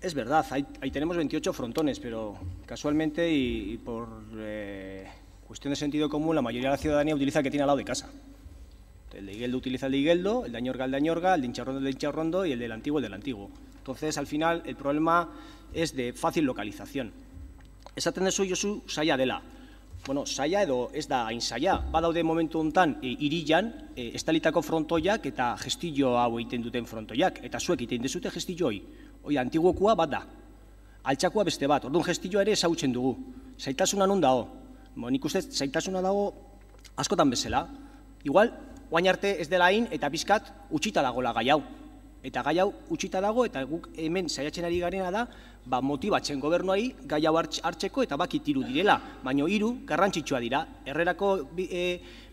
es verdad, ahí tenemos 28 frontones, pero casualmente y por cuestión de sentido común, la mayoría de la ciudadanía utiliza el que tiene al lado de casa. El de Igueldo utiliza el de Igueldo, el de Añorga el de Añorga, el de Incharrondo el de Incharrondo y el del Antiguo el del Antiguo. Entonces, al final, el problema es de fácil localización. Esaten dezu Josu saia dela. Bueno, saia edo ez da hain saia. Badaude momentu hontan hirian estalitako frontoiak eta gestillo hau egiten duten frontoiak. Eta zuek egiten dezute gestillo hori. Hoi, antiguokoa bat da. Altxakoa beste bat. Orduan gestilloa ere ezagutzen dugu. Zaitasuna non dago? Nik uste zaitasuna dago askotan bezala. Igual, oain arte ez dela hain eta bizkat utxita dagoela gai hau. Eta gai hau utxita dago eta guk hemen saiatzen ari garena da motibatzen gobernuari gai hau hartzeko eta bakit 3 direla. Baina 3 garrantzitsua dira. Herrerako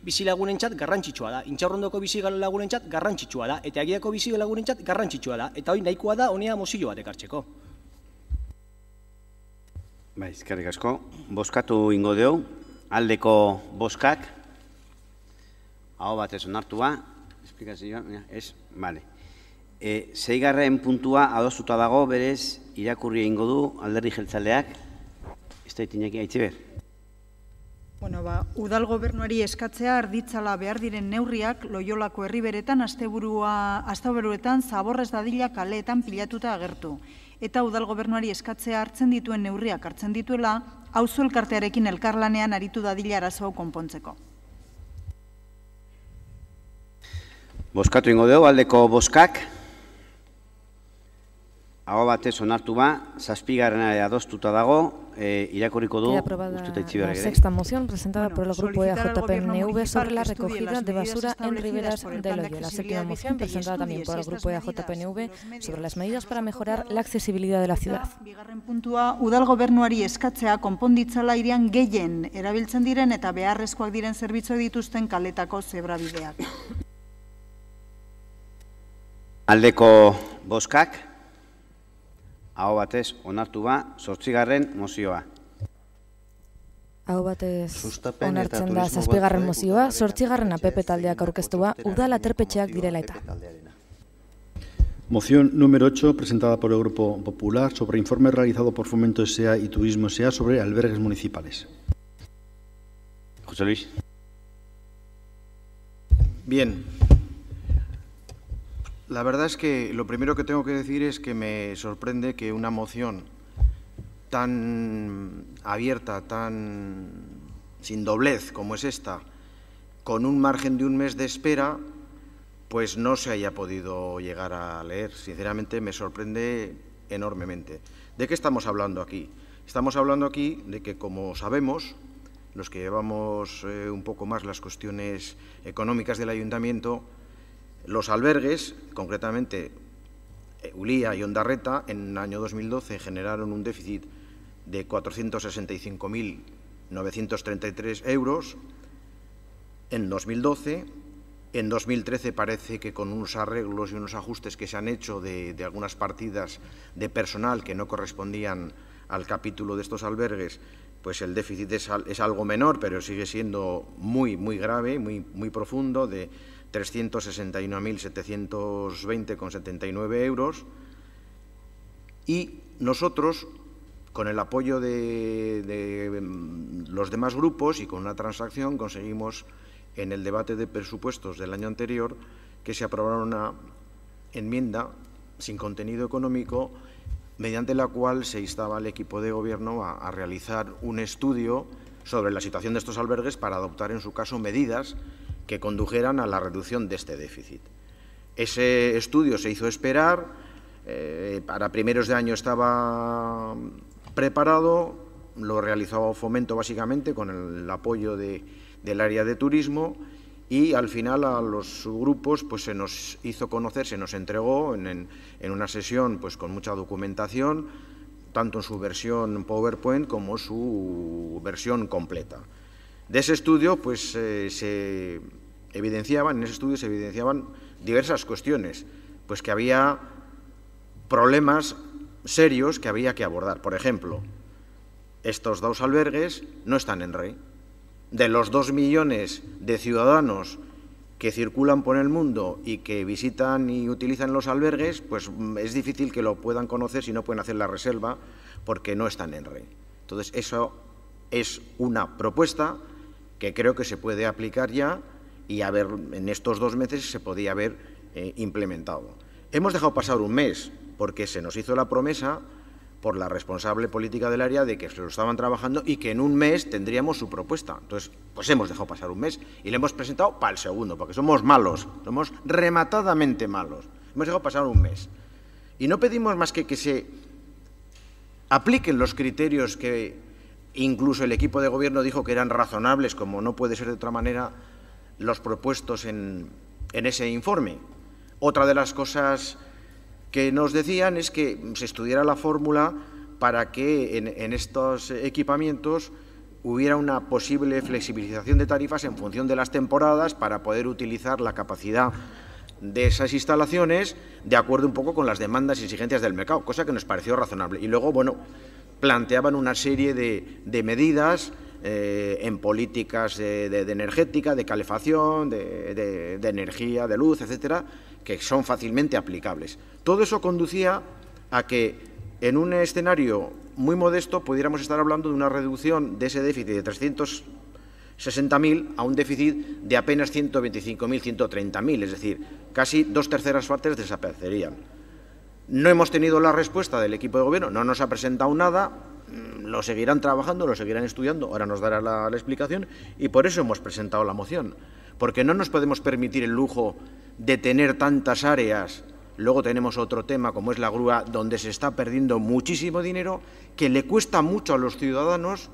bizilagunentzat garrantzitsua da. Intxaurrondoko bizilagunentzat garrantzitsua da. Eta Egiako bizilagunentzat garrantzitsua da. Eta hori nahikoa da honea mozio bat ekartzeko. Bai, eskerrik asko. Bozkatu ingo dugu. Aldeko bozkak. Aho batez onartua. Esplikazioa, ez? Bale. 6. puntua adostuta dago, berez, irakurri egingo du Alderdi Jeltzaleak. Ez da itinaki Aitziber. Udal gobernuari eskatzea arditzala behar diren neurriak Loiolako herriberetan asteburuetan zaborrez dadila kaleetan pilatuta agertu. Eta udal gobernuari eskatzea hartzen dituen neurriak hartzen dituela, auzo elkartearekin elkarlanean aritu dadila arazo hau konpontzeko. Bozkatu ingo dugu, aldeko bozkak. Aho batez onartu ba, 7. adostuta dago, irakurriko du. Queda aprobada la sexta moción presentada por el grupo EAJ-PNV sobre la recogida de basura en riberas del Oyo. La séptima moción presentada también por el grupo EAJ-PNV sobre las medidas para mejorar la accesibilidad de la ciudad. Bigarren puntua, udal gobernuari eskatzea konponditzala irian gehien erabiltzen diren eta beharrezkoak diren zerbitzu dituzten kaletako zebrabideak. Aldeko bozkak. Aho batez onartu ba, 8. mozioa. Aho batez onartzen da 7. mozioa, 8. PP taldeak aurkeztua, udal aterpetxeak direla eta. Moción número 8, presentada por el Grupo Popular, sobre informe realizado por Fomento S.A. y Turismo S.A. sobre albergues municipales. José Luis. Bien. La verdad es que lo primero que tengo que decir es que me sorprende que una moción tan abierta, tan sin doblez como es esta, con un margen de un mes de espera, pues no se haya podido llegar a leer. Sinceramente me sorprende enormemente. ¿De qué estamos hablando aquí? Estamos hablando aquí de que, como sabemos, los que llevamos un poco más las cuestiones económicas del ayuntamiento, los albergues, concretamente Ulía y Ondarreta, en el año 2012 generaron un déficit de 465.933 euros en 2012. En 2013 parece que con unos arreglos y unos ajustes que se han hecho de algunas partidas de personal que no correspondían al capítulo de estos albergues, pues el déficit es algo menor, pero sigue siendo muy grave, muy profundo, de 361.720,79 euros, y nosotros, con el apoyo de los demás grupos y con una transacción, conseguimos en el debate de presupuestos del año anterior que se aprobara una enmienda sin contenido económico, mediante la cual se instaba al equipo de gobierno a realizar un estudio sobre la situación de estos albergues para adoptar, en su caso, medidas que condujeran a la reducción de este déficit. Ese estudio se hizo esperar, para primeros de año estaba preparado, lo realizó Fomento básicamente con el apoyo del área de turismo, y al final a los grupos pues se nos hizo conocer, se nos entregó en una sesión pues con mucha documentación, tanto en su versión PowerPoint como su versión completa. De ese estudio pues en ese estudio se evidenciaban diversas cuestiones, pues que había problemas serios que había que abordar. Por ejemplo, estos dos albergues no están en RE. De los 2 millones de ciudadanos que circulan por el mundo y que visitan y utilizan los albergues, pues es difícil que lo puedan conocer si no pueden hacer la reserva porque no están en RE. Entonces, eso es una propuesta que creo que se puede aplicar ya y a ver, en estos 2 meses se podía haber implementado. Hemos dejado pasar un mes porque se nos hizo la promesa por la responsable política del área de que se lo estaban trabajando y que en un mes tendríamos su propuesta. Entonces, pues hemos dejado pasar un mes y le hemos presentado para el segundo, porque somos malos, somos rematadamente malos. Hemos dejado pasar un mes. Y no pedimos más que se apliquen los criterios que incluso el equipo de gobierno dijo que eran razonables, como no puede ser de otra manera, los propuestos en ese informe. Otra de las cosas que nos decían es que se estudiara la fórmula para que en estos equipamientos hubiera una posible flexibilización de tarifas en función de las temporadas para poder utilizar la capacidad de esas instalaciones de acuerdo un poco con las demandas y exigencias del mercado, cosa que nos pareció razonable. Y luego, bueno, planteaban una serie de medidas en políticas de energética, de calefacción, de energía, de luz, etcétera, que son fácilmente aplicables. Todo eso conducía a que en un escenario muy modesto pudiéramos estar hablando de una reducción de ese déficit de 60.000 a un déficit de apenas 125.000, 130.000, es decir, casi 2/3 partes desaparecerían. No hemos tenido la respuesta del equipo de gobierno, no nos ha presentado nada, lo seguirán trabajando, lo seguirán estudiando, ahora nos dará la explicación y por eso hemos presentado la moción, porque no nos podemos permitir el lujo de tener tantas áreas. Luego tenemos otro tema como es la grúa, donde se está perdiendo muchísimo dinero que le cuesta mucho a los ciudadanos,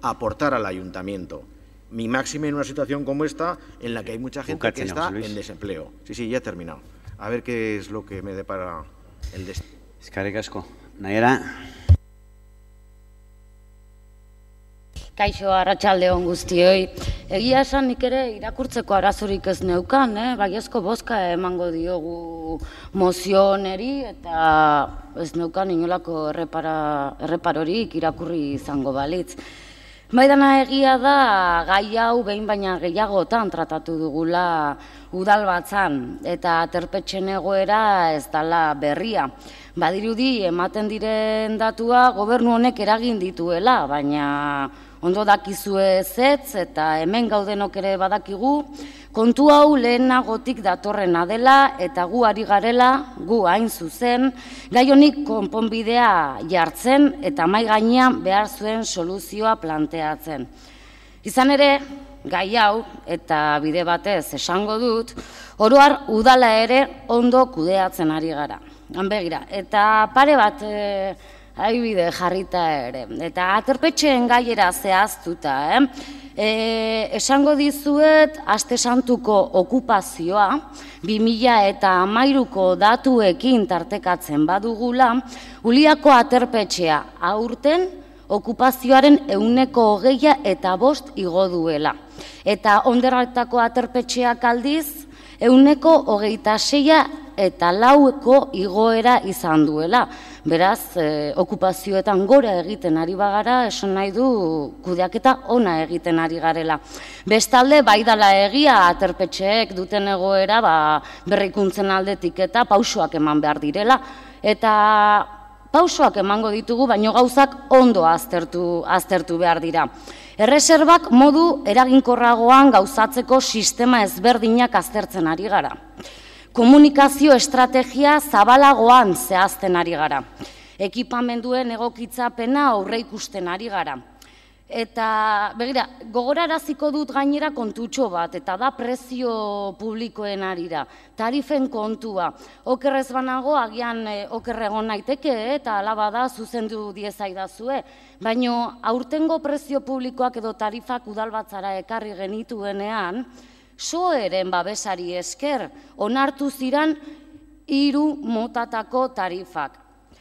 aportar al ayuntamiento. Mi máxima en una situación como esta, en la que hay mucha gente que está en desempleo. Sí, ya he terminado. A ver qué es lo que me depara el destino. Eskerrik asko. Naiara. Kaixo, arratsaldeon guztioi. Egia esan nik ere irakurtzeko arazorik ez neukan, baiezko bozka emango diogu mozioneri eta ez neukan inolako erreparorik irakurri izango balitz. Baidana egia da gai hau behin baina gehiagotan tratatu dugula udalbatzan eta aterpetxen egoera ez dala berria. Badirudi ematen diren datua gobernu honek eragin dituela, baina ondo dakizue zetz eta hemen gaudenok ere badakigu, kontu hau lehenagotik datorrena dela eta gu ari garela, gu hain zuzen, gai honik konponbidea jartzen eta mahai gainean behar zuen soluzioa planteatzen. Izan ere, gai hau eta bide batez esango dut, oro har udala ere ondo kudeatzen ari gara. Begira, eta pare bat adibide jarrita ere, eta aterpetxeen gaiera zehaztuta, esango dizuet Aste Santuko okupazioa 2013ko datuekin tartekatzen badugula, Uliako aterpetxea aurten okupazioaren 20% igo duela. Eta Onderretako aterpetxeak aldiz 26,4% igoera izan duela. Beraz, okupazioetan gora egiten ari bagara, esan nahi du kudeaketa ona egiten ari garela. Bestalde, bai dala egia aterpetxeek duten egoera berrikuntzen aldetik eta pausoak eman behar direla. Eta pausoak emango ditugu, baino gauzak ondo aztertu behar dira. Erreserbak modu eraginkorragoan gauzatzeko sistema ezberdinak aztertzen ari gara. Komunikazio estrategia zabalagoan zehazten ari gara. Ekipamenduen egokitzapena aurreikusten ari gara. Eta, begira, gogoraraziko dut gainera kontutxo bat, eta da prezio publikoen arira. Tarifen kontua. Okerrez banago, agian okerregon naiteke, eta alaba da zuzendu diezaidazue. Baina aurtengo prezio publikoak edo tarifak udalbatzara ekarri genituenean, SOEren babesari esker onartu ziran 3 motatako tarifak.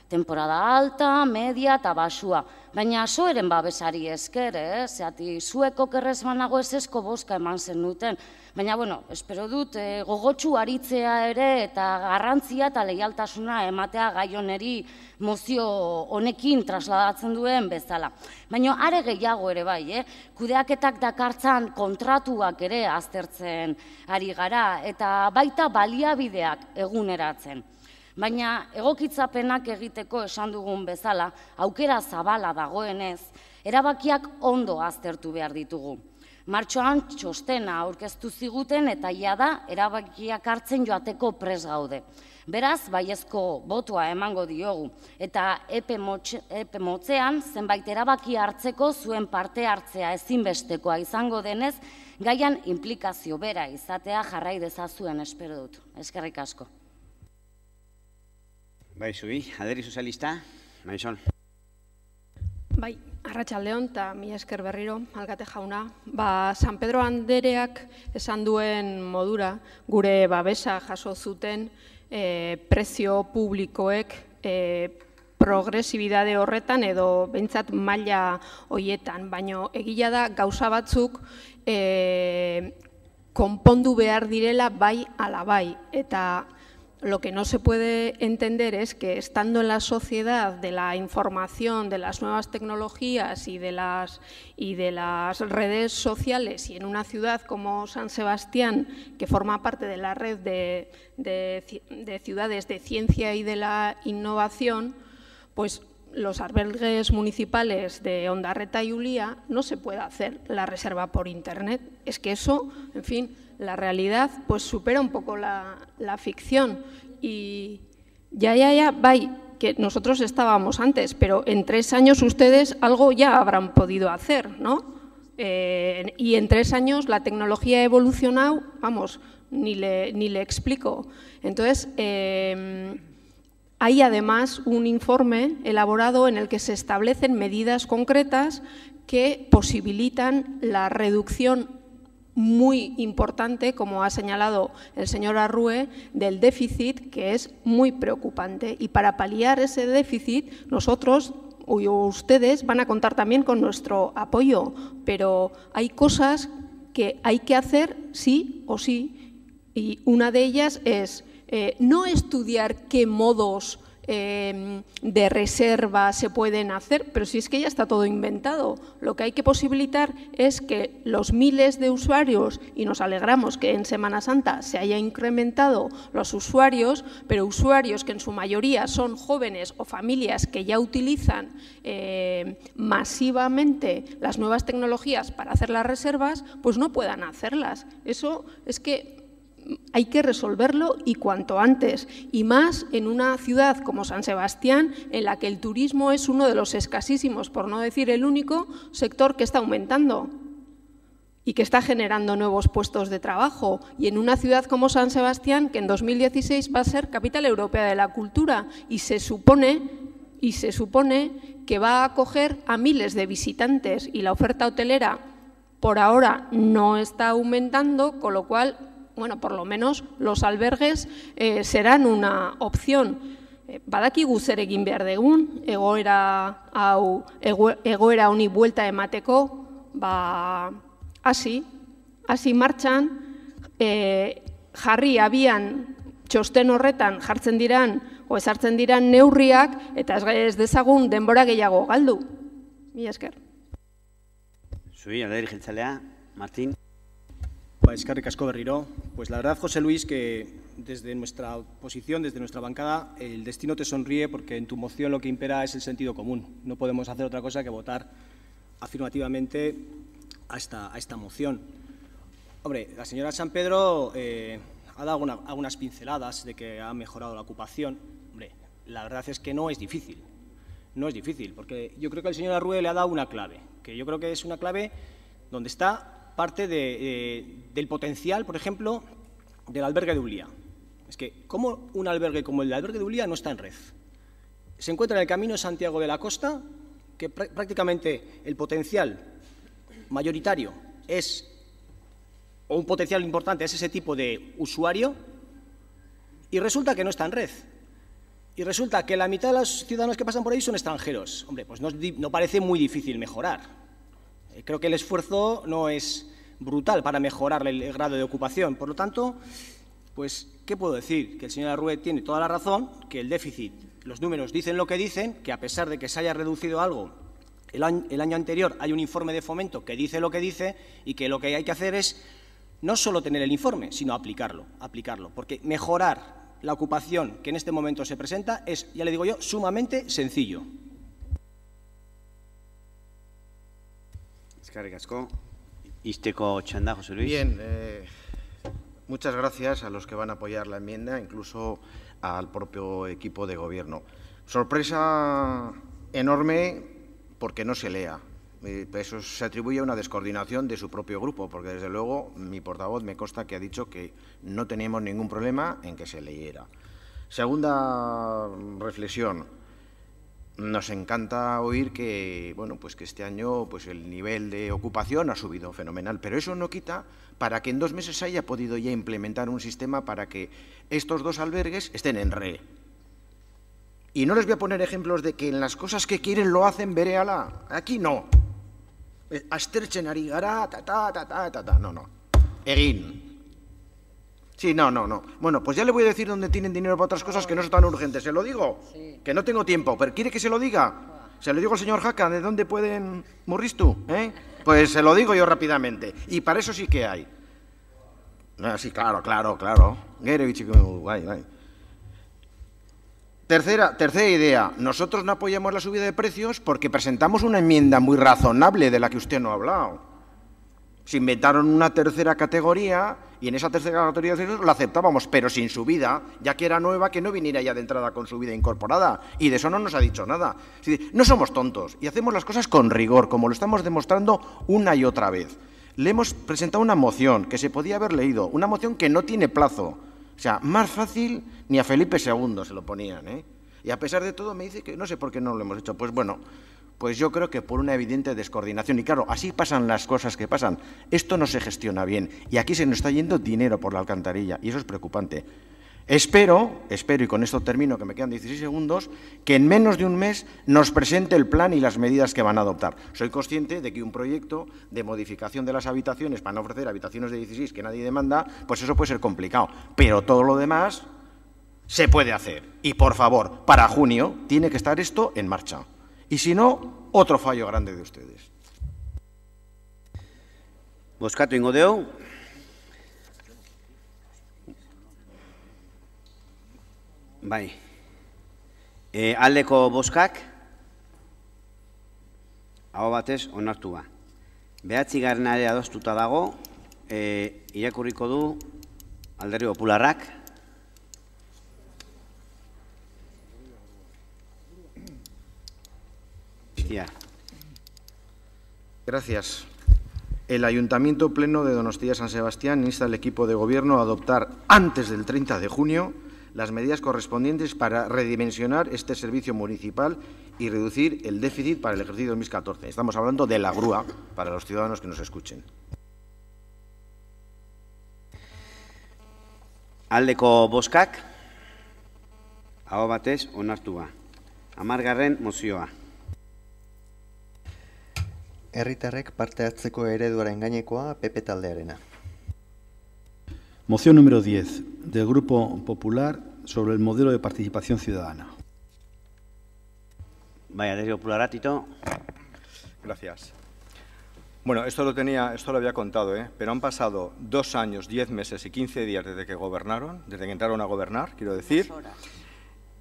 Temporada alta, media eta basua. Baina SOEren babesari esker, zehati zuek okerrez banago ezesko bozka eman zenuten. Baina, espero dut gogotsu aritzea ere eta garrantzia eta leialtasuna ematea gai honeri mozio honekin trasladatzen duen bezala. Baina are gehiago ere bai, kudeaketak dakartzan kontratuak ere aztertzen ari gara eta baita baliabideak eguneratzen. Baina egokitzapenak egiteko esan dugun bezala, aukera zabala dagoenez, erabakiak ondo aztertu behar ditugu. Martxoan txostena aurkeztu ziguten eta jada erabakiak hartzen joateko prest gaude. Beraz, baiezko botoa emango diogu eta epe motzean zenbait erabaki hartzeko zuen parte hartzea ezinbestekoa izango denez, gaian inplikazio bera izatea jarrai dezazuen espero dut. Eskerrik asko. Bai, zui, Alderdi Sozialista, Marisol. Bai, arratsaldeon eta mila esker berriro, Alkate jauna. San Pedro Andereak esan duen modura, gure babesa jaso zuten prezio publikoek progresibidade horretan edo behintzat maila hoietan, baino egia da gauza batzuk konpondu behar direla bai ala bai, eta lo que no se puede entender es que estando en la sociedad de la información, de las nuevas tecnologías y de las redes sociales y en una ciudad como San Sebastián, que forma parte de la red de ciudades de ciencia y de la innovación, pues los albergues municipales de Ondarreta y Ulia no se puede hacer la reserva por Internet. Es que eso, en fin, la realidad pues supera un poco la ficción. Y bai, que nosotros estábamos antes, pero en 3 años ustedes algo ya habrán podido hacer, ¿no? Y en 3 años la tecnología ha evolucionado, vamos, ni le explico. Entonces, hay además un informe elaborado en el que se establecen medidas concretas que posibilitan la reducción muy importante, como ha señalado el señor Arrue, del déficit, que es muy preocupante. Y para paliar ese déficit, nosotros o ustedes van a contar también con nuestro apoyo, pero hay cosas que hay que hacer sí o sí, y una de ellas es no estudiar qué modos de reserva se pueden hacer, pero si es que ya está todo inventado. Lo que hay que posibilitar es que los miles de usuarios, y nos alegramos que en Semana Santa se haya incrementado los usuarios, pero usuarios que en su mayoría son jóvenes o familias que ya utilizan masivamente las nuevas tecnologías para hacer las reservas, pues no puedan hacerlas. Eso es que hay que resolverlo y cuanto antes, y más en una ciudad como San Sebastián, en la que el turismo es uno de los escasísimos, por no decir el único, sector que está aumentando y que está generando nuevos puestos de trabajo. Y en una ciudad como San Sebastián, que en 2016 va a ser capital europea de la cultura y se supone que va a acoger a miles de visitantes, y la oferta hotelera por ahora no está aumentando, con lo cual, bueno, por lo menos los albergues serán una opción. Badakigu zer egin behar dugun, egoera honi buelta emateko, hasi martxan, jarri abian txosten horretan jartzen diran, ezartzen diran neurriak, eta ez dezagun denbora gehiago galdu. Mila esker. Zui, alderdi jeltzalea, Martín. Eskerrik asko berriro. Pues la verdad, José Luis, que desde nuestra posición, desde nuestra bancada, el destino te sonríe porque en tu moción lo que impera es el sentido común. No podemos hacer otra cosa que votar afirmativamente a esta moción. Hombre, la señora San Pedro ha dado algunas pinceladas de que ha mejorado la ocupación. Hombre, la verdad es que no es difícil. No es difícil, porque yo creo que el señor Arrue le ha dado una clave, que yo creo que es una clave donde está parte del potencial, por ejemplo, del albergue de Ulia. Es que, ¿cómo un albergue como el albergue de Ulia no está en red? Se encuentra en el camino de Santiago de la Costa, que prácticamente el potencial mayoritario es, o un potencial importante es ese tipo de usuario, y resulta que no está en red. Y resulta que la mitad de los ciudadanos que pasan por ahí son extranjeros. Hombre, pues no parece muy difícil mejorar. Creo que el esfuerzo no es brutal para mejorar el grado de ocupación. Por lo tanto, pues, ¿qué puedo decir? Que el señor Arrue tiene toda la razón, que el déficit, los números dicen lo que dicen, que a pesar de que se haya reducido algo el año anterior, hay un informe de Fomento que dice lo que dice, y que lo que hay que hacer es no solo tener el informe, sino aplicarlo, porque mejorar la ocupación que en este momento se presenta es, ya le digo yo, sumamente sencillo. Eskerrik asko. Isteko txanda, José Luis. Bien, muchas gracias a los que van a apoyar la enmienda, incluso al propio equipo de gobierno. Sorpresa enorme porque no se lea. Eso se atribuye a una descoordinación de su propio grupo, porque desde luego mi portavoz me consta que ha dicho que no teníamos ningún problema en que se leyera. Segunda reflexión. Nos encanta oír que, bueno, pues que este año pues el nivel de ocupación ha subido fenomenal, pero eso no quita para que en 2 meses se haya podido ya implementar un sistema para que estos 2 albergues estén en red. Y no les voy a poner ejemplos de que en las cosas que quieren lo hacen berehala. Aquí no. Aztertzen ari gara, no. Egin. Sí, no. Bueno, pues ya le voy a decir dónde tienen dinero para otras cosas que no son tan urgentes. ¿Se lo digo? Sí. Que no tengo tiempo. ¿Pero quiere que se lo diga? Se lo digo al señor Jaca, ¿de dónde pueden Murriztu? Pues se lo digo yo rápidamente. Y para eso sí que hay. Sí, claro. Gero y chico, guay. Tercera idea, nosotros no apoyamos la subida de precios porque presentamos una enmienda muy razonable de la que usted no ha hablado. Se inventaron una tercera categoría y en esa tercera categoría la aceptábamos, pero sin subida, ya que era nueva, que no viniera ya de entrada con subida incorporada. Y de eso no nos ha dicho nada. No somos tontos y hacemos las cosas con rigor, como lo estamos demostrando una y otra vez. Le hemos presentado una moción que se podía haber leído, una moción que no tiene plazo. O sea, más fácil ni a Felipe II se lo ponían, ¿eh? Y a pesar de todo me dice que no sé por qué no lo hemos hecho. Pues bueno, pues yo creo que por una evidente descoordinación. Y claro, así pasan las cosas que pasan. Esto no se gestiona bien y aquí se nos está yendo dinero por la alcantarilla y eso es preocupante. Espero, y con esto termino, que me quedan 16 segundos, que en menos de un mes nos presente el plan y las medidas que van a adoptar. Soy consciente de que un proyecto de modificación de las habitaciones para no ofrecer habitaciones de 16 que nadie demanda, pues eso puede ser complicado. Pero todo lo demás se puede hacer. Y, por favor, para junio tiene que estar esto en marcha. Y si no, otro fallo grande de ustedes. Bozkatu ingo dugu. Bai. Aldeko bozkak, aho batez onartua. 9. adostuta dago, irakurriko du Alderdi Popularrak. Gracias. El Ayuntamiento Pleno de Donostia San Sebastián insta al equipo de gobierno a adoptar antes del 30 de junio las medidas correspondientes para redimensionar este servicio municipal y reducir el déficit para el ejercicio 2014. Estamos hablando de la grúa para los ciudadanos que nos escuchen. Aldeko bozkak, aho batez onartua. 10. mozioa. Herritarrek parte hartzeko ereduaren gainekoa PP taldearena. Moción número 10 del Grupo Popular sobre el modelo de participación ciudadana. Vaya, Alderdi Popularra, Tito. Gracias. Bueno, esto lo había contado, pero han pasado 2 años, 10 meses y 15 días desde que gobernaron, desde que entraron a gobernar, quiero decir,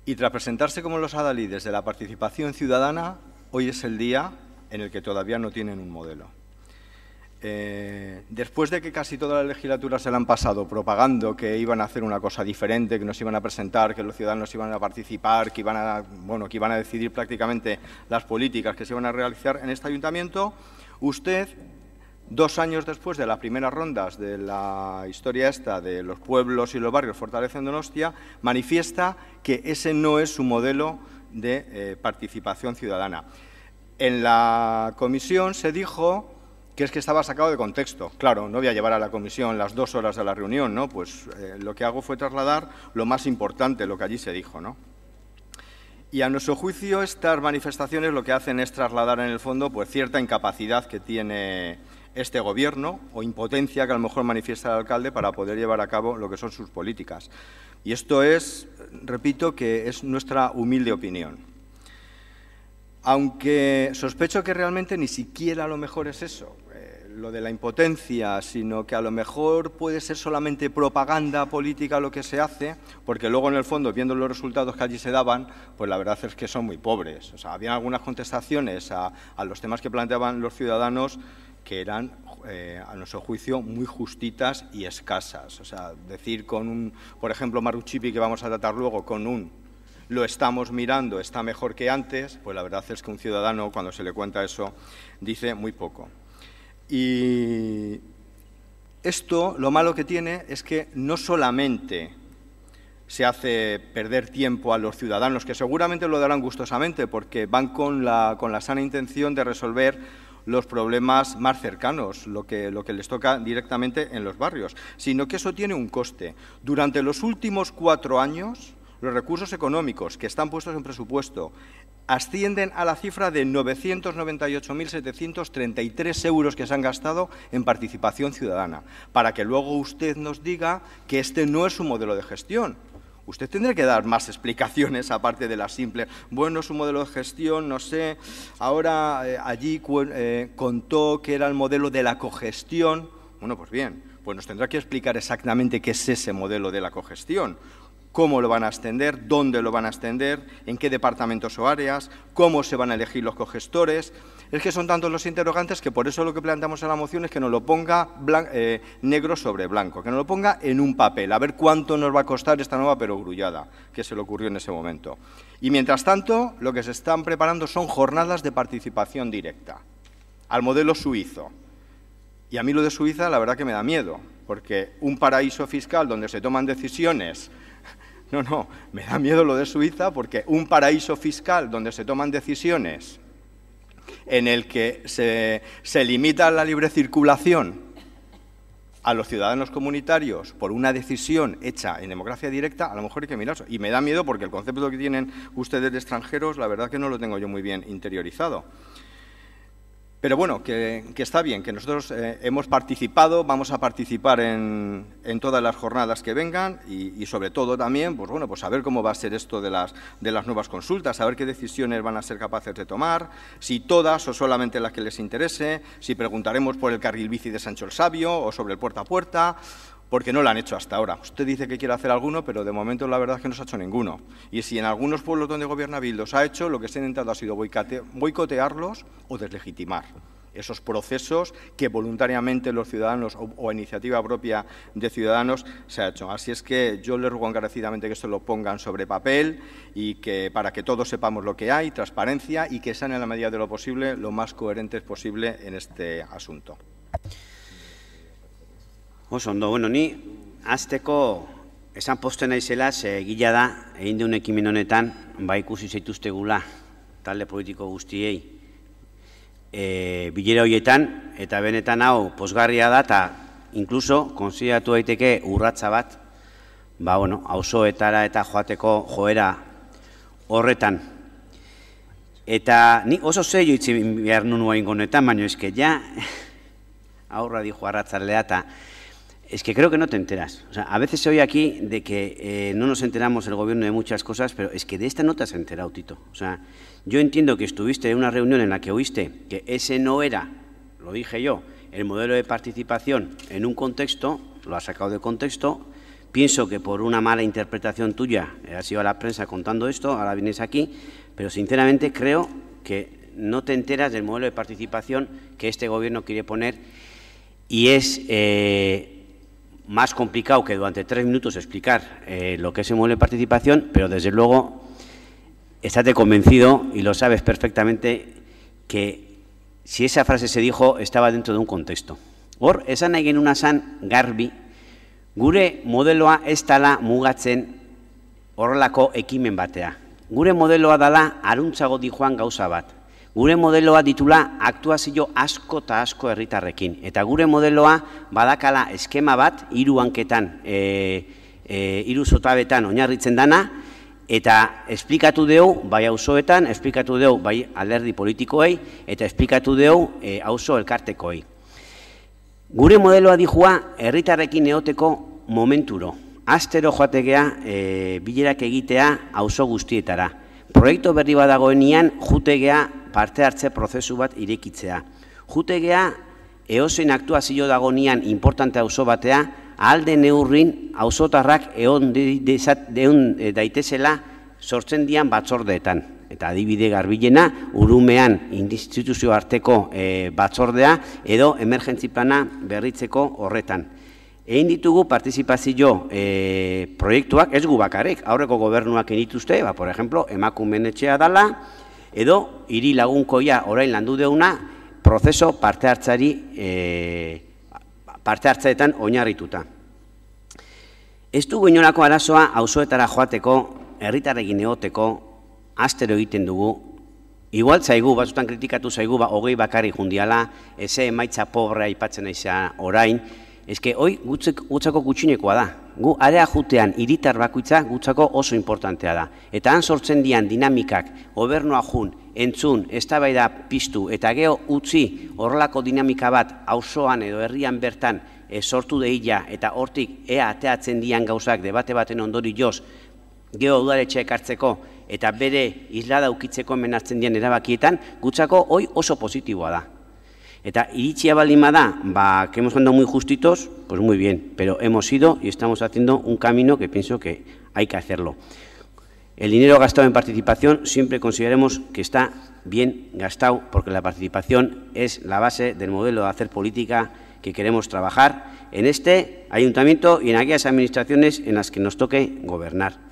y tras presentarse como los adalides de la participación ciudadana, hoy es el día en el que todavía no tienen un modelo. Después de que casi toda la legislatura se la han pasado propagando que iban a hacer una cosa diferente, que nos iban a presentar, que los ciudadanos iban a participar, que iban a decidir prácticamente las políticas que se iban a realizar en este ayuntamiento, usted, 2 años después de las primeras rondas de la historia esta de los pueblos y los barrios Fortalecen Donostia, manifiesta que ese no es su modelo de participación ciudadana. En la comisión se dijo que es que estaba sacado de contexto. Claro, no voy a llevar a la comisión las 2 horas de la reunión, ¿no? Pues lo que hago fue trasladar lo más importante, lo que allí se dijo, ¿no? Y a nuestro juicio estas manifestaciones lo que hacen es trasladar en el fondo pues cierta incapacidad que tiene este gobierno o impotencia que a lo mejor manifiesta el alcalde para poder llevar a cabo lo que son sus políticas. Y esto es, repito, que es nuestra humilde opinión. Aunque sospecho que realmente ni siquiera a lo mejor es eso, lo de la impotencia, sino que a lo mejor puede ser solamente propaganda política lo que se hace, porque luego en el fondo, viendo los resultados que allí se daban, pues la verdad es que son muy pobres. O sea, había algunas contestaciones a los temas que planteaban los ciudadanos que eran, a nuestro juicio, muy justitas y escasas. O sea, decir con un, por ejemplo, Maruchipi, que vamos a tratar luego, con un lo estamos mirando, está mejor que antes, pues la verdad es que un ciudadano, cuando se le cuenta eso, dice muy poco. Y esto, lo malo que tiene es que no solamente se hace perder tiempo a los ciudadanos, que seguramente lo darán gustosamente, porque van con la sana intención de resolver los problemas más cercanos, lo que les toca directamente en los barrios, sino que eso tiene un coste. Durante los últimos 4 años, los recursos económicos que están puestos en presupuesto ascienden a la cifra de 998.733 euros que se han gastado en participación ciudadana, para que luego usted nos diga que este no es su modelo de gestión. Usted tendrá que dar más explicaciones, aparte de la simple, bueno, su modelo de gestión, no sé, ahora allí contó que era el modelo de la cogestión. Bueno, pues bien, pues nos tendrá que explicar exactamente qué es ese modelo de la cogestión. cómo lo van a extender, dónde lo van a extender, en qué departamentos o áreas, cómo se van a elegir los cogestores. Es que son tantos los interrogantes que por eso lo que planteamos en la moción es que nos lo ponga negro sobre blanco, que nos lo ponga en un papel, a ver cuánto nos va a costar esta nueva perogrullada que se le ocurrió en ese momento. Y mientras tanto, lo que se están preparando son jornadas de participación directa, al modelo suizo. Y a mí lo de Suiza la verdad que me da miedo, porque un paraíso fiscal donde se toman decisiones... No, me da miedo lo de Suiza porque un paraíso fiscal donde se toman decisiones en el que se limita la libre circulación a los ciudadanos comunitarios por una decisión hecha en democracia directa, a lo mejor hay que mirarlo. Y me da miedo porque el concepto que tienen ustedes de extranjeros, la verdad que no lo tengo yo muy bien interiorizado. Pero bueno, que está bien, que nosotros hemos participado, vamos a participar en todas las jornadas que vengan y sobre todo también, pues bueno, pues saber cómo va a ser esto de las nuevas consultas, saber qué decisiones van a ser capaces de tomar, si todas o solamente las que les interese, si preguntaremos por el carril bici de Sancho el Sabio o sobre el puerta a puerta, porque no lo han hecho hasta ahora. Usted dice que quiere hacer alguno, pero de momento la verdad es que no se ha hecho ninguno. Y si en algunos pueblos donde gobierna Bildu se ha hecho, lo que se ha intentado ha sido boicotearlos o deslegitimar esos procesos que voluntariamente los ciudadanos o a iniciativa propia de ciudadanos se ha hecho. Así es que yo les ruego encarecidamente que esto lo pongan sobre papel y que para que todos sepamos lo que hay, transparencia y que sean en la medida de lo posible lo más coherentes posible en este asunto. Oso ondo, bueno, ni azteko esan posten naizela, ze gila da, egin deun ekimen honetan, ba ikusi zaituztegula talde politiko guztiei bilera horietan, eta benetan hau pozgarria da, eta inkluso konsideratu daiteke urratsa bat, ba, bueno, auzoetara eta joateko joera horretan. Eta ni oso zeio itzi behar nuen oain honetan, baina eske ja, aurra dijo arratzaldea, eta es que creo que no te enteras. O sea, a veces se oye aquí de que no nos enteramos el gobierno de muchas cosas, pero es que de esta no te has enterado, Tito. O sea, yo entiendo que estuviste en una reunión en la que oíste que ese no era, lo dije yo, el modelo de participación en un contexto, lo has sacado de contexto. Pienso que por una mala interpretación tuya has ido a la prensa contando esto, ahora vienes aquí, pero sinceramente creo que no te enteras del modelo de participación que este gobierno quiere poner y es más complicado que durante 3 minutos explicar lo que es el modelo de participación, pero desde luego estate convencido y lo sabes perfectamente que si esa frase se dijo estaba dentro de un contexto. Hor, esan nahi genuna zan garbi, gure modeloa ez dala mugatzen horrelako ekimen batea. Gure modeloa dala aruntzago dijoan gauza bat. Gure modeloa ditula aktuazio asko eta asko herritarrekin. Eta gure modeloa badakala eskema bat, 3 hanketan, 3 zotabetan oinarritzen dana, eta esplikatu dugu, bai auzoetan, esplikatu dugu, bai alderdi politikoei, eta esplikatu dugu auzo elkartekoei. Gure modeloa dijua herritarrekin eoteko momenturo. Astero joategea bilerak egitea auzo guztietara. Proiektu berri bat dagoenean jutegea parte hartze prozesu bat irekitzea. Jutegea eozein aktuazio dagoenean importante auzo batea, alde neurrin auzotarrak egon daitezela sortzen dian batzordeetan. Eta adibide garbilena, Urumean instituzio arteko batzordea edo emergentzi plana berritzeko horretan. Egin ditugu partizipazio proiektuak, ez gu bakarrik, aurreko gobernuak dituzte, por ejemplo, emakumeen etxea dala, edo hiri lagunkoia orain landu deuna, prozeso parte hartzaetan oinarrituta. Ez dugu inolako arazoa auzoetara joateko, herritarrekin egoteko, astero egiten dugu, igual zaigu, batzutan kritikatu zaigu, 20 bakarrik jundiala, eze emaitza pobrea aipatzen naizea orain, eske hoi gutzako gutxinekoa da. Gu area jutean hiritar bakoitza gutzako oso importantea da. Eta han sortzen dian dinamikak, gobernua jun, entzun, eztabaida piztu, eta geho utzi horrelako dinamika bat auzoan edo herrian bertan sortu deila, eta hortik ea ateatzen dian gauzak debate baten ondorioz, geho udaletxeak hartzeko, eta bere islada ukitzeko hemen dian erabakietan, gutzako hoi oso positiboa da. Eta iritzia baldin bada, que hemos andado muy justitos, pues muy bien, pero hemos ido y estamos haciendo un camino que pienso que hay que hacerlo. El dinero gastado en participación siempre consideremos que está bien gastado, porque la participación es la base del modelo de hacer política que queremos trabajar en este ayuntamiento y en aquellas administraciones en las que nos toque gobernar.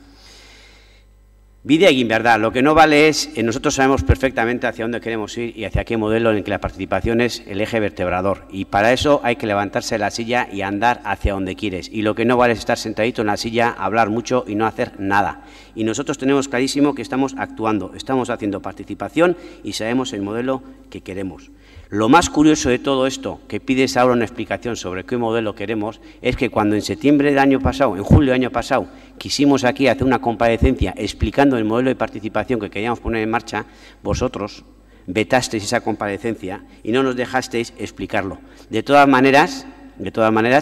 Bidea egin behar da, lo que no vale es, nosotros sabemos perfectamente hacia dónde queremos ir y hacia qué modelo en el que la participación es el eje vertebrador, y para eso hay que levantarse de la silla y andar hacia donde quieres, y lo que no vale es estar sentadito en la silla, hablar mucho y no hacer nada. Y nosotros tenemos clarísimo que estamos actuando, estamos haciendo participación y sabemos el modelo que queremos. Lo más curioso de todo esto, que pides ahora una explicación sobre qué modelo queremos, es que cuando en septiembre del año pasado, en julio del año pasado, quisimos aquí hacer una comparecencia explicando el modelo de participación que queríamos poner en marcha, vosotros vetasteis esa comparecencia y no nos dejasteis explicarlo. De todas maneras,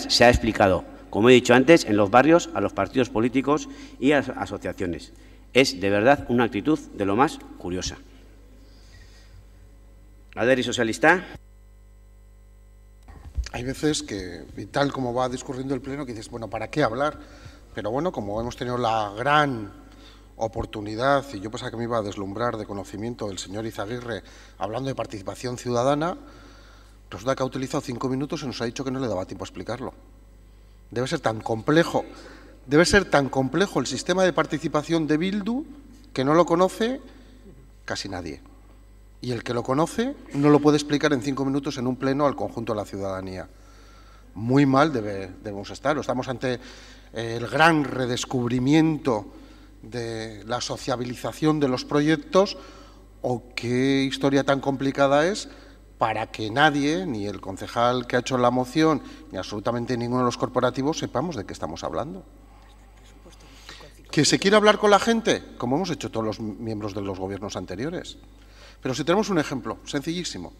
se ha explicado, como he dicho antes, en los barrios, a los partidos políticos y a las asociaciones. Es, de verdad, una actitud de lo más curiosa. Alderdi Sozialista. Hay veces que, y tal como va discurriendo el Pleno, que dices, bueno, ¿para qué hablar? Pero bueno, como hemos tenido la gran oportunidad, y yo pensaba que me iba a deslumbrar de conocimiento del señor Izaguirre hablando de participación ciudadana, resulta que ha utilizado 5 minutos y nos ha dicho que no le daba tiempo a explicarlo. Debe ser tan complejo el sistema de participación de Bildu que no lo conoce casi nadie. Y el que lo conoce no lo puede explicar en 5 minutos en un pleno al conjunto de la ciudadanía. Muy mal debemos estar. Estamos ante el gran redescubrimiento de la sociabilización de los proyectos, o qué historia tan complicada es para que nadie, ni el concejal que ha hecho la moción, ni absolutamente ninguno de los corporativos, sepamos de qué estamos hablando. ¿Que se quiere hablar con la gente? Como hemos hecho todos los miembros de los gobiernos anteriores. Pero si tenemos un ejemplo sencillísimo,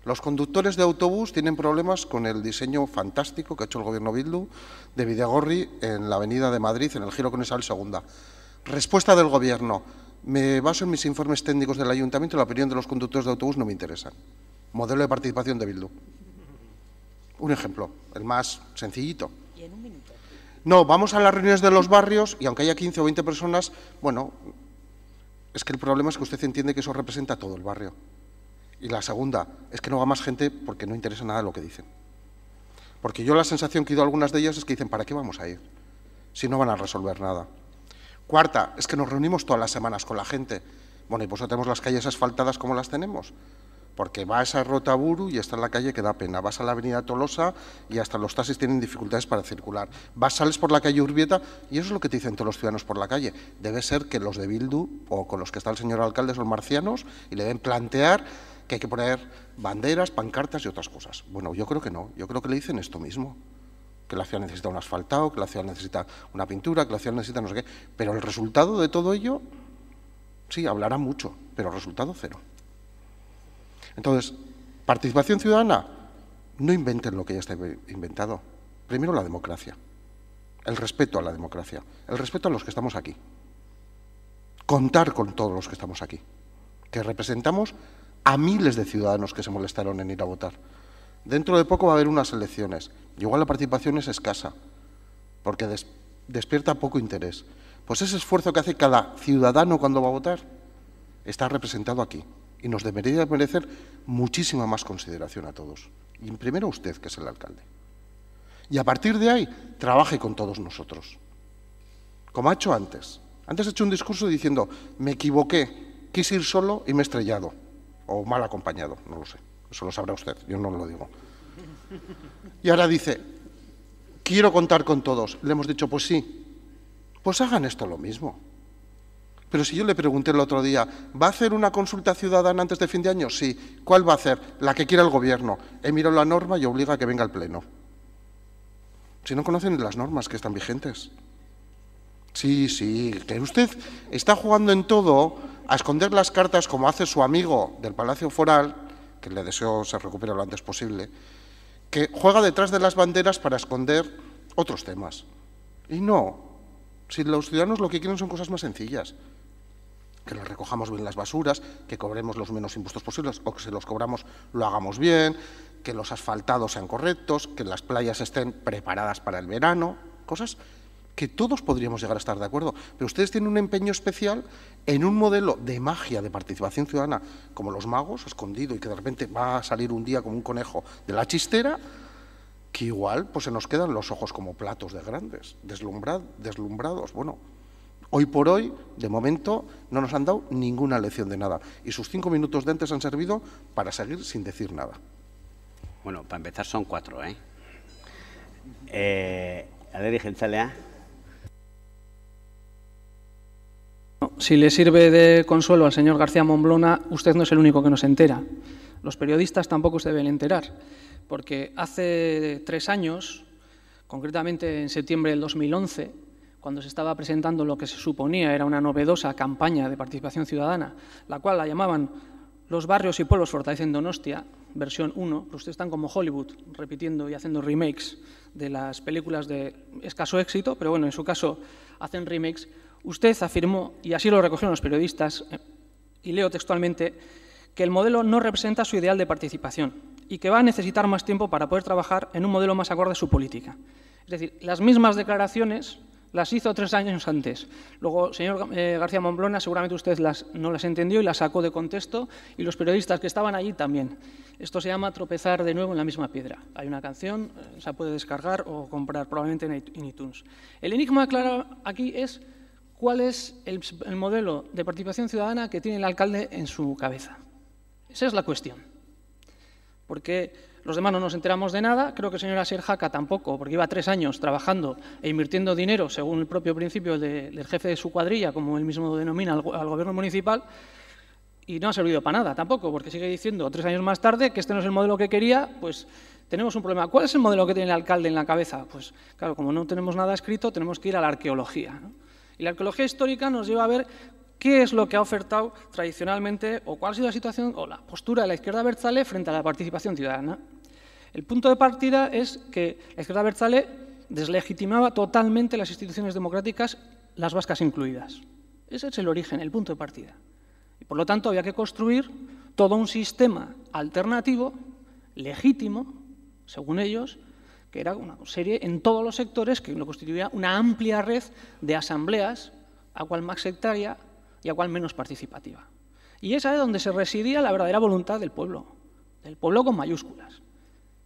los conductores de autobús tienen problemas con el diseño fantástico que ha hecho el gobierno Bildu de Bidegorri en la avenida de Madrid, en el giro con Isabel II. Respuesta del gobierno: me baso en mis informes técnicos del ayuntamiento y la opinión de los conductores de autobús no me interesan. Modelo de participación de Bildu. Un ejemplo, el más sencillito. No, vamos a las reuniones de los barrios y aunque haya 15 o 20 personas, bueno, es que el problema es que usted entiende que eso representa a todo el barrio. Y la segunda, es que no va más gente porque no interesa nada lo que dicen. Porque yo la sensación que he ido a algunas de ellas es que dicen, ¿para qué vamos a ir? Si no van a resolver nada. Cuarta, es que nos reunimos todas las semanas con la gente. Bueno, y por eso tenemos las calles asfaltadas como las tenemos. Porque vas a Rotaburu y está en la calle que da pena. Vas a la avenida Tolosa y hasta los taxis tienen dificultades para circular. Sales por la calle Urbieta y eso es lo que te dicen todos los ciudadanos por la calle. Debe ser que los de Bildu o con los que está el señor alcalde son marcianos y le deben plantear que hay que poner banderas, pancartas y otras cosas. Bueno, yo creo que no. Yo creo que le dicen esto mismo. Que la ciudad necesita un asfaltado, que la ciudad necesita una pintura, que la ciudad necesita no sé qué. Pero el resultado de todo ello, sí, hablará mucho, pero el resultado cero. Entonces, participación ciudadana, no inventen lo que ya está inventado. Primero la democracia, el respeto a la democracia, el respeto a los que estamos aquí. Contar con todos los que estamos aquí, que representamos a miles de ciudadanos que se molestaron en ir a votar. Dentro de poco va a haber unas elecciones. Igual la participación es escasa, porque despierta poco interés. Pues ese esfuerzo que hace cada ciudadano cuando va a votar está representado aquí. Y nos debería merecer muchísima más consideración a todos. Y primero usted, que es el alcalde. Y a partir de ahí, trabaje con todos nosotros. Como ha hecho antes. Antes ha hecho un discurso diciendo, me equivoqué, quise ir solo y me he estrellado. O mal acompañado, no lo sé. Eso lo sabrá usted, yo no lo digo. Y ahora dice, quiero contar con todos. Le hemos dicho, pues sí. Pues hagan esto lo mismo. Pero si yo le pregunté el otro día, ¿va a hacer una consulta ciudadana antes de fin de año? Sí. ¿Cuál va a hacer? La que quiera el gobierno. He mirado la norma y obliga a que venga al pleno. Si no conocen las normas que están vigentes. Sí, que usted está jugando en todo a esconder las cartas como hace su amigo del Palacio Foral, que le deseo se recupere lo antes posible, que juega detrás de las banderas para esconder otros temas. Y no, si los ciudadanos lo que quieren son cosas más sencillas. Que les recojamos bien las basuras, que cobremos los menos impuestos posibles, o que si los cobramos lo hagamos bien, que los asfaltados sean correctos, que las playas estén preparadas para el verano, cosas que todos podríamos llegar a estar de acuerdo, pero ustedes tienen un empeño especial en un modelo de magia de participación ciudadana, como los magos, escondido, y que de repente va a salir un día como un conejo de la chistera, que igual pues se nos quedan los ojos como platos de grandes, deslumbrados. Bueno, hoy por hoy, de momento, no nos han dado ninguna lección de nada, y sus 5 minutos de antes han servido para seguir sin decir nada. Bueno, para empezar son 4, Alderdi jeltzalea. Si le sirve de consuelo al señor García Momblona, usted no es el único que no se entera. Los periodistas tampoco se deben enterar, porque hace 3 años, concretamente en septiembre del 2011, cuando se estaba presentando lo que se suponía era una novedosa campaña de participación ciudadana, la cual la llamaban Los barrios y pueblos fortalecen Donostia, versión 1, pero ustedes están como Hollywood, repitiendo y haciendo remakes de las películas de escaso éxito, pero bueno, en su caso hacen remakes. Usted afirmó, y así lo recogieron los periodistas, y leo textualmente, que el modelo no representa su ideal de participación y que va a necesitar más tiempo para poder trabajar en un modelo más acorde a su política. Es decir, las mismas declaraciones las hizo 3 años antes. Luego, señor García Momblona, seguramente usted no las entendió y las sacó de contexto, y los periodistas que estaban allí también. Esto se llama tropezar de nuevo en la misma piedra. Hay una canción, se puede descargar o comprar probablemente en iTunes. El enigma claro aquí es cuál es el modelo de participación ciudadana que tiene el alcalde en su cabeza. Esa es la cuestión. Porque los demás no nos enteramos de nada, creo que el señor Asier Jaca tampoco, porque lleva 3 años trabajando e invirtiendo dinero, según el propio principio del jefe de su cuadrilla, como él mismo denomina al gobierno municipal, y no ha servido para nada tampoco, porque sigue diciendo 3 años más tarde que este no es el modelo que quería. Pues tenemos un problema. ¿Cuál es el modelo que tiene el alcalde en la cabeza? Pues claro, como no tenemos nada escrito, tenemos que ir a la arqueología, ¿no? Y la arqueología histórica nos lleva a ver qué es lo que ha ofertado tradicionalmente o cuál ha sido la situación o la postura de la izquierda abertzale frente a la participación ciudadana. El punto de partida es que la izquierda abertzale deslegitimaba totalmente las instituciones democráticas, las vascas incluidas. Ese es el origen, el punto de partida. Y por lo tanto había que construir todo un sistema alternativo, legítimo, según ellos, que era una serie en todos los sectores que lo constituía una amplia red de asambleas, a cual más sectaria y a cual menos participativa. Y esa es donde se residía la verdadera voluntad del pueblo con mayúsculas.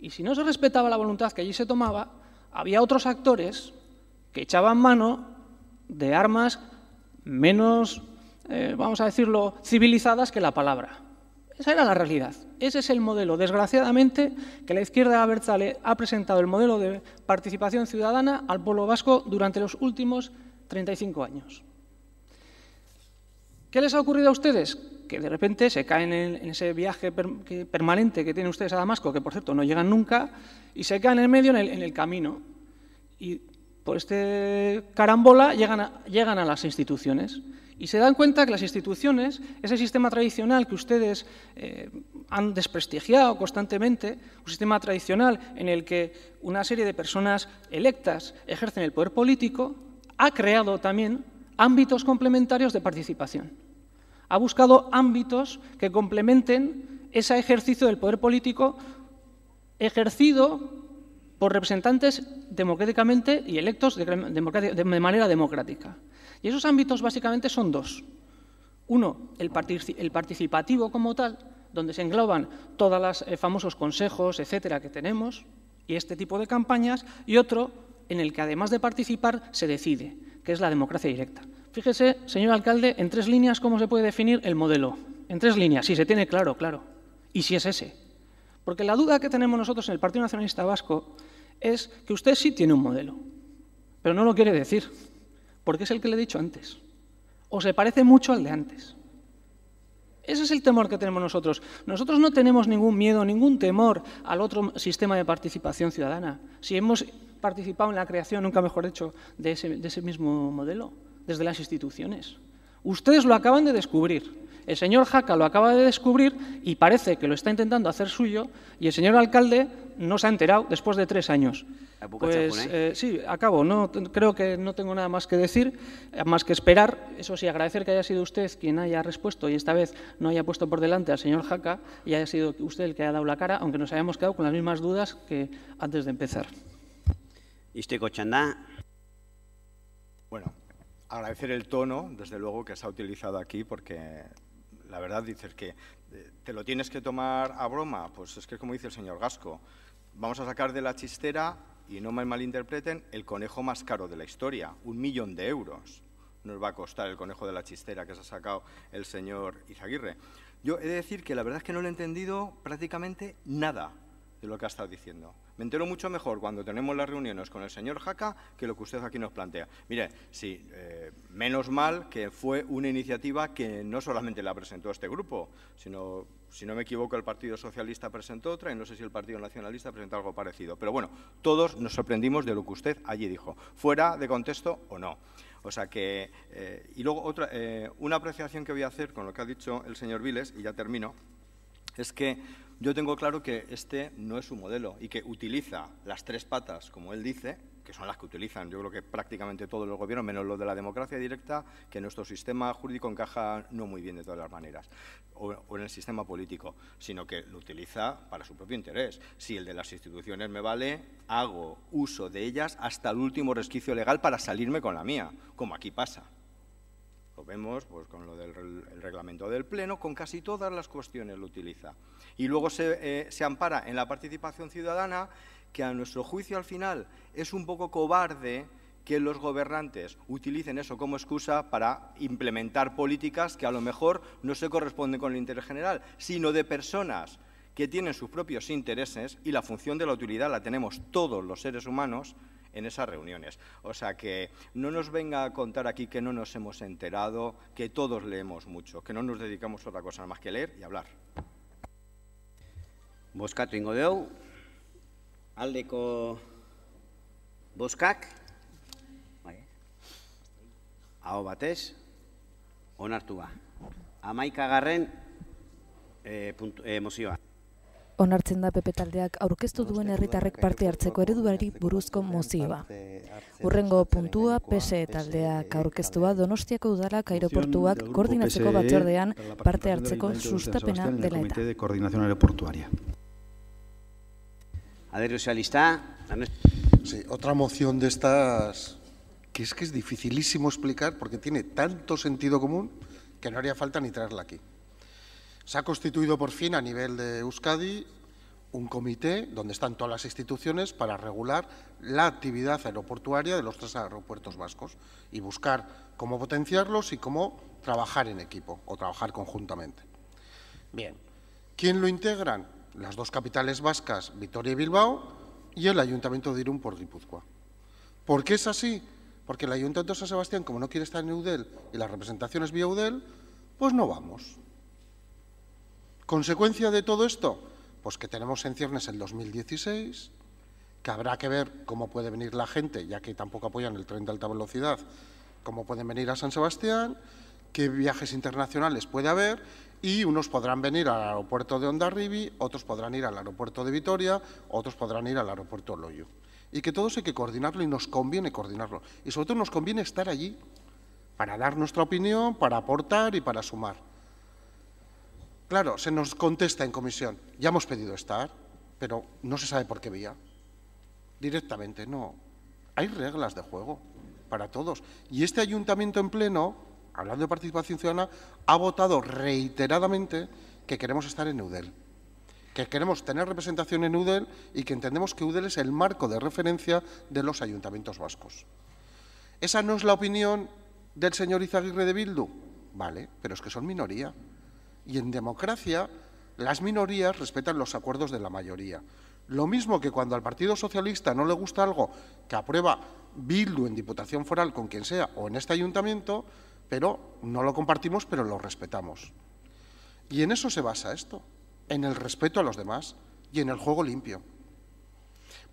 Y si no se respetaba la voluntad que allí se tomaba, había otros actores que echaban mano de armas menos, vamos a decirlo, civilizadas que la palabra. Esa era la realidad. Ese es el modelo, desgraciadamente, que la izquierda abertzale ha presentado, el modelo de participación ciudadana al pueblo vasco durante los últimos 35 años. ¿Qué les ha ocurrido a ustedes? Que de repente se caen en ese viaje permanente que tienen ustedes a Damasco, que por cierto no llegan nunca, y se caen en medio en el camino. Y por este carambola llegan a las instituciones. Y se dan cuenta que las instituciones, ese sistema tradicional que ustedes han desprestigiado constantemente, un sistema tradicional en el que una serie de personas electas ejercen el poder político, ha creado también ámbitos complementarios de participación. Ha buscado ámbitos que complementen ese ejercicio del poder político ejercido por representantes democráticamente y electos de manera democrática. Y esos ámbitos básicamente son 2. Uno, el participativo como tal, donde se engloban todos los famosos consejos, etcétera, que tenemos, y este tipo de campañas, y otro, en el que además de participar, se decide, que es la democracia directa. Fíjese, señor alcalde, en 3 líneas cómo se puede definir el modelo. En 3 líneas, si se tiene claro. Y si es ese. Porque la duda que tenemos nosotros en el Partido Nacionalista Vasco es que usted sí tiene un modelo, pero no lo quiere decir, porque es el que le he dicho antes. O se parece mucho al de antes. Ese es el temor que tenemos nosotros. Nosotros no tenemos ningún miedo, ningún temor al otro sistema de participación ciudadana. Si hemos participado en la creación, nunca mejor dicho, de ese mismo modelo, desde las instituciones. Ustedes lo acaban de descubrir. El señor Jaca lo acaba de descubrir y parece que lo está intentando hacer suyo, y el señor alcalde no se ha enterado después de 3 años. Pues sí, acabo. Creo que no tengo nada más que decir, más que esperar. Eso sí, agradecer que haya sido usted quien haya respuesto y esta vez no haya puesto por delante al señor Jaca y haya sido usted el que haya dado la cara, aunque nos hayamos quedado con las mismas dudas que antes de empezar. Isteko txanda. Bueno, agradecer el tono, desde luego, que se ha utilizado aquí, porque la verdad dices que te lo tienes que tomar a broma. Pues es que, como dice el señor Gasco, vamos a sacar de la chistera, y no me malinterpreten, el conejo más caro de la historia, 1 millón de euros. Nos va a costar el conejo de la chistera que se ha sacado el señor Izaguirre. Yo he de decir que la verdad es que no le he entendido prácticamente nada de lo que ha estado diciendo. Me entero mucho mejor cuando tenemos las reuniones con el señor Jaca que lo que usted aquí nos plantea. Mire, sí, menos mal que fue una iniciativa que no solamente la presentó este grupo, sino, si no me equivoco, el Partido Socialista presentó otra y no sé si el Partido Nacionalista presentó algo parecido. Pero bueno, todos nos sorprendimos de lo que usted allí dijo, fuera de contexto o no. O sea que, y luego una apreciación que voy a hacer con lo que ha dicho el señor Viles, y ya termino, es que yo tengo claro que este no es su modelo y que utiliza las 3 patas, como él dice, que son las que utilizan, yo creo que prácticamente todos los gobiernos, menos lo de la democracia directa, que nuestro sistema jurídico encaja no muy bien de todas las maneras, o en el sistema político, sino que lo utiliza para su propio interés. Si el de las instituciones me vale, hago uso de ellas hasta el último resquicio legal para salirme con la mía, como aquí pasa. Lo vemos pues, con lo del reglamento del Pleno, con casi todas las cuestiones lo utiliza. Y luego se ampara en la participación ciudadana, que a nuestro juicio al final es un poco cobarde que los gobernantes utilicen eso como excusa para implementar políticas que a lo mejor no se corresponden con el interés general, sino de personas que tienen sus propios intereses, y la función de la utilidad la tenemos todos los seres humanos en esas reuniones. O sea que no nos venga a contar aquí que no nos hemos enterado, que todos leemos mucho, que no nos dedicamos a otra cosa más que leer y hablar. Bozkatu ingo dugu, aldeko bozkak, aho batez, onartu ba. 11. Mozioa. Onartzen da PP taldeak aurkeztu duen herritarrek parte hartzeko ereduari buruzko mozioa. Hurrengo puntua PSE taldeak aurkeztua Donostiako udalak aireportuak koordinatzeko batzordean parte hartzeko sustapena dela eta. De Coordinación Aeroportuaria. Alderdi Sozialista. Sí, otra moción de estas que es dificilísimo explicar porque tiene tanto sentido común que no haría falta ni traerla aquí. Se ha constituido por fin a nivel de Euskadi un comité donde están todas las instituciones para regular la actividad aeroportuaria de los 3 aeropuertos vascos y buscar cómo potenciarlos y cómo trabajar en equipo o trabajar conjuntamente. Bien, ¿quién lo integran? Las 2 capitales vascas, Vitoria y Bilbao, y el Ayuntamiento de Irún por Guipúzcoa. ¿Por qué es así? Porque el Ayuntamiento de San Sebastián, como no quiere estar en Eudel y la representación es vía Eudel, pues no vamos. ¿Consecuencia de todo esto? Pues que tenemos en ciernes el 2016, que habrá que ver cómo puede venir la gente, ya que tampoco apoyan el tren de alta velocidad, cómo pueden venir a San Sebastián, qué viajes internacionales puede haber, y unos podrán venir al aeropuerto de Hondarribia, otros podrán ir al aeropuerto de Vitoria, otros podrán ir al aeropuerto de Loiu. Y que todos hay que coordinarlo y nos conviene coordinarlo. Y sobre todo nos conviene estar allí para dar nuestra opinión, para aportar y para sumar. Claro, se nos contesta en comisión, ya hemos pedido estar, pero no se sabe por qué vía. Directamente, no. Hay reglas de juego para todos. Y este ayuntamiento en pleno, hablando de participación ciudadana, ha votado reiteradamente que queremos estar en Eudel, que queremos tener representación en Eudel y que entendemos que Eudel es el marco de referencia de los ayuntamientos vascos. ¿Esa no es la opinión del señor Izaguirre de Bildu? Vale, pero es que son minoría. Y en democracia, las minorías respetan los acuerdos de la mayoría. Lo mismo que cuando al Partido Socialista no le gusta algo que aprueba Bildu en Diputación Foral con quien sea o en este ayuntamiento, pero no lo compartimos, pero lo respetamos. Y en eso se basa esto, en el respeto a los demás y en el juego limpio.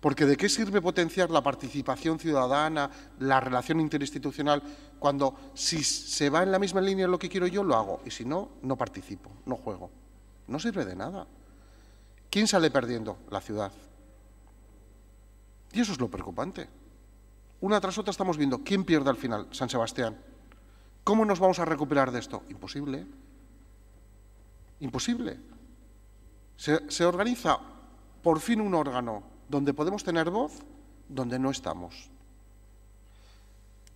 Porque ¿de qué sirve potenciar la participación ciudadana, la relación interinstitucional, cuando si se va en la misma línea lo que quiero yo, lo hago, y si no, no participo, no juego? No sirve de nada. ¿Quién sale perdiendo? La ciudad. Y eso es lo preocupante. Una tras otra estamos viendo quién pierde al final, San Sebastián. ¿Cómo nos vamos a recuperar de esto? Imposible. Imposible. Se organiza por fin un órgano donde podemos tener voz, donde no estamos.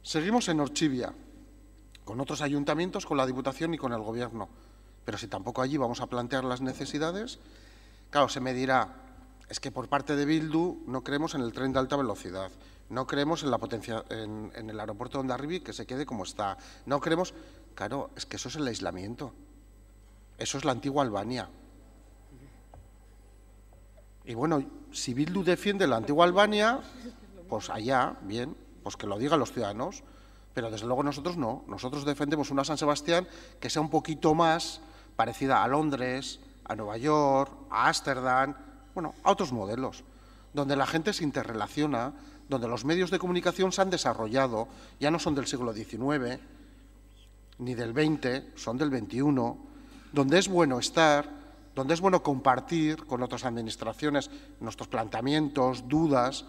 Seguimos en Orchivia, con otros ayuntamientos, con la Diputación y con el Gobierno. Pero si tampoco allí vamos a plantear las necesidades, claro, se me dirá, es que por parte de Bildu no creemos en el tren de alta velocidad, no creemos en la potencia en el aeropuerto de Hondarribia que se quede como está, no creemos... Claro, es que eso es el aislamiento, eso es la antigua Albania. Y bueno, si Bildu defiende la antigua Albania, pues allá, bien, pues que lo digan los ciudadanos, pero desde luego nosotros no. Nosotros defendemos una San Sebastián que sea un poquito más parecida a Londres, a Nueva York, a Ámsterdam, bueno, a otros modelos, donde la gente se interrelaciona, donde los medios de comunicación se han desarrollado, ya no son del siglo XIX, ni del XX, son del XXI, donde es bueno estar, donde es bueno compartir con otras administraciones nuestros planteamientos, dudas.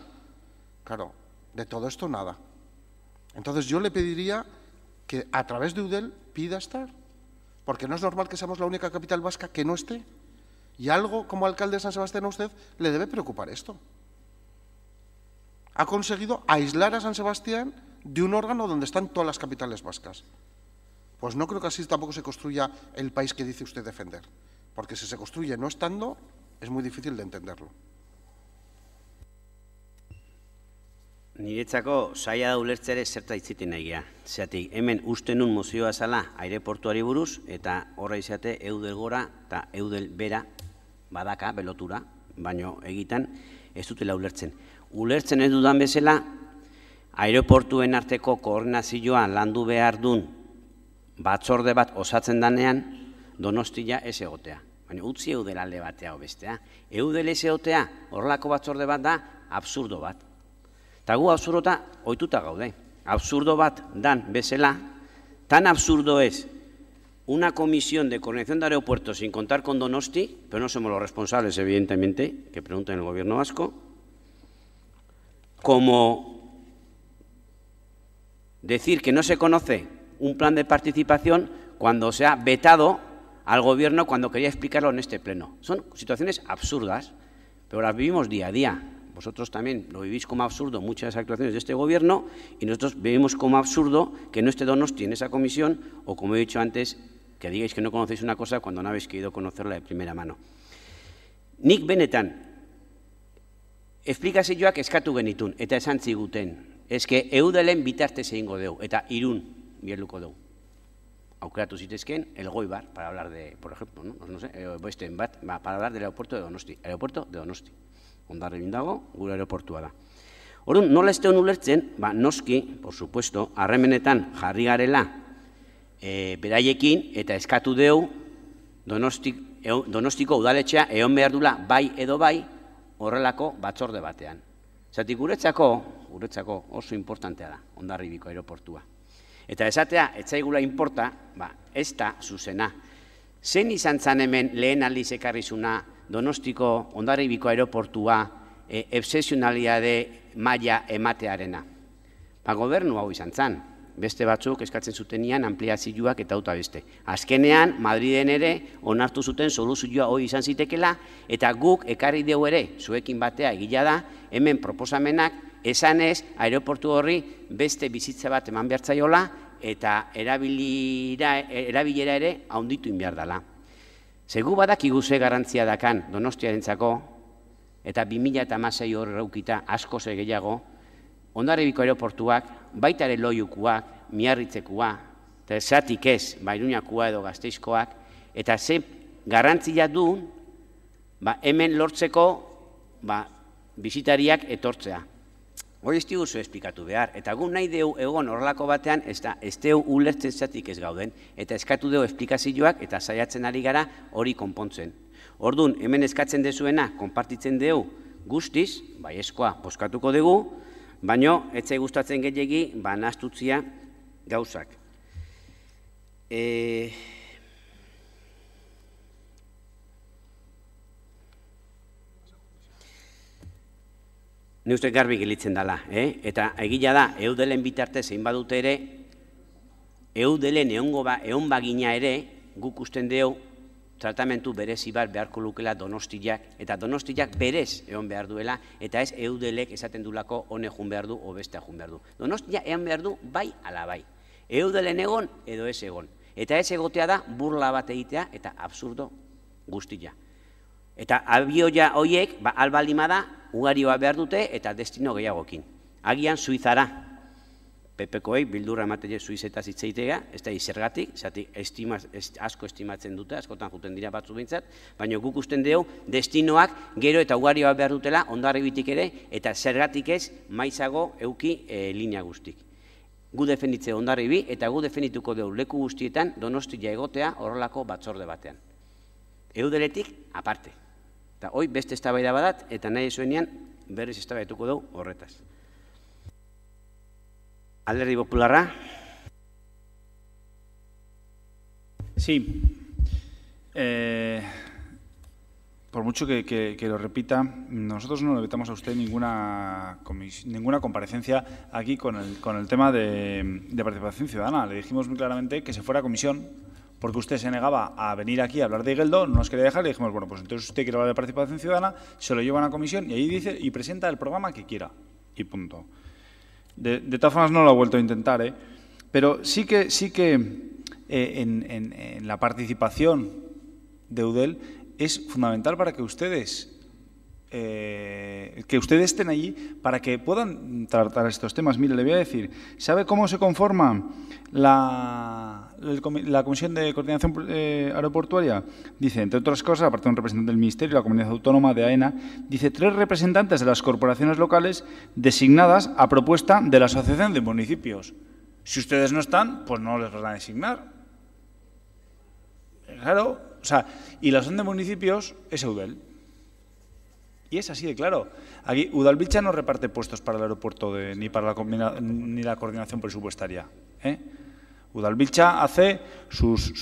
Claro, de todo esto nada. Entonces yo le pediría que a través de Eudel pida estar, porque no es normal que seamos la única capital vasca que no esté. Y algo como alcalde de San Sebastián a usted le debe preocupar esto. Ha conseguido aislar a San Sebastián de un órgano donde están todas las capitales vascas. Pues no creo que así tampoco se construya el país que dice usted defender, porque si se construye no estando, es muy difícil de entenderlo. Niretzako saia da ulertzere zerta itziten nagia. Zeratik, hemen uste nun mozioa zala aireportuari buruz, eta horra izate Eudel gora eta Eudel bera badaka, belotura, baino egitan ez dutela ulertzen. Ulertzen ez dudan bezala, aireportuen arteko koordinazioa landu behar dun batzorde bat osatzen danean, Donostia ez egotea. Baina utzi Eudel alde batea bestea. Eudel ez egotea, horrelako batzorde bat da, absurdo bat. Eta gu absurdota ohituta gaude. Absurdo bat dan bezala, tan absurdo es una comisión de coordinación de aeropuertos sin contar con Donosti, pero no somos los responsables, evidentemente, que pregunten el gobierno vasco, como decir que no se conoce un plan de participación cuando se ha vetado al gobierno cuando quería explicarlo en este pleno. Son situaciones absurdas, pero las vivimos día a día. Vosotros también lo vivís como absurdo muchas de las actuaciones de este gobierno y nosotros vivimos como absurdo que no esté Donosti en esa comisión o, como he dicho antes, que digáis que no conocéis una cosa cuando no habéis querido conocerla de primera mano. Nik benetan, esplikazioak eskatu genitun eta esan ziguten, eske Eudelen bitartez egingo deu eta Irun bieluko deu. Aukeratu zitezkeen Elgoibar, para hablar de, por ejemplo, no sé, para hablar del aeropuerto de Donosti. Aeropuerto de Donosti. Hondarribin dago, gure aeroportua da. Orduan, nola ez teon ulertzen, noski, por supuesto, harremenetan jarri garela beraiekin eta eskatu deu Donostiko udaletxea egon behar dula bai edo bai horrelako batzorde batean. Zatik guretzako oso importantea da Hondarribiko aeroportua. Eta esatea, etzaigula inporta, ez da zuzena. Zein izan zan hemen lehen aldiz ekarrizuna Donostiko Hondarribiko aeroportua obsesionalitate maila ematearena? Gobernu hau izan zan, beste batzuk eskatzen zutenian ampliazioak eta auta beste. Azkenean, Madriden ere onartu zuten soluzioa hori izan zitekela, eta guk ekarri deu ere, zuekin batea egila da, hemen proposamenak esanez aeroportu horri beste bizitza bat eman behartzaiola eta erabilera ere haunditu inbehar dela. Zegu badakigu ze garrantzia dakan Donostiarentzako eta 2016 horreukita asko ze gehiago, Hondarribiko aeroportuak, baita ere Loiukoak, Miarritzekua, eta zatik ez, Iruñakoa edo Gasteizkoak, eta ze garrantzia du hemen lortzeko bisitariak etortzea. Hori ez diguzu esplikatu behar, eta gu nahi deu egon horrelako batean, ez deu ulertzen zatik ez gauden, eta eskatu deu esplikazioak eta saiatzen ari gara hori konpontzen. Orduan, hemen eskatzen dezuena, konpartitzen deu guztiz, baiezkoa bozkatuko dugu, baino, etzai gustatzen gehiagi, nahaztutzia gauzak. Ne uste garbi gelitzen dela, eta egila da, Eudelen bitartez egin badute ere, Eudelen egon bagina ere, guk usten deu, tratamentu berezi bat beharko lukela Donostiak, eta Donostiak berez egon behar duela, eta ez Eudelek esaten dulako hone jun behar du, o bestea jun behar du. Donostia egon behar du bai ala bai. Eudelen egon edo ez egon. Eta ez egotea da burla bat egitea eta absurdo guztia. Eta abioia horiek, albalima da, ugarioa behar dute eta destino gehiagokin. Agian Suizara, PPkoei bildurra ematen Suizetaz hitzeitea, ez da izergatik, asko estimatzen dute, askotan juten dira batzu behintzat, baina guk usten dugu destinoak gero eta ugarioa behar dutela ondarribitik ere, eta zergatik ez maizago euki linea guztik. Gu defenditze Hondarribi eta gu defendituko dugu leku guztietan Donostia egotea horrelako batzorde batean. Eudeletik aparte. Eta hoi beste eztabaida badat eta nahi zuenean berriz eztabaidatuko dugu horretaz. Alderdi Popularra. Sí. Por mucho que lo repita, nosotros no le vetamos a usted ninguna comparecencia aquí con el tema de participación ciudadana. Le dijimos muy claramente que se fuera a comisión, porque usted se negaba a venir aquí a hablar de Igeldo, no nos quería dejar, le dijimos, bueno, pues entonces usted quiere hablar de participación ciudadana, se lo llevan a comisión y ahí dice y presenta el programa que quiera. Y punto. De todas formas no lo ha vuelto a intentar, pero sí que en la participación de Eudel es fundamental para que ustedes estén allí, para que puedan tratar estos temas. Mire, le voy a decir, ¿sabe cómo se conforma la Comisión de Coordinación Aeroportuaria? Dice, entre otras cosas, aparte de un representante del Ministerio y la Comunidad Autónoma de AENA, dice 3 representantes de las corporaciones locales designadas a propuesta de la Asociación de Municipios. Si ustedes no están, pues no les van a designar. Claro. O sea, y la Asociación de Municipios es Eudel. Y es así de claro. Aquí Udalbiltza no reparte puestos para el aeropuerto ni para la coordinación presupuestaria. Udalbiltza hace sus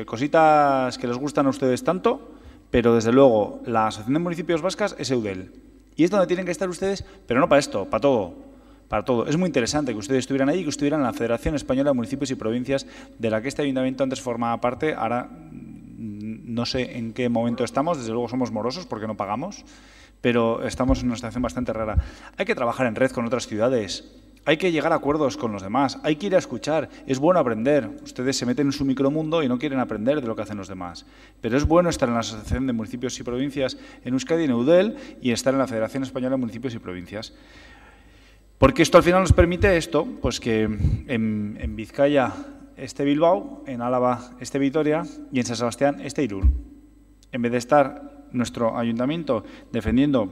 cositas que les gustan a ustedes tanto, pero desde luego la Asociación de Municipios Vascas es Eudel. Y es donde tienen que estar ustedes, pero no para esto, para todo. Para todo. Es muy interesante que ustedes estuvieran ahí y que estuvieran en la Federación Española de Municipios y Provincias, de la que este ayuntamiento antes formaba parte. Ahora no sé en qué momento estamos, desde luego somos morosos porque no pagamos, pero estamos en una situación bastante rara. Hay que trabajar en red con otras ciudades, hay que llegar a acuerdos con los demás, hay que ir a escuchar, es bueno aprender. Ustedes se meten en su micromundo y no quieren aprender de lo que hacen los demás, pero es bueno estar en la Asociación de Municipios y Provincias en Euskadi, en Eudel, y estar en la Federación Española de Municipios y Provincias. Porque esto al final nos permite pues que en Vizcaya esté Bilbao, en Álava esté Vitoria y en San Sebastián esté Irún. En vez de estar nuestro ayuntamiento defendiendo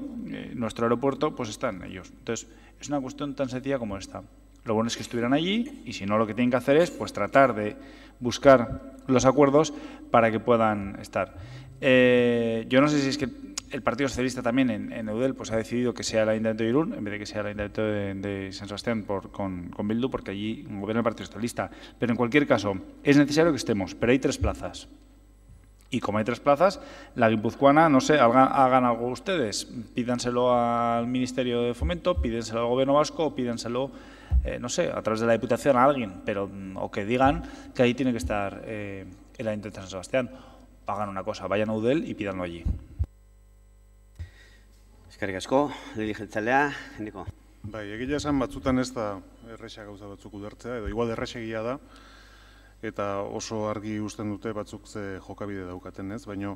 nuestro aeropuerto, pues están ellos. Entonces, es una cuestión tan sencilla como esta. Lo bueno es que estuvieran allí y si no, lo que tienen que hacer es pues tratar de buscar los acuerdos para que puedan estar. Yo no sé si es que el Partido Socialista también en Eudel pues ha decidido que sea el Ayuntamiento de Irún en vez de que sea el Ayuntamiento de San Sebastián con Bildu, porque allí gobierna el Partido Socialista. Pero en cualquier caso, es necesario que estemos, pero hay 3 plazas. Y como hay 3 plazas, la guipuzcoana, no sé, hagan algo ustedes. Pídanselo al Ministerio de Fomento, pídenselo al Gobierno Vasco o pídenselo, no sé, a través de la Diputación a alguien, pero o que digan que ahí tiene que estar el Ayuntamiento de San Sebastián. Hagan una cosa, vayan a Eudel y pídanlo allí. Eskerrik asko, Lili Jeltzalea, Eneko. Bai, egia esan batzutan ez da erresa gauza batzuk ulertzea, edo igual erresegia da, eta oso argi usten dute batzuk ze jokabide daukaten ez, baina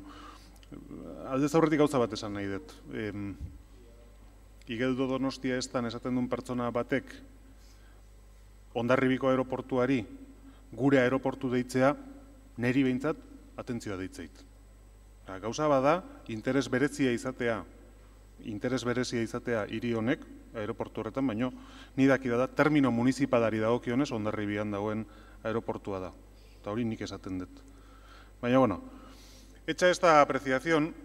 aldez aurretik gauza bat esan nahi dut. Igeldo Donostia estan esaten duen pertsona batek Hondarribiko aeroportuari gure aeroportu deitzea, neri behintzat atentzioa deitzeit. Gauza bada, interes berezia izatea hiri honek, aeroportu horretan, baino, ni dakida da, termino municipalari dagokionez Hondarribian dagoen aeroportua da. Eta hori nik esaten dut. Baina, bueno, hecha esta apreciación,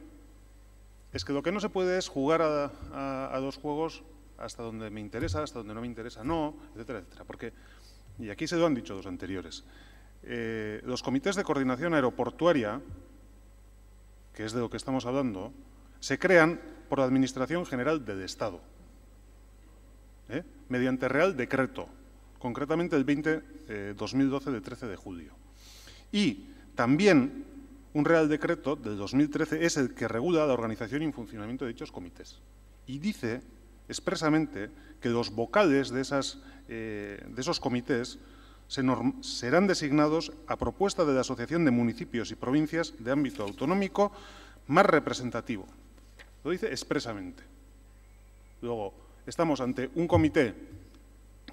es que lo que no se puede es jugar a 2 juegos hasta donde me interesa, hasta donde no me interesa, no, etcétera, etcétera. Porque, y aquí se lo han dicho los anteriores, los comités de coordinación aeroportuaria, que es de lo que estamos hablando, se crean por la Administración General del Estado, mediante Real Decreto, concretamente el 20-2012 de 13 de julio. Y también un Real Decreto del 2013 es el que regula la organización y funcionamiento de dichos comités. Y dice expresamente que los vocales de esos comités serán designados a propuesta de la Asociación de Municipios y Provincias de ámbito autonómico más representativo. Lo dice expresamente. Luego, estamos ante un comité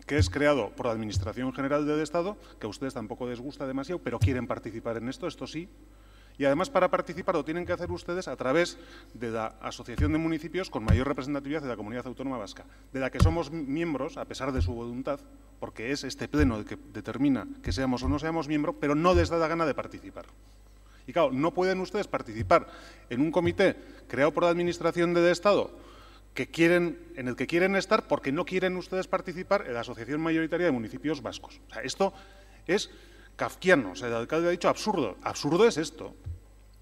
que es creado por la Administración General del Estado, que a ustedes tampoco les gusta demasiado, pero quieren participar en esto sí. Y además, para participar lo tienen que hacer ustedes a través de la Asociación de Municipios con mayor representatividad de la Comunidad Autónoma Vasca, de la que somos miembros, a pesar de su voluntad, porque es este pleno el que determina que seamos o no seamos miembros, pero no les da la gana de participar. Y claro, no pueden ustedes participar en un comité creado por la Administración del Estado en el que quieren estar porque no quieren ustedes participar en la Asociación Mayoritaria de Municipios Vascos. O sea, esto es kafkiano. O sea, el alcalde ha dicho absurdo. Absurdo es esto.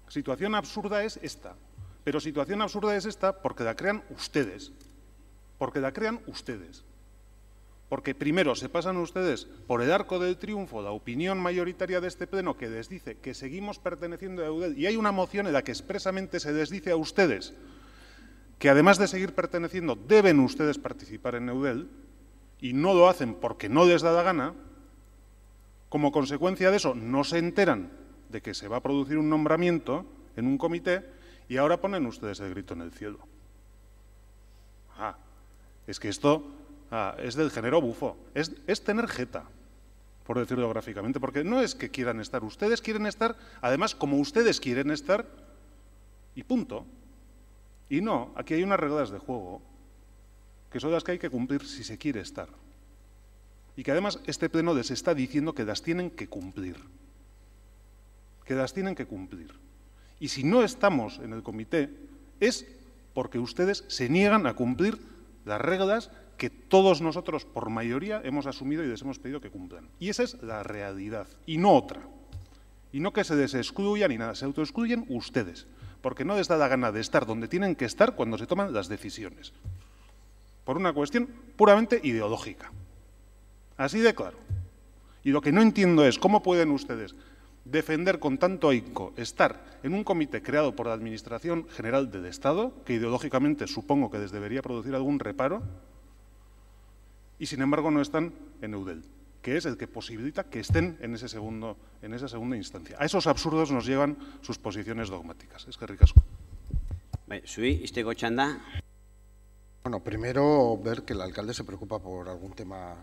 Situación absurda es esta. Pero situación absurda es esta porque la crean ustedes. Porque la crean ustedes. Porque primero se pasan ustedes por el arco del triunfo la opinión mayoritaria de este pleno que les dice que seguimos perteneciendo a EUDEL y hay una moción en la que expresamente se les dice a ustedes que además de seguir perteneciendo deben ustedes participar en EUDEL y no lo hacen porque no les da la gana. Como consecuencia de eso no se enteran de que se va a producir un nombramiento en un comité y ahora ponen ustedes el grito en el cielo. Es que esto es del género bufo, es tener jeta, por decirlo gráficamente, porque no es que quieran estar, ustedes quieren estar, además como ustedes quieren estar, y punto. Y no, aquí hay unas reglas de juego, que son las que hay que cumplir si se quiere estar. Y que además este pleno les está diciendo que las tienen que cumplir. Que las tienen que cumplir. Y si no estamos en el comité, es porque ustedes se niegan a cumplir las reglas que todos nosotros, por mayoría, hemos asumido y les hemos pedido que cumplan. Y esa es la realidad, y no otra. Y no que se desexcluyan ni nada, se autoexcluyen ustedes, porque no les da la gana de estar donde tienen que estar cuando se toman las decisiones. Por una cuestión puramente ideológica. Así de claro. Y lo que no entiendo es cómo pueden ustedes defender con tanto ahínco estar en un comité creado por la Administración General del Estado, que ideológicamente supongo que les debería producir algún reparo, y sin embargo no están en EUDEL, que es el que posibilita que estén en esa segunda instancia. A esos absurdos nos llevan sus posiciones dogmáticas. Eskerrik asko. Bueno, primero ver que el alcalde se preocupa por algún tema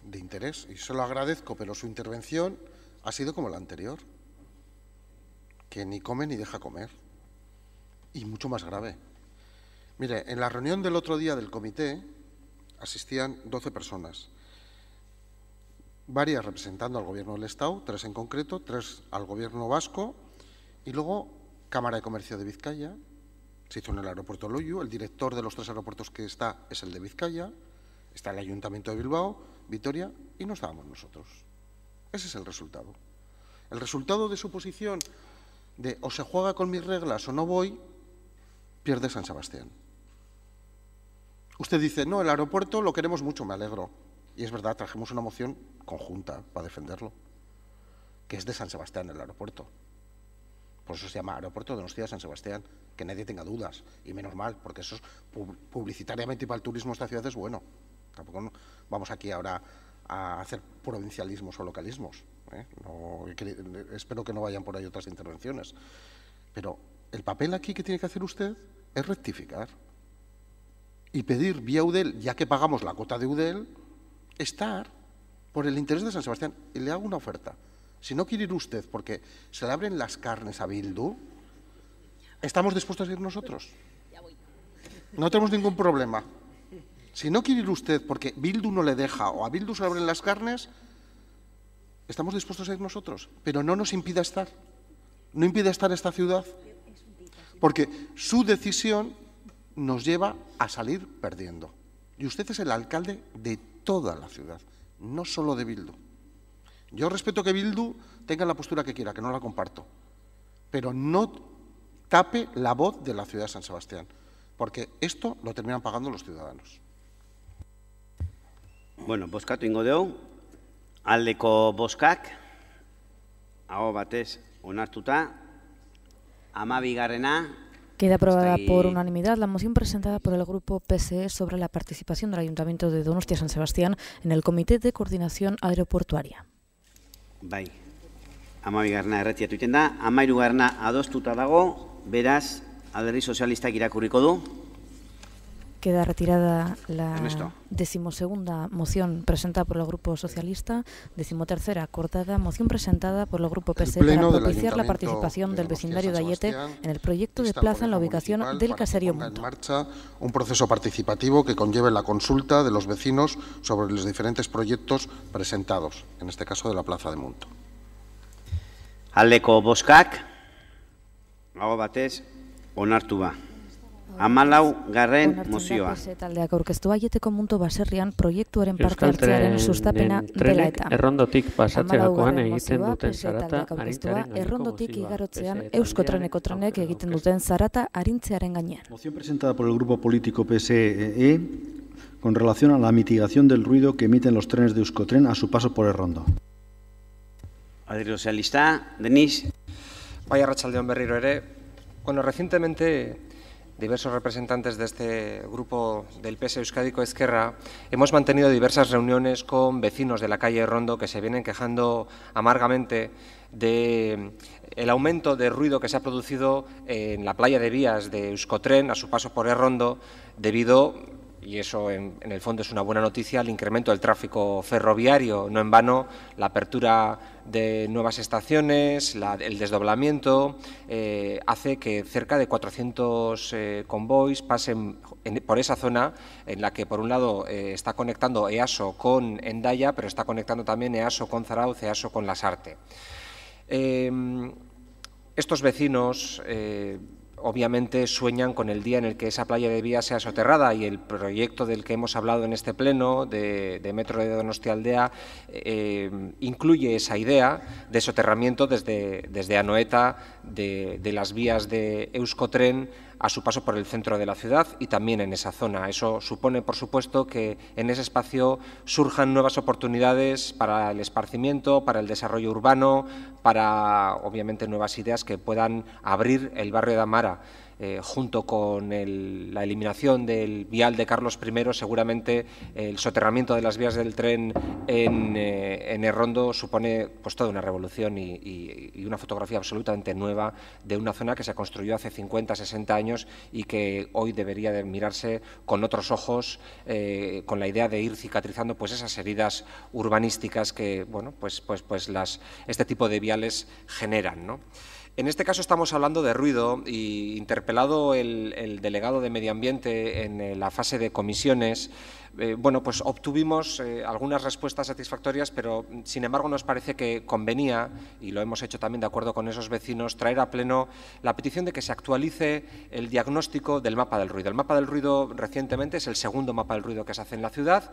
de interés, y se lo agradezco, pero su intervención ha sido como la anterior, que ni come ni deja comer, y mucho más grave. Mire, en la reunión del otro día del comité asistían 12 personas, varias representando al Gobierno del Estado, 3 en concreto, 3 al Gobierno vasco, y luego Cámara de Comercio de Vizcaya, se hizo en el aeropuerto de Loiu, el director de los 3 aeropuertos que está es el de Vizcaya, está el Ayuntamiento de Bilbao, Vitoria, y no estábamos nosotros. Ese es el resultado. El resultado de su posición de o se juega con mis reglas o no voy, pierde San Sebastián. Usted dice, no, el aeropuerto lo queremos mucho, me alegro. Y es verdad, trajimos una moción conjunta para defenderlo, que es de San Sebastián, el aeropuerto. Por eso se llama Aeropuerto de Donostia San Sebastián, que nadie tenga dudas, y menos mal, porque eso es publicitariamente y para el turismo de esta ciudad es bueno. Tampoco vamos aquí ahora a hacer provincialismos o localismos. No, espero que no vayan por ahí otras intervenciones. Pero el papel aquí que tiene que hacer usted es rectificar y pedir vía EUDEL, ya que pagamos la cuota de EUDEL, estar por el interés de San Sebastián. Y le hago una oferta. Si no quiere ir usted porque se le abren las carnes a Bildu, estamos dispuestos a ir nosotros. No tenemos ningún problema. Si no quiere ir usted porque Bildu no le deja o a Bildu se le abren las carnes, estamos dispuestos a ir nosotros. Pero no nos impida estar. No impide estar esta ciudad. Porque su decisión nos lleva a salir perdiendo. Y usted es el alcalde de toda la ciudad, no solo de Bildu. Yo respeto que Bildu tenga la postura que quiera, que no la comparto, pero no tape la voz de la ciudad de San Sebastián, porque esto lo terminan pagando los ciudadanos. Bueno, bozkatu ingo dugu, aldeko bozkak, aho batez onartuta, Amabigarrena. Queda aprobada por unanimidad la moción presentada por el Grupo PSE sobre la participación del Ayuntamiento de Donostia-San Sebastián en el Comité de Coordinación Aeroportuaria. Bai, amabigarrena erretiatu egiten da, 13garrena adostuta dago, beraz, Alderdi Sozialistak irakurriko du. Queda retirada la 12ª moción presentada por el Grupo Socialista, 13ª acordada moción presentada por el Grupo PSE para propiciar la participación del vecindario de Ayete en el proyecto de plaza en la ubicación del caserío Munto. En marcha un proceso participativo que conlleve la consulta de los vecinos sobre los diferentes proyectos presentados, en este caso de la plaza de Munto. Aldeko boskak, aho batez, onartu ba. 14garren mozioa. Taldeak aurkeztu Aieteko Munto baserrian proiektuaren parte hartzearen sustapena dela eta. Errondotik pasatzerakoan egiten duten zarata arintzearen errondotik igarotzean Euskotreneko trenek egiten duten zarata arintzearen gainean. Moción presentada por el Grupo Político PSE con relación a la mitigación del ruido que emiten los trenes de Euskotren a su paso por Errondo. Alderdi Sozialista, Denis. Bai, arratsaldeon berriro ere. Bueno, recientemente diversos representantes de este grupo del PSE Euskadiko Ezkerra hemos mantenido diversas reuniones con vecinos de la calle Errondo que se vienen quejando amargamente del aumento de ruido que se ha producido en la playa de vías de Euskotren a su paso por Errondo debido, y eso en el fondo es una buena noticia, al incremento del tráfico ferroviario. No en vano, la apertura de nuevas estaciones, el desdoblamiento, hace que cerca de 400 convoys pasen por esa zona en la que, por un lado, está conectando EASO con Hendaya, pero está conectando también EASO con Zarautz, EASO con Lasarte. Estos vecinos obviamente sueñan con el día en el que esa playa de vías sea soterrada, y el proyecto del que hemos hablado en este pleno de Metro de Donostialdea incluye esa idea de soterramiento desde Anoeta de las vías de Euskotren a su paso por el centro de la ciudad y también en esa zona. Eso supone, por supuesto, que en ese espacio surjan nuevas oportunidades para el esparcimiento, para el desarrollo urbano, para, obviamente, nuevas ideas que puedan abrir el barrio de Amara. Junto con la eliminación del vial de Carlos I, seguramente el soterramiento de las vías del tren en Errondo supone pues toda una revolución y una fotografía absolutamente nueva de una zona que se construyó hace 50, 60 años y que hoy debería de mirarse con otros ojos, con la idea de ir cicatrizando pues esas heridas urbanísticas que bueno, este tipo de viales generan, ¿no? En este caso estamos hablando de ruido y, interpelado el delegado de Medio Ambiente en la fase de comisiones, bueno, pues obtuvimos algunas respuestas satisfactorias, pero sin embargo nos parece que convenía, y lo hemos hecho también de acuerdo con esos vecinos, traer a pleno la petición de que se actualice el diagnóstico del mapa del ruido. El mapa del ruido recientemente es el segundo mapa del ruido que se hace en la ciudad,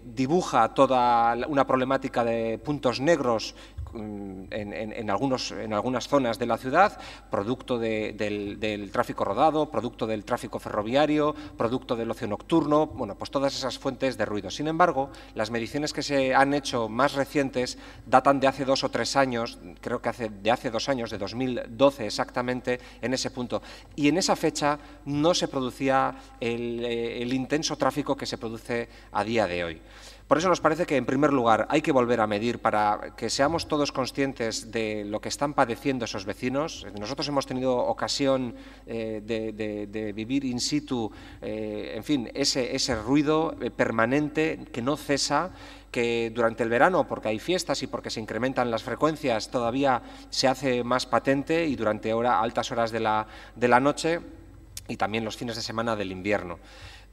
dibuja toda una problemática de puntos negros en algunas zonas de la ciudad, producto del tráfico rodado, producto del tráfico ferroviario, producto del ocio nocturno, bueno, pues todas esas fuentes de ruido. Sin embargo, las mediciones que se han hecho más recientes datan de hace 2 o 3 años, creo que de hace 2 años, de 2012 exactamente, en ese punto. Y en esa fecha no se producía el intenso tráfico que se produce a día de hoy. Por eso nos parece que, en primer lugar, hay que volver a medir para que seamos todos conscientes de lo que están padeciendo esos vecinos. Nosotros hemos tenido ocasión de vivir in situ, en fin, ese ruido permanente que no cesa, que durante el verano, porque hay fiestas y porque se incrementan las frecuencias, todavía se hace más patente, y durante altas horas de la noche y también los fines de semana del invierno.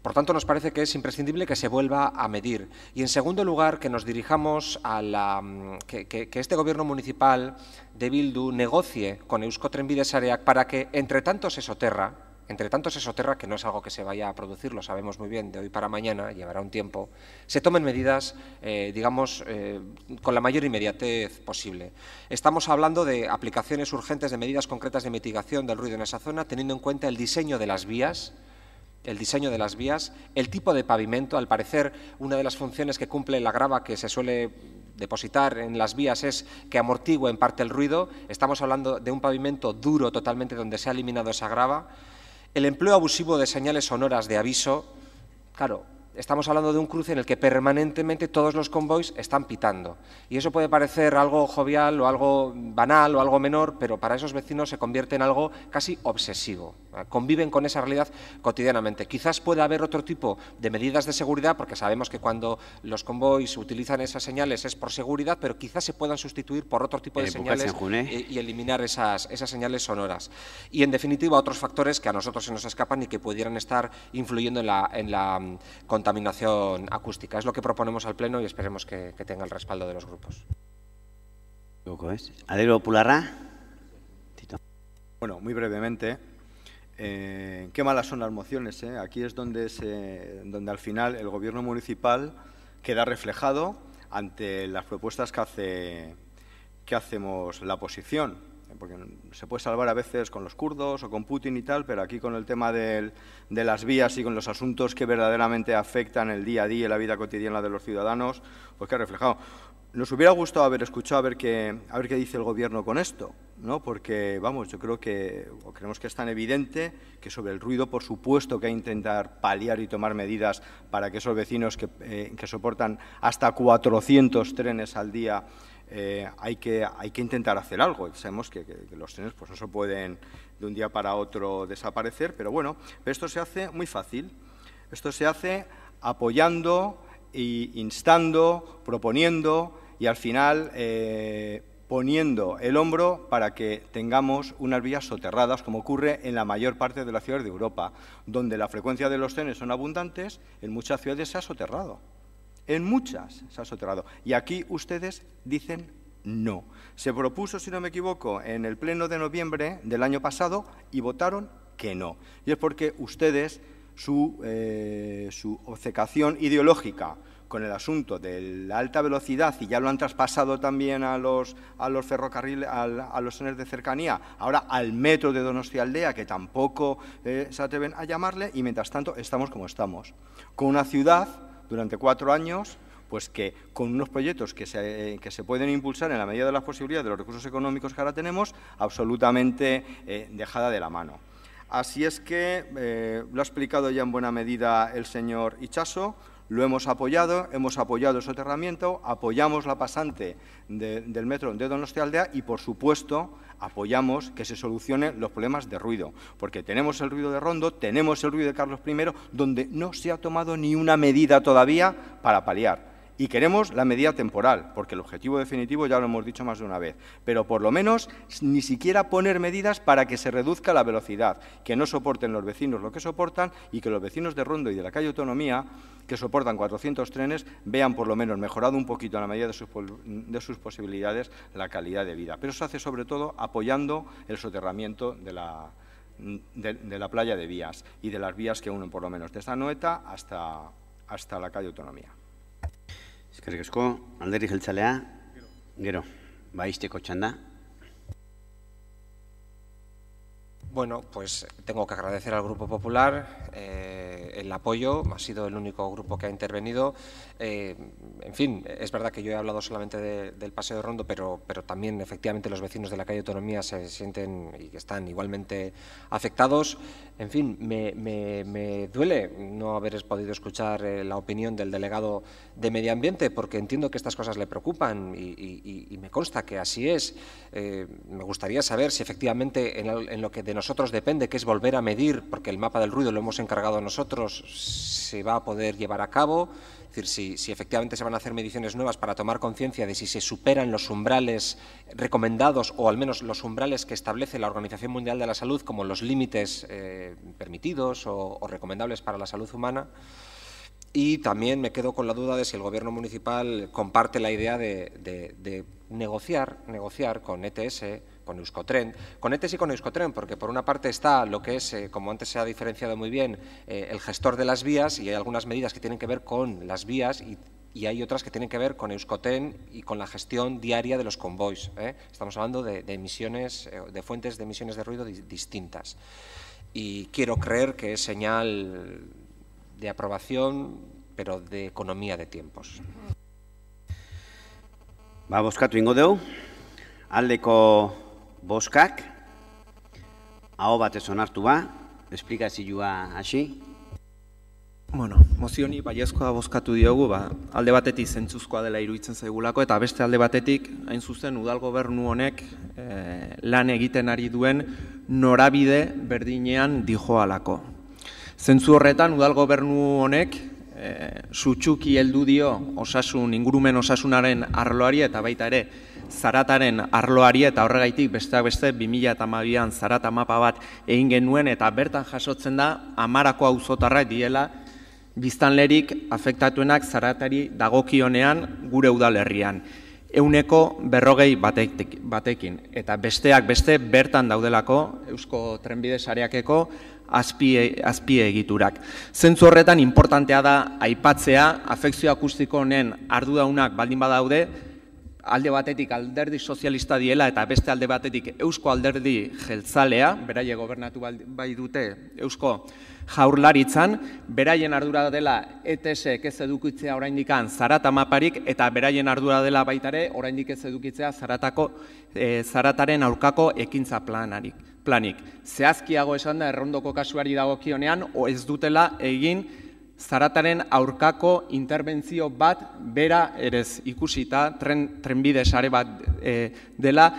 Por tanto, nos parece que es imprescindible que se vuelva a medir. Y, en segundo lugar, que nos dirijamos a que este Gobierno municipal de Bildu negocie con Euskotren Bidesareak para que, entre tanto se soterra, que no es algo que se vaya a producir, lo sabemos muy bien, de hoy para mañana, llevará un tiempo, se tomen medidas, con la mayor inmediatez posible. Estamos hablando de aplicaciones urgentes de medidas concretas de mitigación del ruido en esa zona, teniendo en cuenta el diseño de las vías, el tipo de pavimento. Al parecer, una de las funciones que cumple la grava que se suele depositar en las vías es que amortigüe en parte el ruido. Estamos hablando de un pavimento duro totalmente donde se ha eliminado esa grava. El empleo abusivo de señales sonoras de aviso, claro, estamos hablando de un cruce en el que permanentemente todos los convoys están pitando. Y eso puede parecer algo jovial o algo banal o algo menor, pero para esos vecinos se convierte en algo casi obsesivo. Conviven con esa realidad cotidianamente. Quizás pueda haber otro tipo de medidas de seguridad, porque sabemos que cuando los convoys utilizan esas señales es por seguridad, pero quizás se puedan sustituir por otro tipo de señales y eliminar esas señales sonoras. Y, en definitiva, otros factores que a nosotros se nos escapan y que pudieran estar influyendo en la contaminación acústica. Es lo que proponemos al Pleno y esperemos que tenga el respaldo de los grupos. Alderdi Popularra. Bueno, muy brevemente. Qué malas son las mociones, ¿eh? Aquí es donde al final el Gobierno municipal queda reflejado ante las propuestas que hacemos la oposición, porque se puede salvar a veces con los kurdos o con Putin y tal, pero aquí con el tema de las vías y con los asuntos que verdaderamente afectan el día a día y la vida cotidiana de los ciudadanos, pues queda reflejado. Nos hubiera gustado haber escuchado a ver qué dice el Gobierno con esto, ¿no? Porque, vamos, yo creo que, o creemos que es tan evidente que sobre el ruido, por supuesto que hay que intentar paliar y tomar medidas para que esos vecinos que soportan hasta 400 trenes al día, hay que intentar hacer algo. Sabemos que los trenes pues no se pueden de un día para otro desaparecer, pero bueno, esto se hace muy fácil. Esto se hace apoyando e instando, proponiendo y al final poniendo el hombro para que tengamos unas vías soterradas, como ocurre en la mayor parte de las ciudades de Europa, donde la frecuencia de los trenes son abundantes. En muchas ciudades se ha soterrado. En muchas se ha soterrado. Y aquí ustedes dicen no. Se propuso, si no me equivoco, en el Pleno de noviembre del año pasado y votaron que no. Y es porque ustedes, su obcecación ideológica con el asunto de la alta velocidad, y ya lo han traspasado también a los ferrocarriles, a los trenes de cercanía, ahora al metro de Donostialdea, que tampoco se atreven a llamarle, y mientras tanto estamos como estamos, con una ciudad durante 4 años, pues que con unos proyectos que se pueden impulsar en la medida de las posibilidades de los recursos económicos que ahora tenemos, absolutamente dejada de la mano. Así es que lo ha explicado ya en buena medida el señor Itxaso. Lo hemos apoyado el soterramiento, apoyamos la pasante del metro de Donostialdea y, por supuesto, apoyamos que se solucionen los problemas de ruido, porque tenemos el ruido de Rondo, tenemos el ruido de Carlos I, donde no se ha tomado ni una medida todavía para paliar. Y queremos la medida temporal, porque el objetivo definitivo ya lo hemos dicho más de una vez, pero por lo menos ni siquiera poner medidas para que se reduzca la velocidad, que no soporten los vecinos lo que soportan y que los vecinos de Rondo y de la calle Autonomía, que soportan 400 trenes, vean por lo menos mejorado un poquito en la medida de sus posibilidades la calidad de vida. Pero eso se hace sobre todo apoyando el soterramiento de la playa de vías y de las vías que unen por lo menos desde Anoeta hasta la calle Autonomía. Eskerrik asko, Alderdi Jeltzalea, gero, baizteko txanda. Bueno, pues tengo que agradecer al Grupo Popular el apoyo, ha sido el único grupo que ha intervenido. En fin, es verdad que yo he hablado solamente del Paseo de Rondo, pero también efectivamente los vecinos de la calle Autonomía se sienten y están igualmente afectados. En fin, me duele no haber podido escuchar la opinión del delegado de Medio Ambiente, porque entiendo que estas cosas le preocupan y me consta que así es. Me gustaría saber si efectivamente en lo que de nosotros depende, que es volver a medir, porque el mapa del ruido lo hemos encargado nosotros, se va a poder llevar a cabo. Es decir, si efectivamente se van a hacer mediciones nuevas para tomar conciencia de si se superan los umbrales recomendados o al menos los umbrales que establece la Organización Mundial de la Salud como los límites permitidos o recomendables para la salud humana. Y también me quedo con la duda de si el Gobierno municipal comparte la idea de negociar con ETS, con Euskotren, con ETS y con Euskotren, porque por una parte está lo que es, como antes se ha diferenciado muy bien, el gestor de las vías, y hay algunas medidas que tienen que ver con las vías y hay otras que tienen que ver con Euskotren y con la gestión diaria de los convoys. Estamos hablando de emisiones, de fuentes de emisiones de ruido distintas. Y quiero creer que es señal de aprobación, pero de economía de tiempos. Bozkatu ingo dugu, aldeko bozkak, aho batez onartu esplikazioa hasi. Bueno, mozioni baiezkoa bozkatu diogu, alde batetik zentzuzkoa dela iruditzen zaigulako, eta beste alde batetik, hain zuzen, udal gobernu honek lan egiten ari duen norabide berdinean dijoalako. Zentzu horretan, udal gobernu honek sutsuki heldu dio ingurumen osasunaren arloari eta baita ere zarataren arloari, eta horregaitik besteak beste 2012an zarata mapa bat egin genuen, eta bertan jasotzen da 10 auzotarrak diela biztanlerik afektatuenak zaratari dagokionean gure udalerrian. 140 batekin, eta besteak beste bertan daudelako Eusko Trenbide Sareakeko azpiegiturak. Zentzu horretan importantea da aipatzea, afekzio akustiko honen arduradunak baldin badaude, alde batetik alderdi sozialista diela eta beste alde batetik Eusko Alderdi Jeltzalea, beraie gobernatu bai dute Eusko Jaurlaritzan, beraien ardura dela ETS-ek ez edukitzea oraindikan zarata maparik, eta beraien ardura dela baitare oraindik ez edukitzea zarataren aurkako ekintza planik. Zehazkiago esan da errondoko kasuari dagokionean, ez dutela egin zarataren aurkako interbentzio bat bera erez ikusita, trenbide sare bat dela,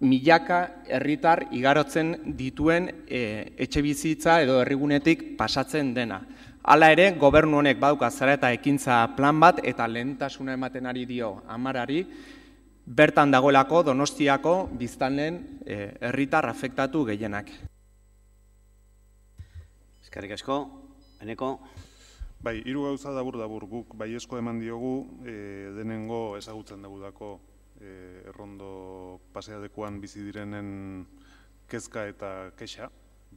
milaka herritar igarotzen dituen etxebizitza edo herrigunetik pasatzen dena. Hala ere, gobernu honek badauka zarata ekintza plan bat eta lehentasuna ematen ari dio 10ari, bertan dagoelako Donostiako biztanleen herritar afektatu gehienak. Eskerrik asko, Eneko. Bai, 3 gauza dabur guk baiezko eman diogu, denengo ezagutzen dagudako errondo paseadekuan bizi direnen kezka eta kexa,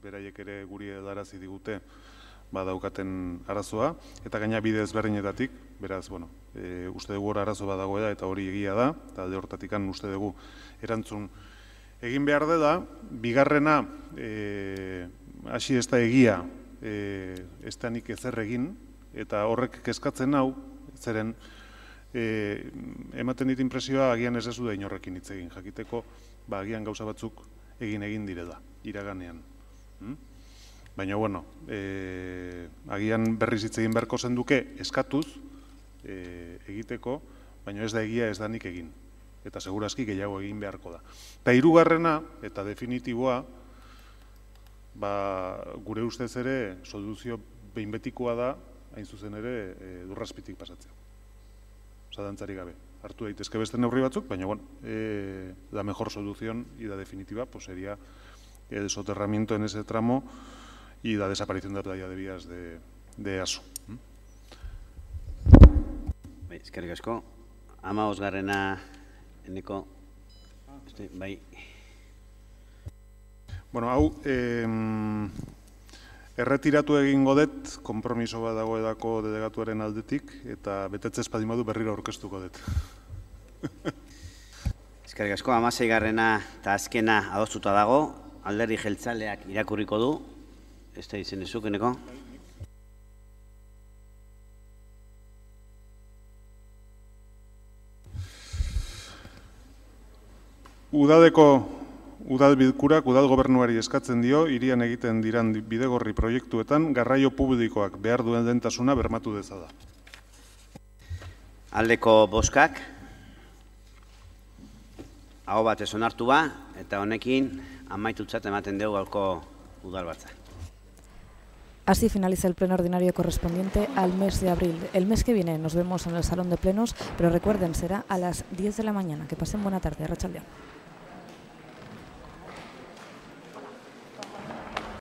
beraiek ere guri edarazi digute badaukaten arazoa, eta gaina bide ezberdinetatik, beraz, uste dugu arazo badagoela eta hori egia da, eta alde hortatikan uste dugu erantzun egin behar da, bigarrena, hasi ez da egia, ez da nik ezer egin, eta horrek kezkatzen hau, zeren, ematen dit impresioa agian ez da inorrekin hitz egin, jakiteko agian gauza batzuk egin direla, iraganean. Baina, agian berriz hitz egin beharko zenduke eskatuz egiteko, baina ez da egia ez da nik egin, eta segurazki gehiago egin beharko da. Eta 3. eta definitiboa, gure ustez ere soluzio behin betikoa da, hain zuzen ere Lurrazpitik pasatzea. Zalantzari gabe. Hartu daitezke beste neurri batzuk, baina, la mejor solución y la definitiva sería el soterramiento en ese tramo y la desaparición de la playa de vías de Aso. Eskerrik asko. 15. Eneko. Bai. Hau, erretiratu egingo dut, konpromiso bat dagoedako delegatuaren aldetik, eta betetze espadin badu berriro aurkeztuko dut. Eskerrik asko, 16. eta azkena adostuta dago, Alderdi Jeltzaleak irakurriko du, ez da izen ezuk, Eneko? Udal bilkurak udal gobernuari eskatzen dio, hirian egiten diran bidegorri proiektuetan garraio publikoak behar duen lehentasuna bermatu dezala. Aldeko bozkak, aho batez onartu eta honekin amaitutzat ematen dugu gaurko udalbatza. Así finaliza el pleno ordinario correspondiente al mes de abril. El mes que viene nos vemos en el salón de plenos, pero recuerden, será a las 10 de la mañana. Que pasen buena tarde. Arratsaldeon.